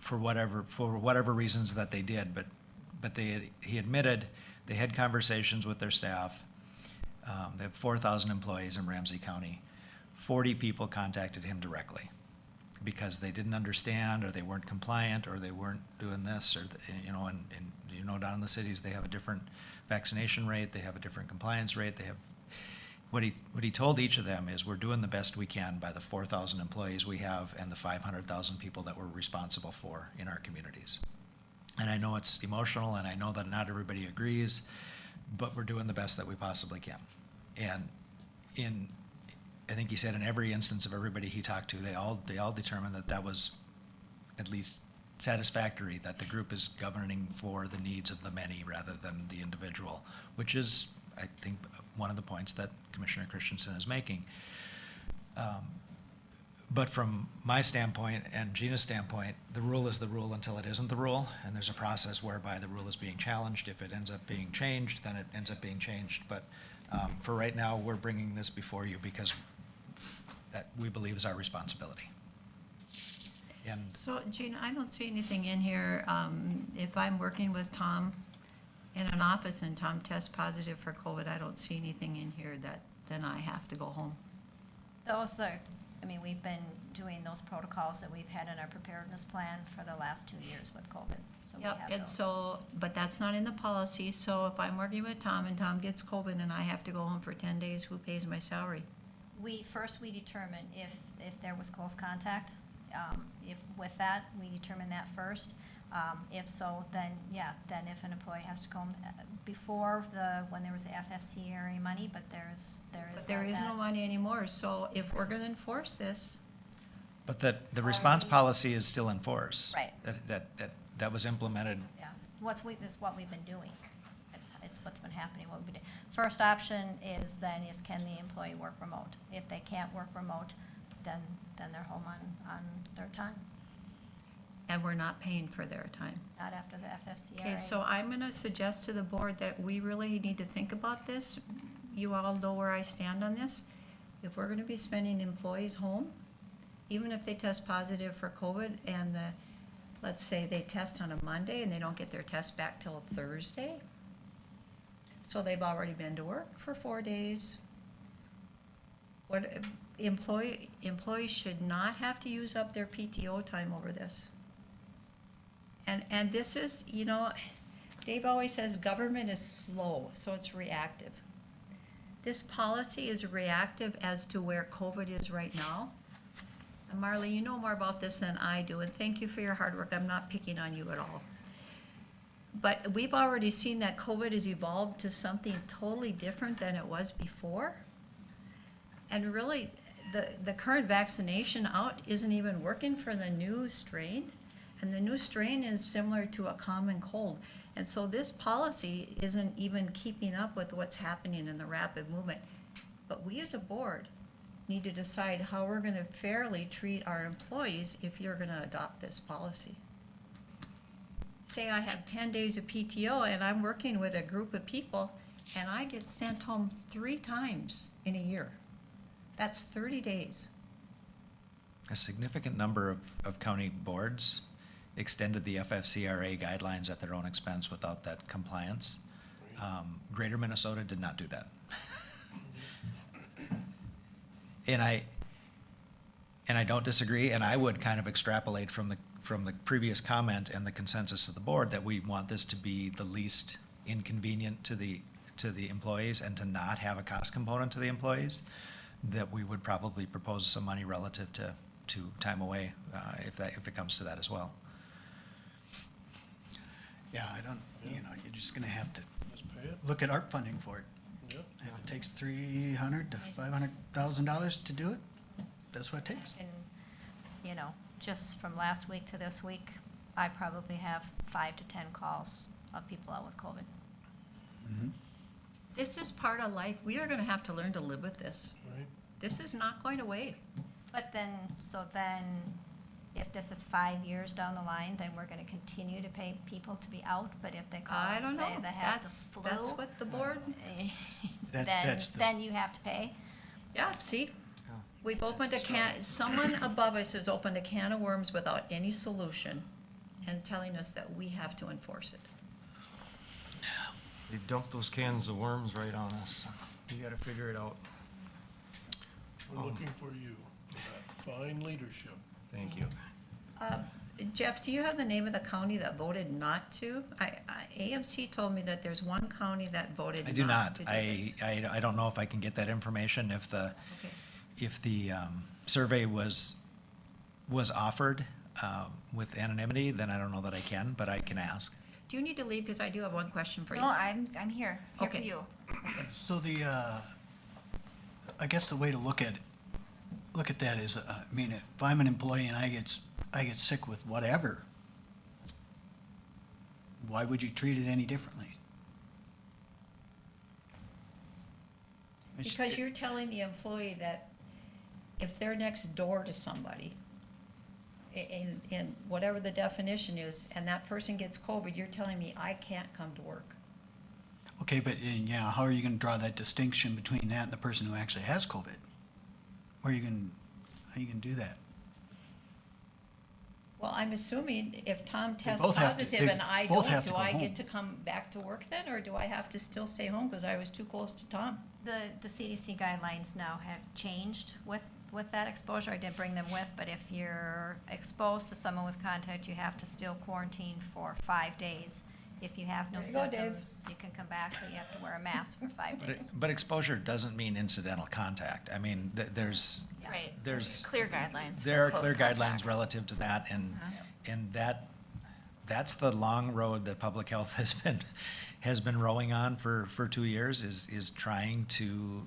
for whatever reasons that they did, but he admitted they had conversations with their staff. They have 4,000 employees in Ramsey County. 40 people contacted him directly because they didn't understand, or they weren't compliant, or they weren't doing this, or, you know, and you know, down in the cities, they have a different vaccination rate, they have a different compliance rate, they have, what he told each of them is, we're doing the best we can by the 4,000 employees we have and the 500,000 people that we're responsible for in our communities. And I know it's emotional, and I know that not everybody agrees, but we're doing the best that we possibly can. And I think he said in every instance of everybody he talked to, they all determined that was at least satisfactory, that the group is governing for the needs of the many rather than the individual, which is, I think, one of the points that Commissioner Christensen is making. But from my standpoint and Gina's standpoint, the rule is the rule until it isn't the rule, and there's a process whereby the rule is being challenged. If it ends up being changed, then it ends up being changed. But for right now, we're bringing this before you because that we believe is our responsibility. And So, Gina, I don't see anything in here, if I'm working with Tom in an office and Tom tests positive for COVID, I don't see anything in here that then I have to go home. Those are, I mean, we've been doing those protocols that we've had in our preparedness plan for the last 2 years with COVID. So we Yep, have and those. so, but that's not in the policy, so if I'm working with Tom and Tom gets COVID and I have to go home for 10 days, who pays my salary? We determine if there was close contact. If with that, we determine that first. If so, then, yeah, then if an employee has to go home before when there was the FFCRA money, but there is But there is no money anymore, so if we're gonna enforce this, but the response policy is still in force. Right. That was implemented. Yeah, is what we've been doing. It's what's been happening, what we've been doing. First option is can the employee work remote? If they can't work remote, then they're home on their time, and we're not paying for their time. not after the FFCRA. Okay, so I'm gonna suggest to the board that we really need to think about this. You all know where I stand on this. If we're gonna be spending employees home, even if they test positive for COVID and let's say they test on a Monday and they don't get their test back till Thursday, so they've already been to work for 4 days. What, employees should not have to use up their PTO time over this. And this is, you know, Dave always says government is slow, so it's reactive. This policy is reactive as to where COVID is right now. And Marlee, you know more about this than I do, and thank you for your hard work. I'm not picking on you at all. But we've already seen that COVID has evolved to something totally different than it was before. And really, the current vaccination out isn't even working for the new strain. And the new strain is similar to a common cold. And so this policy isn't even keeping up with what's happening in the rapid movement. But we as a board need to decide how we're gonna fairly treat our employees if you're gonna adopt this policy. Say I have 10 days of PTO and I'm working with a group of people and I get sent home 3 times in a year. That's 30 days. A significant number of county boards extended the FFCRA guidelines at their own expense without that compliance. Greater Minnesota did not do that. And I don't disagree, and I would kind of extrapolate from the previous comment and the consensus of the board that we want this to be the least inconvenient to the employees and to not have a cost component to the employees, that we would probably propose some money relative to time away, if it comes to that as well. Yeah, I don't, you're just gonna have to Just pay it. look at ARP funding for it. Yep. If it takes $300,000 to $500,000 to do it, that's what it takes. And, just from last week to this week, I probably have 5 to 10 calls of people out with COVID. This is part of life. We are gonna have to learn to live with this. Right. This is not going away. But then, if this is 5 years down the line, then we're gonna continue to pay people to be out, but if they call I and don't say know. they have the That's flu, what the board, then you have to pay. yeah, see? We've opened a can, someone above us has opened a can of worms without any solution and telling us that we have to enforce it. They dumped those cans of worms right on us. We gotta figure it out. We're looking for you, for that fine leadership. Thank you. Jeff, do you have the name of the county that voted not to? AMC told me that there's one county that voted I not do not. to do I, this. I don't know if I can get that information. Okay. If the survey was offered with anonymity, then I don't know that I can, but I can ask. Do you need to leave? Because I do have one question for you. No, I'm here for Okay. you. So I guess the way to look at that is, if I'm an employee and I get sick with whatever, why would you treat it any differently? Because you're telling the employee that if they're next door to somebody, in whatever the definition is, and that person gets COVID, you're telling me I can't come to work. Okay, but how are you gonna draw that distinction between that and the person who actually has COVID? How are you gonna do that? Well, I'm assuming if Tom tests both have to- positive they and I both don't, have to do go I home. get to come back to work then, or do I have to still stay home because I was too close to Tom? The CDC guidelines now have changed with that exposure. I didn't bring them with, but if you're exposed to someone with contact, you have to still quarantine for 5 days. If you have no There you go, Dave. symptoms, you can come back, but you have to wear a mask for 5 days. But exposure doesn't mean incidental contact. I mean, there's Right. There's- clear guidelines. there are for clear close guidelines contact. relative to that, and that's the long road that public health has been rowing on for 2 years, is trying to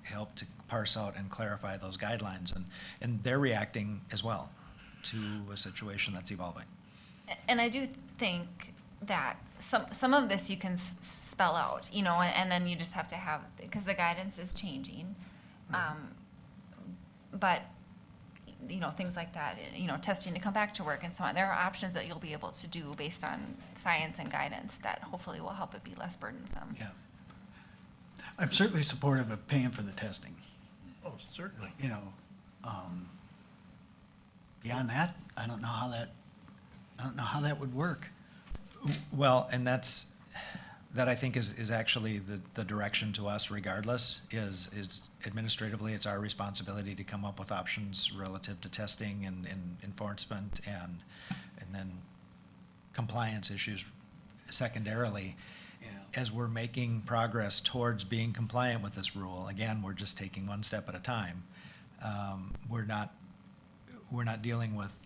help to parse out and clarify those guidelines, and they're reacting as well to a situation that's evolving. And I do think that some of this you can spell out, and then you just have to have, because the guidance is changing. But, things like that, testing to come back to work and so on. There are options that you'll be able to do based on science and guidance that hopefully will help it be less burdensome. Yeah. I'm certainly supportive of paying for the testing, Oh, certainly. Beyond that, I don't know how that would work. Well, and that I think is actually the direction to us regardless, is administratively, it's our responsibility to come up with options relative to testing and enforcement and then compliance issues secondarily. Yeah. As we're making progress towards being compliant with this rule, again, we're just taking one step at a time. We're not dealing with,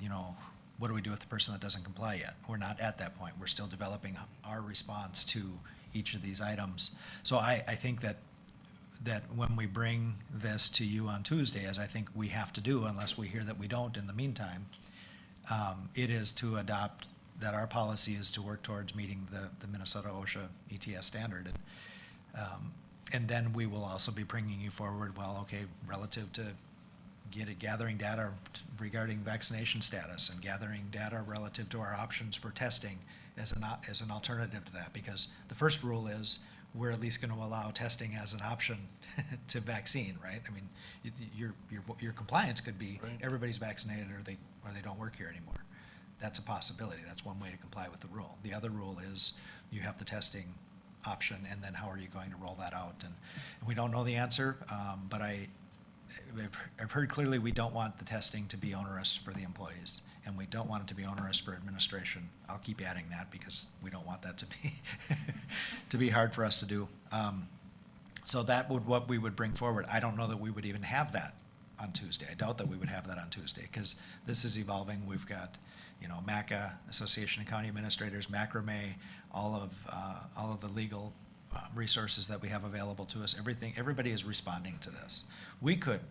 what do we do with the person that doesn't comply yet? We're not at that point. We're still developing our response to each of these items. So I think that when we bring this to you on Tuesday, as I think we have to do, unless we hear that we don't in the meantime, it is to adopt that our policy is to work towards meeting the Minnesota OSHA ETS standard. And then we will also be bringing you forward, relative to gathering data regarding vaccination status and gathering data relative to our options for testing as an alternative to that. Because the first rule is we're at least going to allow testing as an option to vaccine, right? I mean, your compliance could be Right. everybody's vaccinated or they don't work here anymore. That's a possibility. That's one way to comply with the rule. The other rule is you have the testing option, and then how are you going to roll that out? And we don't know the answer, but I've heard clearly we don't want the testing to be onerous for the employees, and we don't want it to be onerous for administration. I'll keep adding that because we don't want that to be to be hard for us to do. So that would what we would bring forward. I don't know that we would even have that on Tuesday. I doubt that we would have that on Tuesday, because this is evolving. We've got, MACA, Association of County Administrators, macrame, all of the legal resources that we have available to us. Everybody is responding to this. We could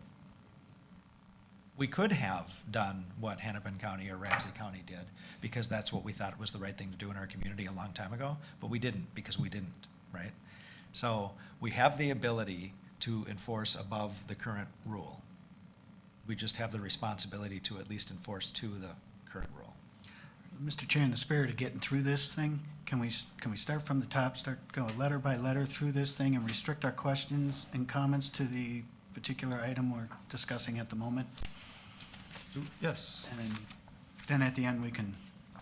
have done what Hennepin County or Ramsey County did, because that's what we thought was the right thing to do in our community a long time ago, but we didn't, because we didn't, right? So we have the ability to enforce above the current rule. We just have the responsibility to at least enforce to the current rule. Mr. Chair, in the spirit of getting through this thing, can we start from the top, start going letter by letter through this thing and restrict our questions and comments to the particular item we're discussing at the moment? Yes. And then at the end, we can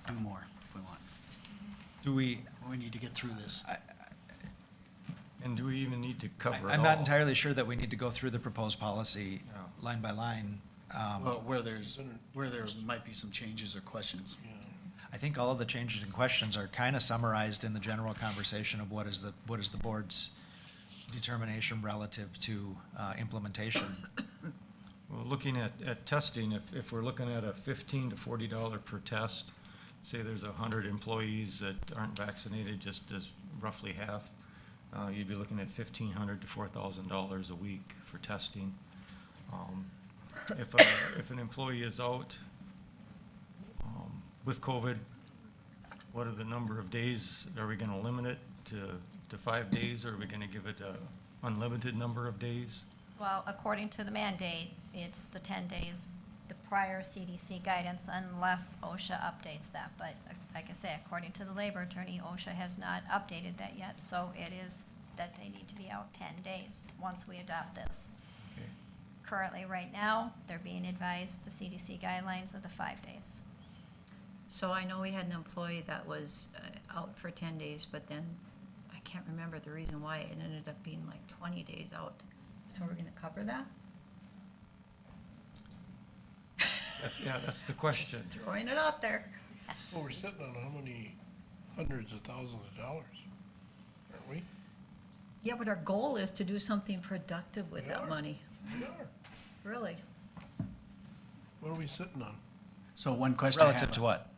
do more if we want. Do we, We need to get through this. And do we even need to cover it all? I'm not entirely sure that we need to go through the proposed policy line by line. Well, where there might be some changes or questions. I think all of the changes and questions are kind of summarized in the general conversation of what is the board's determination relative to implementation. Well, looking at testing, if we're looking at a $15 to $40 per test, say there's 100 employees that aren't vaccinated, just as roughly half, you'd be looking at $1,500 to $4,000 a week for testing. If an employee is out with COVID, what are the number of days? Are we going to limit it to 5 days, or are we going to give it an unlimited number of days? Well, according to the mandate, it's the 10 days, the prior CDC guidance, unless OSHA updates that. But like I say, according to the labor attorney, OSHA has not updated that yet. So it is that they need to be out 10 days once we adopt this. Okay. Currently, right now, they're being advised the CDC guidelines of the 5 days. So I know we had an employee that was out for 10 days, but then I can't remember the reason why. It ended up being like 20 days out. So we're gonna cover that? That's the question. Just throwing it out there. Well, we're sitting on how many hundreds of thousands of dollars, aren't we? Yeah, but our goal is to do something productive with We that are. money, We are. really. What are we sitting on? So one question I have. Relative to what?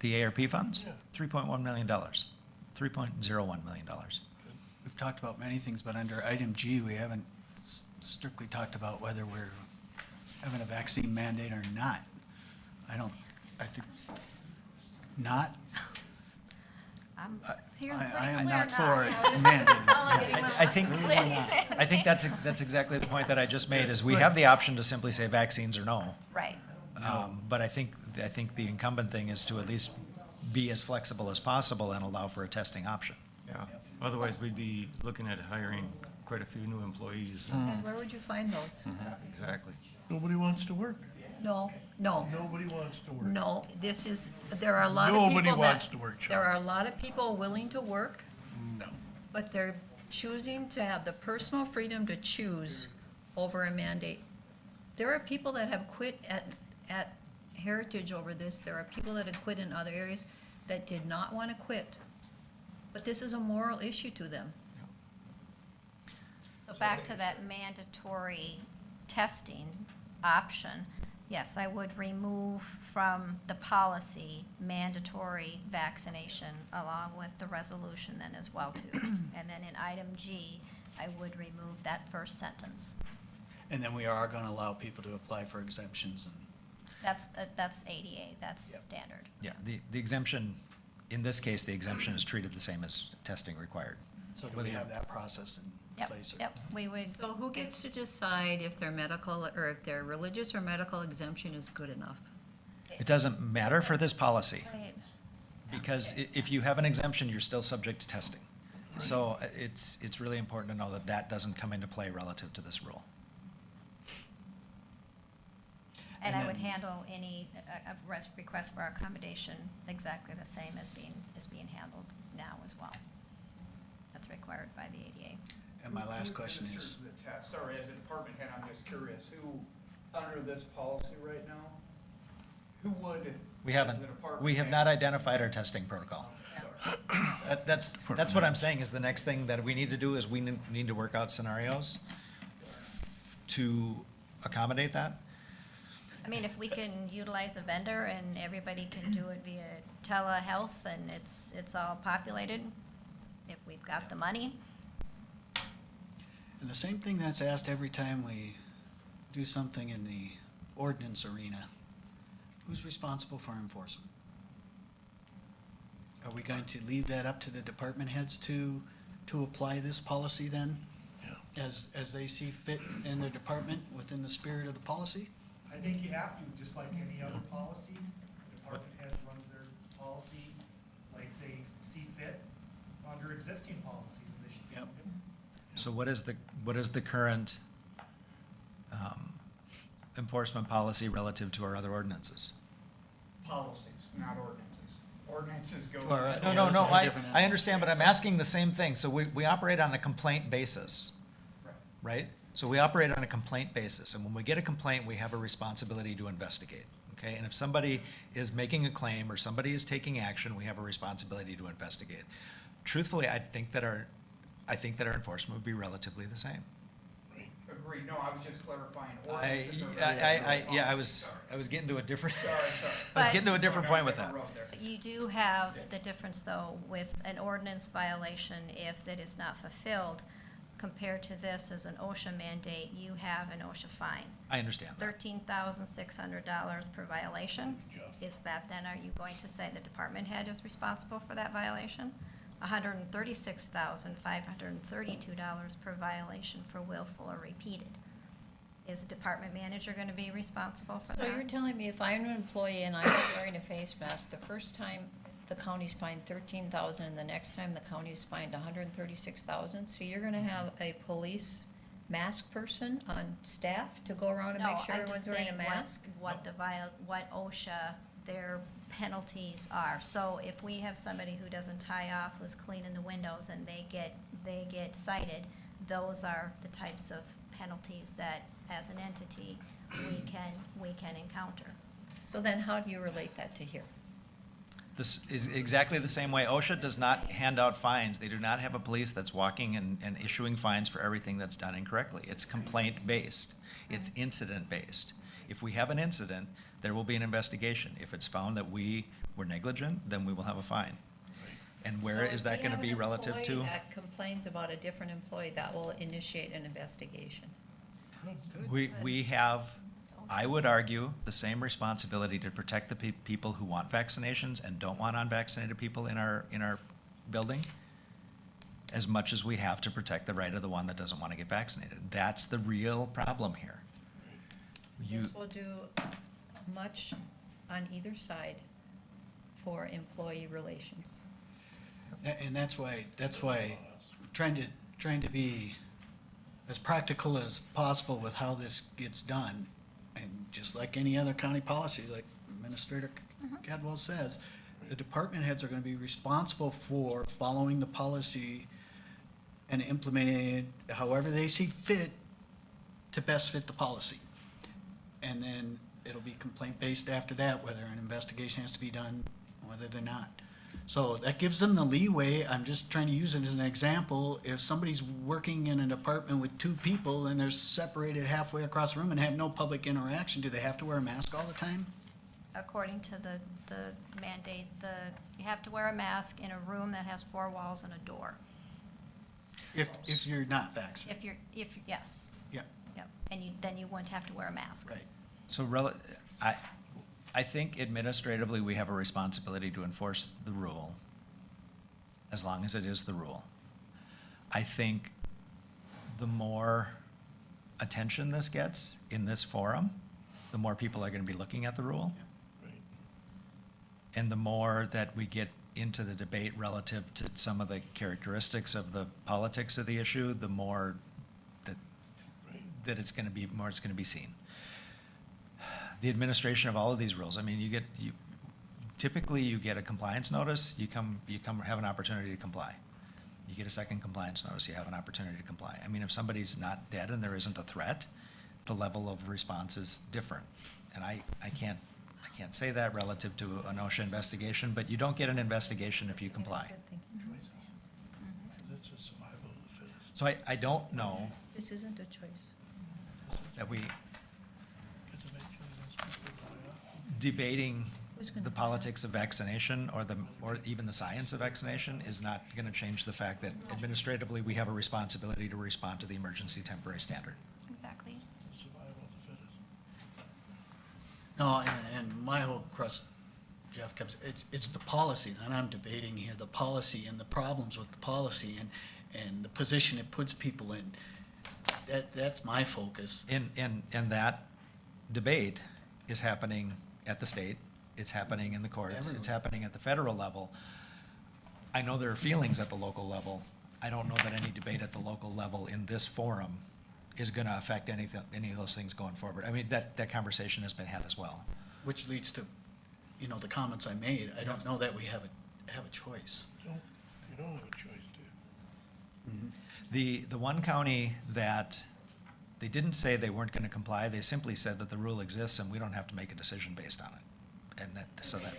The ARP funds? Yeah. $3.1 million, $3.01 million. We've talked about many things, but under item G, we haven't strictly talked about whether we're having a vaccine mandate or not. I think, not? I'm hearing I pretty am clear not now. for You know, it mandate. sounds like anyone I wants think, to quit. I think that's exactly the point that I just made, is we have the option to simply say vaccines or no. Right. But I think the incumbent thing is to at least be as flexible as possible and allow for a testing option. Yeah. Otherwise, we'd be looking at hiring quite a few new employees. And where would you find those? Exactly. Nobody wants to work. No. Nobody wants to work. No, there are a lot of people Nobody that. wants to work, There Charlie. are a lot of people willing to work, No. but they're choosing to have the personal freedom to choose over a mandate. There are people that have quit at Heritage over this. There are people that have quit in other areas that did not want to quit. But this is a moral issue to them. So back to that mandatory testing option, yes, I would remove from the policy mandatory vaccination along with the resolution then as well too. And then in item G, I would remove that first sentence. And then we are going to allow people to apply for exemptions and. That's ADA, that's Yep. standard. Yeah, the exemption, in this case, the exemption is treated the same as testing required. So do we have that process in Yep, place? yep, we would. So who gets to decide if their medical, or if their religious or medical exemption is good enough? It doesn't matter for this policy, Right. because if you have an exemption, you're still subject to testing. So it's really important to know that that doesn't come into play relative to this rule. And And I would then- handle any request for accommodation exactly the same as being handled now as well. That's required by the ADA. And my last question is, Sorry, as a department head, I'm just curious, who, under this policy right now, who would? We as haven't, the department we have head- not identified our testing protocol. Sorry. That's what I'm saying, is the next thing that we need to do is we need to work out scenarios to accommodate that. I mean, if we can utilize a vendor and everybody can do it via telehealth and it's all populated, if we've got the money, And the same thing that's asked every time we do something in the ordinance arena. Who's responsible for enforcement? Are we going to leave that up to the department heads to apply this policy then? Yeah. As they see fit in their department within the spirit of the policy? I think you have to, just like any other policy, the department head runs their policy like they see fit under existing policies, and they should be no Yep. different. So what is the current enforcement policy relative to our other ordinances? Policies, not ordinances. Ordinances go. All right. No, Yeah, no, those no, are I different. understand, but I'm asking the same thing. So we operate on a complaint basis, Right. right? So we operate on a complaint basis, and when we get a complaint, we have a responsibility to investigate, okay? And if somebody is making a claim or somebody is taking action, we have a responsibility to investigate. Truthfully, I think that our enforcement would be relatively the same. Agreed, no, I was just clarifying. I Ordinances are yeah, I Sorry. was getting to a different, Sorry. I was But- getting to a different point with that. Going down a different road there. you do have the difference though with an ordinance violation if that is not fulfilled. Compared to this as an OSHA mandate, you have an OSHA fine. I understand that. $13,600 per violation. Is that then, are you going to say the department head is responsible for that violation? $136,532 per violation for willful or repeated. Is the department manager gonna be responsible for So you're that? telling me if I'm an employee and I'm not wearing a face mask, the first time the county's fined 13,000 and the next time the county's fined 136,000? So you're gonna have a police mask person on staff to go around and make sure No, I'm everyone's just wearing a saying mask? what what OSHA, their penalties are. So if we have somebody who doesn't tie off, who's cleaning the windows, and they get cited, those are the types of penalties that, as an entity, we can encounter. So then how do you relate that to here? This is exactly the same way. OSHA does not hand out fines. They do not have a police that's walking and issuing fines for everything that's done incorrectly. It's complaint-based. It's incident-based. If we have an incident, there will be an investigation. If it's found that we were negligent, then we will have a fine. And where is that gonna be relative So if to? we have an employee that complains about a different employee, that will initiate an investigation. We have, I would argue, the same responsibility to protect the people who want vaccinations and don't want unvaccinated people in our building, as much as we have to protect the right of the one that doesn't want to get vaccinated. That's the real problem here. This will do much on either side for employee relations. And that's why, trying to be as practical as possible with how this gets done. And just like any other county policy, like Administrator Cadwell says, the department heads are gonna be responsible for following the policy and implementing it however they see fit to best fit the policy. And then it'll be complaint-based after that, whether an investigation has to be done, whether they're not. So that gives them the leeway. I'm just trying to use it as an example. If somebody's working in an apartment with two people and they're separated halfway across the room and have no public interaction, do they have to wear a mask all the time? According to the mandate, you have to wear a mask in a room that has 4 walls and a door. If you're not vaccinated. Yes, Yeah, yep, and then you wouldn't have to wear a mask. right. So I think administratively, we have a responsibility to enforce the rule, as long as it is the rule. I think the more attention this gets in this forum, the more people are gonna be looking at the rule. Right. And the more that we get into the debate relative to some of the characteristics of the politics of the issue, the more that it's gonna be seen. The administration of all of these rules, I mean, typically you get a compliance notice, you come have an opportunity to comply. You get a second compliance notice, you have an opportunity to comply. I mean, if somebody's not dead and there isn't a threat, the level of response is different. And I can't say that relative to an OSHA investigation, but you don't get an investigation if you comply. That's a survival of the fittest. So I don't know This isn't a choice. that we, debating Who's gonna the do that? politics of vaccination or even the science of vaccination is not going to change the fact that administratively, we have a responsibility to respond to the emergency temporary standard. Exactly. Survival of the fittest. No, and my whole crust, Jeff, it's the policy that I'm debating here, the policy and the problems with the policy and the position it puts people in. That's my focus. And that debate is happening at the state, it's happening in the courts, it's Everywhere. happening at the federal level. I know there are feelings at the local level. I don't know that any debate at the local level in this forum is going to affect any of those things going forward. I mean, that conversation has been had as well. Which leads to, the comments I made. I don't know that we have a choice. You don't have a choice, do you? The one county that they didn't say they weren't going to comply, they simply said that the rule exists and we don't have to make a decision based on it. And so that,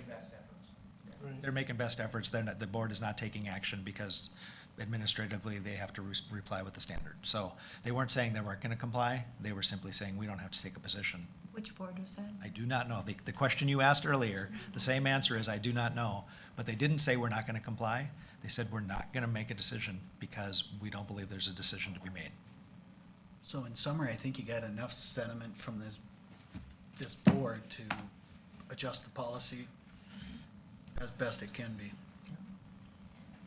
Right. they're making best efforts, the board is not taking action because administratively they have to reply with the standard. So they weren't saying they weren't going to comply, they were simply saying we don't have to take a position. Which board was that? I do not know. The question you asked earlier, the same answer is I do not know. But they didn't say we're not going to comply. They said we're not going to make a decision because we don't believe there's a decision to be made. So in summary, I think you got enough sentiment from this board to adjust the policy as best it can be.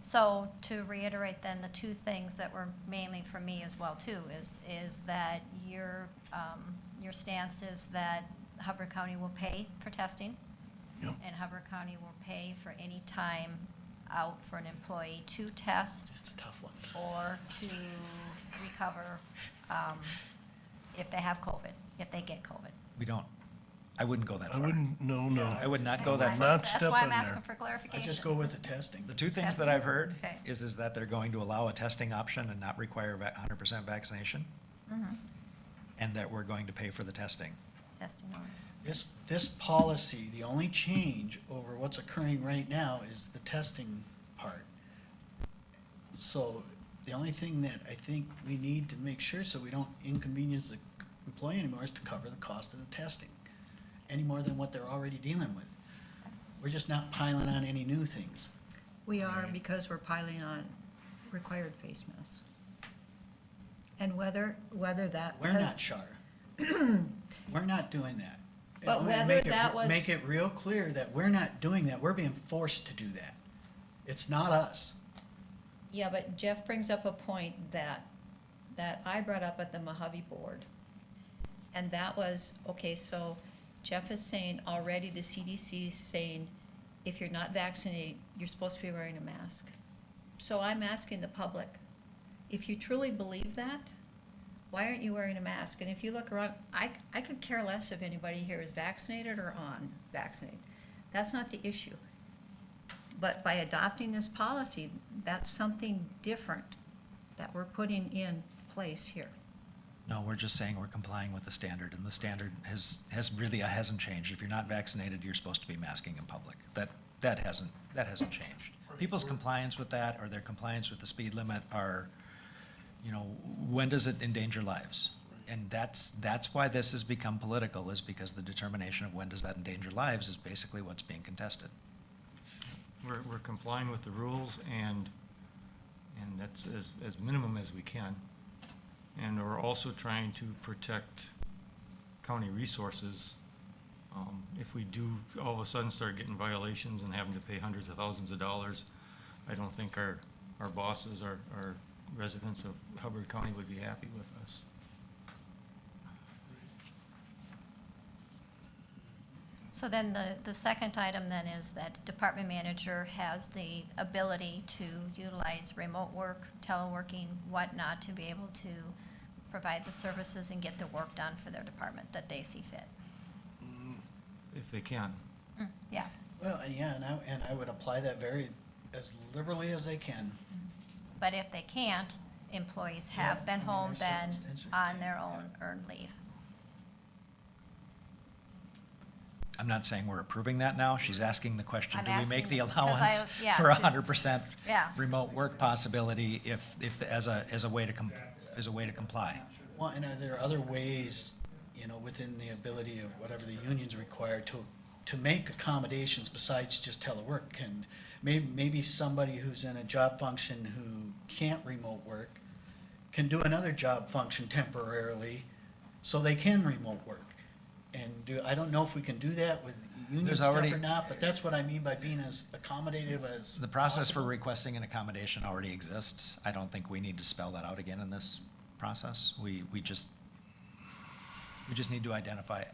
So to reiterate then, the two things that were mainly for me as well too, is that your stance is that Hubbard County will pay for testing. Yep. And Hubbard County will pay for any time out for an employee to test That's a tough one. or to recover if they have COVID, if they get COVID. We don't, I wouldn't go that I far. wouldn't, no. I would not go that That's far. Not step why I'm in there. asking for I clarification. just go with the testing. The two things that Testing? I've heard Okay. is that they're going to allow a testing option and not require 100% vaccination, Mhm. and that we're going to pay for the testing. Testing only. This policy, the only change over what's occurring right now is the testing part. So the only thing that I think we need to make sure so we don't inconvenience the employee anymore is to cover the cost of the testing, any more than what they're already dealing with. We're just not piling on any new things. We are, because we're piling on required face masks. And whether that. We're not, Shar. We're not doing that. But And whether make it- that was- Make it real clear that we're not doing that. We're being forced to do that. It's not us. Yeah, but Jeff brings up a point that I brought up at the Mojave Board. And that was, okay, so Jeff is saying already the CDC is saying if you're not vaccinated, you're supposed to be wearing a mask. So I'm asking the public, if you truly believe that, why aren't you wearing a mask? And if you look around, I could care less if anybody here is vaccinated or unvaccinated. That's not the issue. But by adopting this policy, that's something different that we're putting in place here. No, we're just saying we're complying with the standard, and the standard hasn't changed. If you're not vaccinated, you're supposed to be masking in public. That hasn't changed. People's compliance with that, or their compliance with the speed limit are, when does it endanger lives? And that's why this has become political, is because the determination of when does that endanger lives is basically what's being contested. We're complying with the rules and that's as minimum as we can. And we're also trying to protect county resources. If we do all of a sudden start getting violations and having to pay hundreds of thousands of dollars, I don't think our bosses, our residents of Hubbard County would be happy with us. So then the second item then is that department manager has the ability to utilize remote work, teleworking, whatnot, to be able to provide the services and get the work done for their department that they see fit. If they can. Yeah. Well, yeah, and I would apply that as liberally as they can. But if they can't, employees have been I mean, home there's then circumstances. on their own earned leave. I'm not saying we're approving that now. She's asking the question, I'm do we make asking the because allowance yeah, for to- 100% Yeah. remote work possibility if as a way to comply? Well, and are there other ways, within the ability of whatever the unions require to to make accommodations besides just telework. Can, maybe somebody who's in a job function who can't remote work can do another job function temporarily so they can remote work. And I don't know if we can do that with union There's stuff already- or not, but that's what I mean by being as accommodative as The process for possible. requesting an accommodation already exists. I don't think we need to spell that out again in this process. We just need to identify.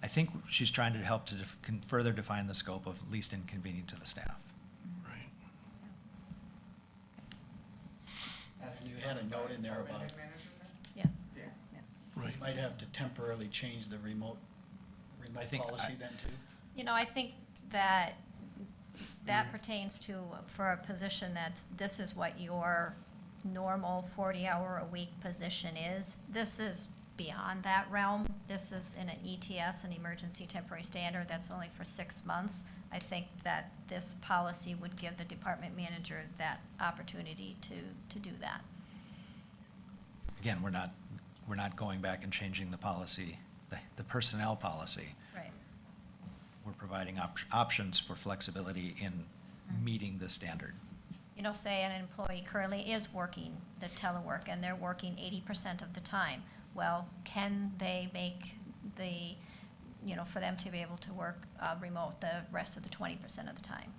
I think she's trying to help to further define the scope of least inconvenient to the staff. Right. You had a note in there about, Yeah. Right. you might have to temporarily change the remote think policy then too. You know, I think that that pertains to, for a position that's, this is what your normal 40-hour-a-week position is. This is beyond that realm. This is in an ETS, an emergency temporary standard, that's only for 6 months. I think that this policy would give the department manager that opportunity to do that. Again, we're not going back and changing the policy, the personnel policy. Right. We're providing options for flexibility in meeting the standard. You know, say an employee currently is working the telework and they're working 80% of the time. Well, can they make the, you know, for them to be able to work remote the rest of the 20% of the time?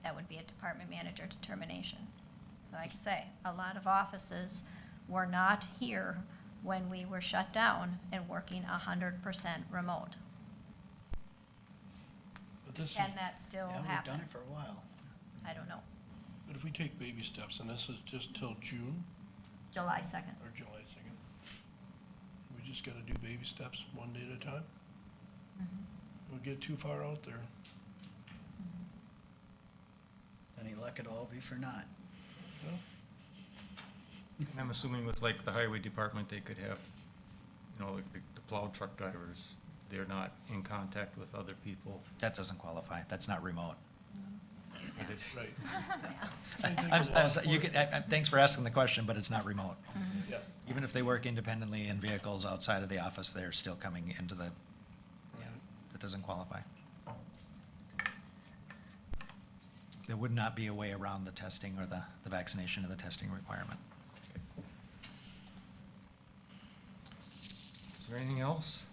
That would be a department manager determination. But like I say, a lot of offices were not here when we were shut down and working 100% remote. But this is, Can that still Yeah, we've happen? done it for a while. I don't know. but if we take baby steps, and this is just till June July 2nd. or July 2nd, we just gotta do baby steps one day at a time? We'll get too far out there. Any luck at all, be for not. Well, And I'm assuming with like the highway department, they could have, you know, like the plow truck drivers, they're not in contact with other people. That doesn't qualify. That's not remote. But it- Right. Yeah. Same thing I'm, with I'm, law you can, thanks for asking the question, but it's not remote. Yeah. Even if they work independently in vehicles outside of the office, they're still coming into the, yeah, that doesn't qualify. There would not be a way around the testing or the vaccination or the testing requirement. Is there anything else?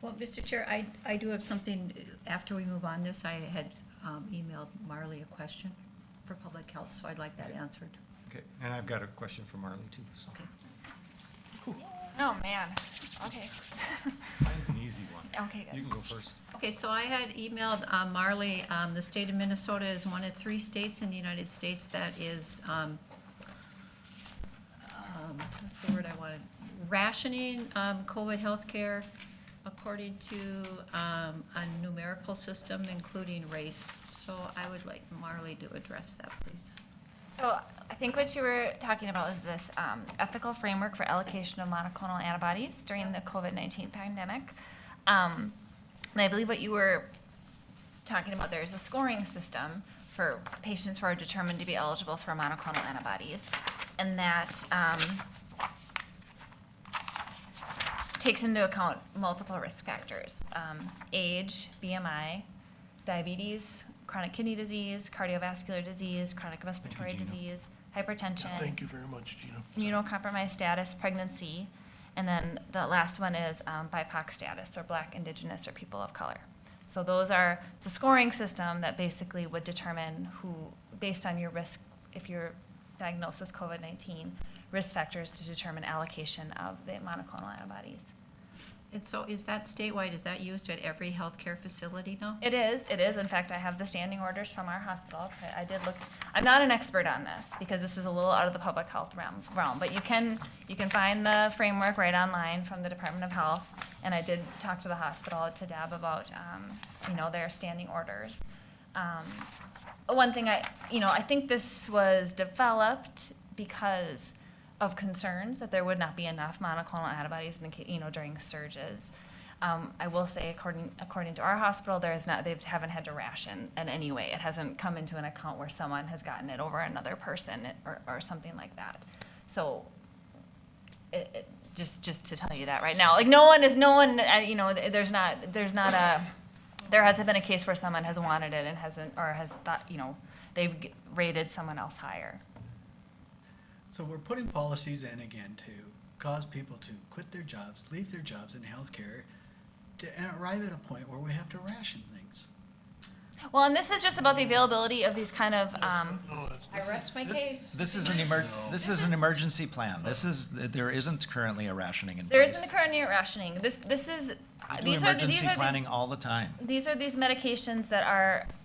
Well, Mr. Chair, I do have something, after we move on this, I had emailed Marlee a question for public health, so I'd like that answered. Okay, and I've got a question for Marlee too, so. Okay. Oh, man. Okay. Mine's an easy one. Okay, You good. can go first. Okay, so I had emailed Marlee, the state of Minnesota is one of 3 states in the United States that is, what's the word I wanted? Rationing COVID healthcare according to a numerical system, including race. So I would like Marlee to address that, please. So I think what you were talking about is this ethical framework for allocation of monoclonal antibodies during the COVID-19 pandemic. And I believe what you were talking about, there is a scoring system for patients who are determined to be eligible for monoclonal antibodies. And that takes into account multiple risk factors, age, BMI, diabetes, chronic kidney disease, cardiovascular disease, chronic respiratory Gina. disease, hypertension, Thank you very much, Gina. immunocompromised status, pregnancy, and then the last one is BIPOC status, or Black, Indigenous, or people of color. So those are, it's a scoring system that basically would determine who, based on your risk, if you're diagnosed with COVID-19, risk factors to determine allocation of the monoclonal antibodies. And so is that statewide, is that used at every healthcare facility now? It is. In fact, I have the standing orders from our hospital. I did look, I'm not an expert on this because this is a little out of the public health realm, but you can find the framework right online from the Department of Health. And I did talk to the hospital, to Deb, about, their standing orders. One thing I think this was developed because of concerns that there would not be enough monoclonal antibodies during surges. I will say, according to our hospital, they haven't had to ration in any way. It hasn't come into an account where someone has gotten it over another person or something like that. So just to tell you that right now. Like, no one, you know, there hasn't been a case where someone has wanted it and hasn't, or has thought, you know, they've rated someone else higher. So we're putting policies in again to cause people to quit their jobs, leave their jobs in healthcare, and arrive at a point where we have to ration things. Well, and this is just about the availability of these kind of, I rest my case. This is an emergency plan. There isn't currently a rationing in there place. isn't currently rationing. This is, We do these emergency are planning all the time. these are these medications that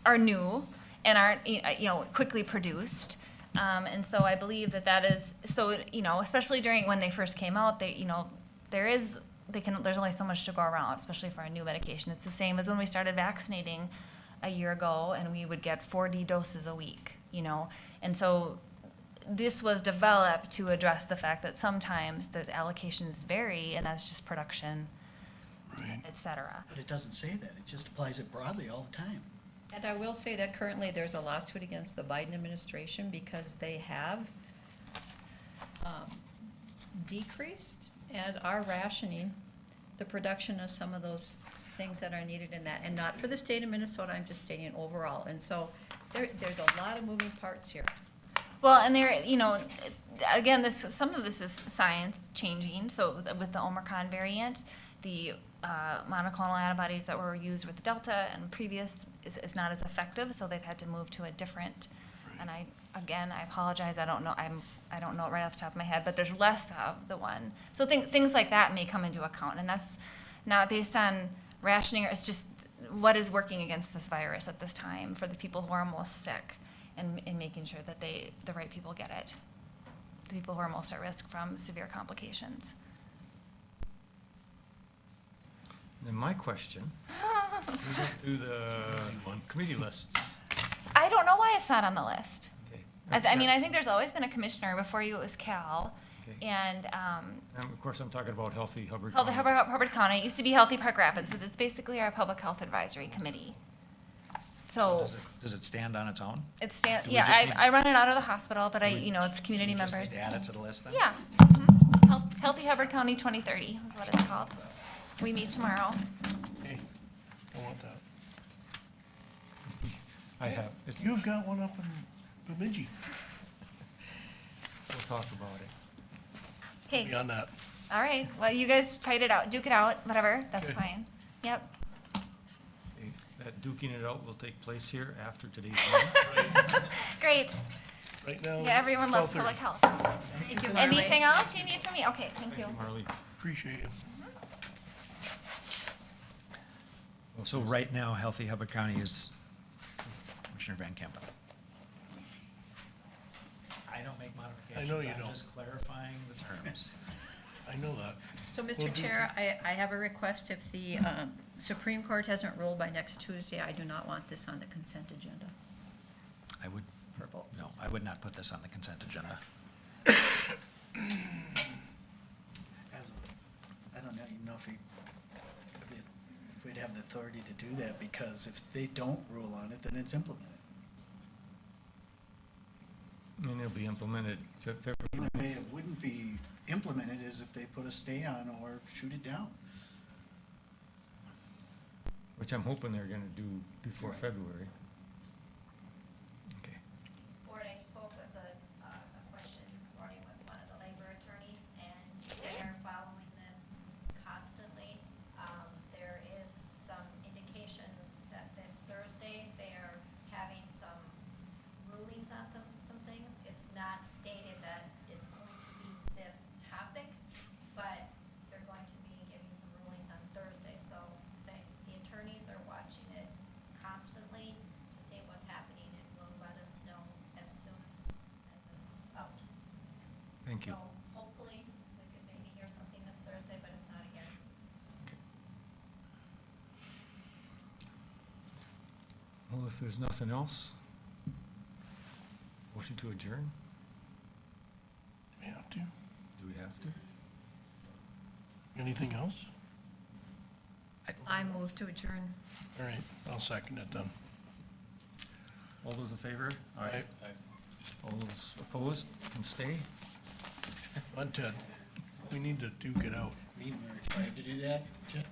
are new and aren't, you know, quickly produced. And so I believe that is, so, you know, especially during, when they first came out, they, you know, there's only so much to go around, especially for a new medication. It's the same as when we started vaccinating a year ago, and we would get 40 doses a week, you know? And so this was developed to address the fact that sometimes those allocations vary, and that's just production, Right. et cetera. But it doesn't say that. It just applies it broadly all the time. And I will say that currently there's a lawsuit against the Biden administration because they have decreased and are rationing the production of some of those things that are needed in that. And not for the state of Minnesota, I'm just stating overall. And so there's a lot of moving parts here. Well, and there, you know, again, some of this is science changing. So with the Omicron variant, the monoclonal antibodies that were used with Delta and previous is not as effective, so they've had to move to a different. And I apologize, I don't know it right off the top of my head, but there's less of the one. So things like that may come into account, and that's not based on rationing. It's just what is working against this virus at this time for the people who are most sick, and making sure that the right people get it, the people who are most at risk from severe complications. Then my question, we went through the committee lists. I don't know why it's not on the list. Okay. I mean, I think there's always been a commissioner. Before you, it was Cal. Okay. And Of course, I'm talking about Healthy Hubbard Healthy County. Hubbard County. It used to be Healthy Park Rapids. It's basically our public health advisory committee. So Does it stand on its own? it's Do we just yeah, need- I run it out of the hospital, but Do we- it's community Do we just members. need to add it to the list then? Yeah. Healthy Hubbard County 2030 is what it's called. We meet tomorrow. Hey, I want that. I have, You've got one up in Bemidji. we'll talk about it. Okay. Beyond that. All right. Well, you guys fight it out, duke it out, whatever. That's Okay. fine. Yep. Okay, that duking it out will take place here after today's meeting. Great. Right now. Yeah, everyone loves 12:30. public health. Thank you, Marlee. Anything else you need from me? Okay, thank you. Marlee. Appreciate it. So right now, Healthy Hubbard County is Commissioner Van Kempen. I don't make modifications. I know you I'm don't. just clarifying the terms. I know that. So, We'll Mr. do Chair, I have a request. If the Supreme Court hasn't ruled by next Tuesday, I do not want this on the consent agenda I would, for both. no, I would not put this on the consent agenda. I don't even know if we'd have the authority to do that, because if they don't rule on it, then it's implemented. And it'll be implemented The February. only way it wouldn't be implemented is if they put a stay on or shoot it down. Which I'm hoping they're gonna do before Right. February. Okay. Board, I spoke with a question this morning with one of the labor attorneys, and they are following this constantly. There is some indication that this Thursday, they are having some rulings on some things. It's not stated that it's going to be this topic, but they're going to be giving some rulings on Thursday. So say, the attorneys are watching it constantly to see what's happening, and will let us know as soon as it's out. Thank you. So hopefully, we could maybe hear something this Thursday, but it's not again. Well, if there's nothing else, motion to adjourn? We have to. Do we have to? Anything else? I move to adjourn. All right, I'll second it then. All those in favor? Aye. All those opposed can stay? On Ted. We need to duke it out. Meeting, we're required to do that? Je-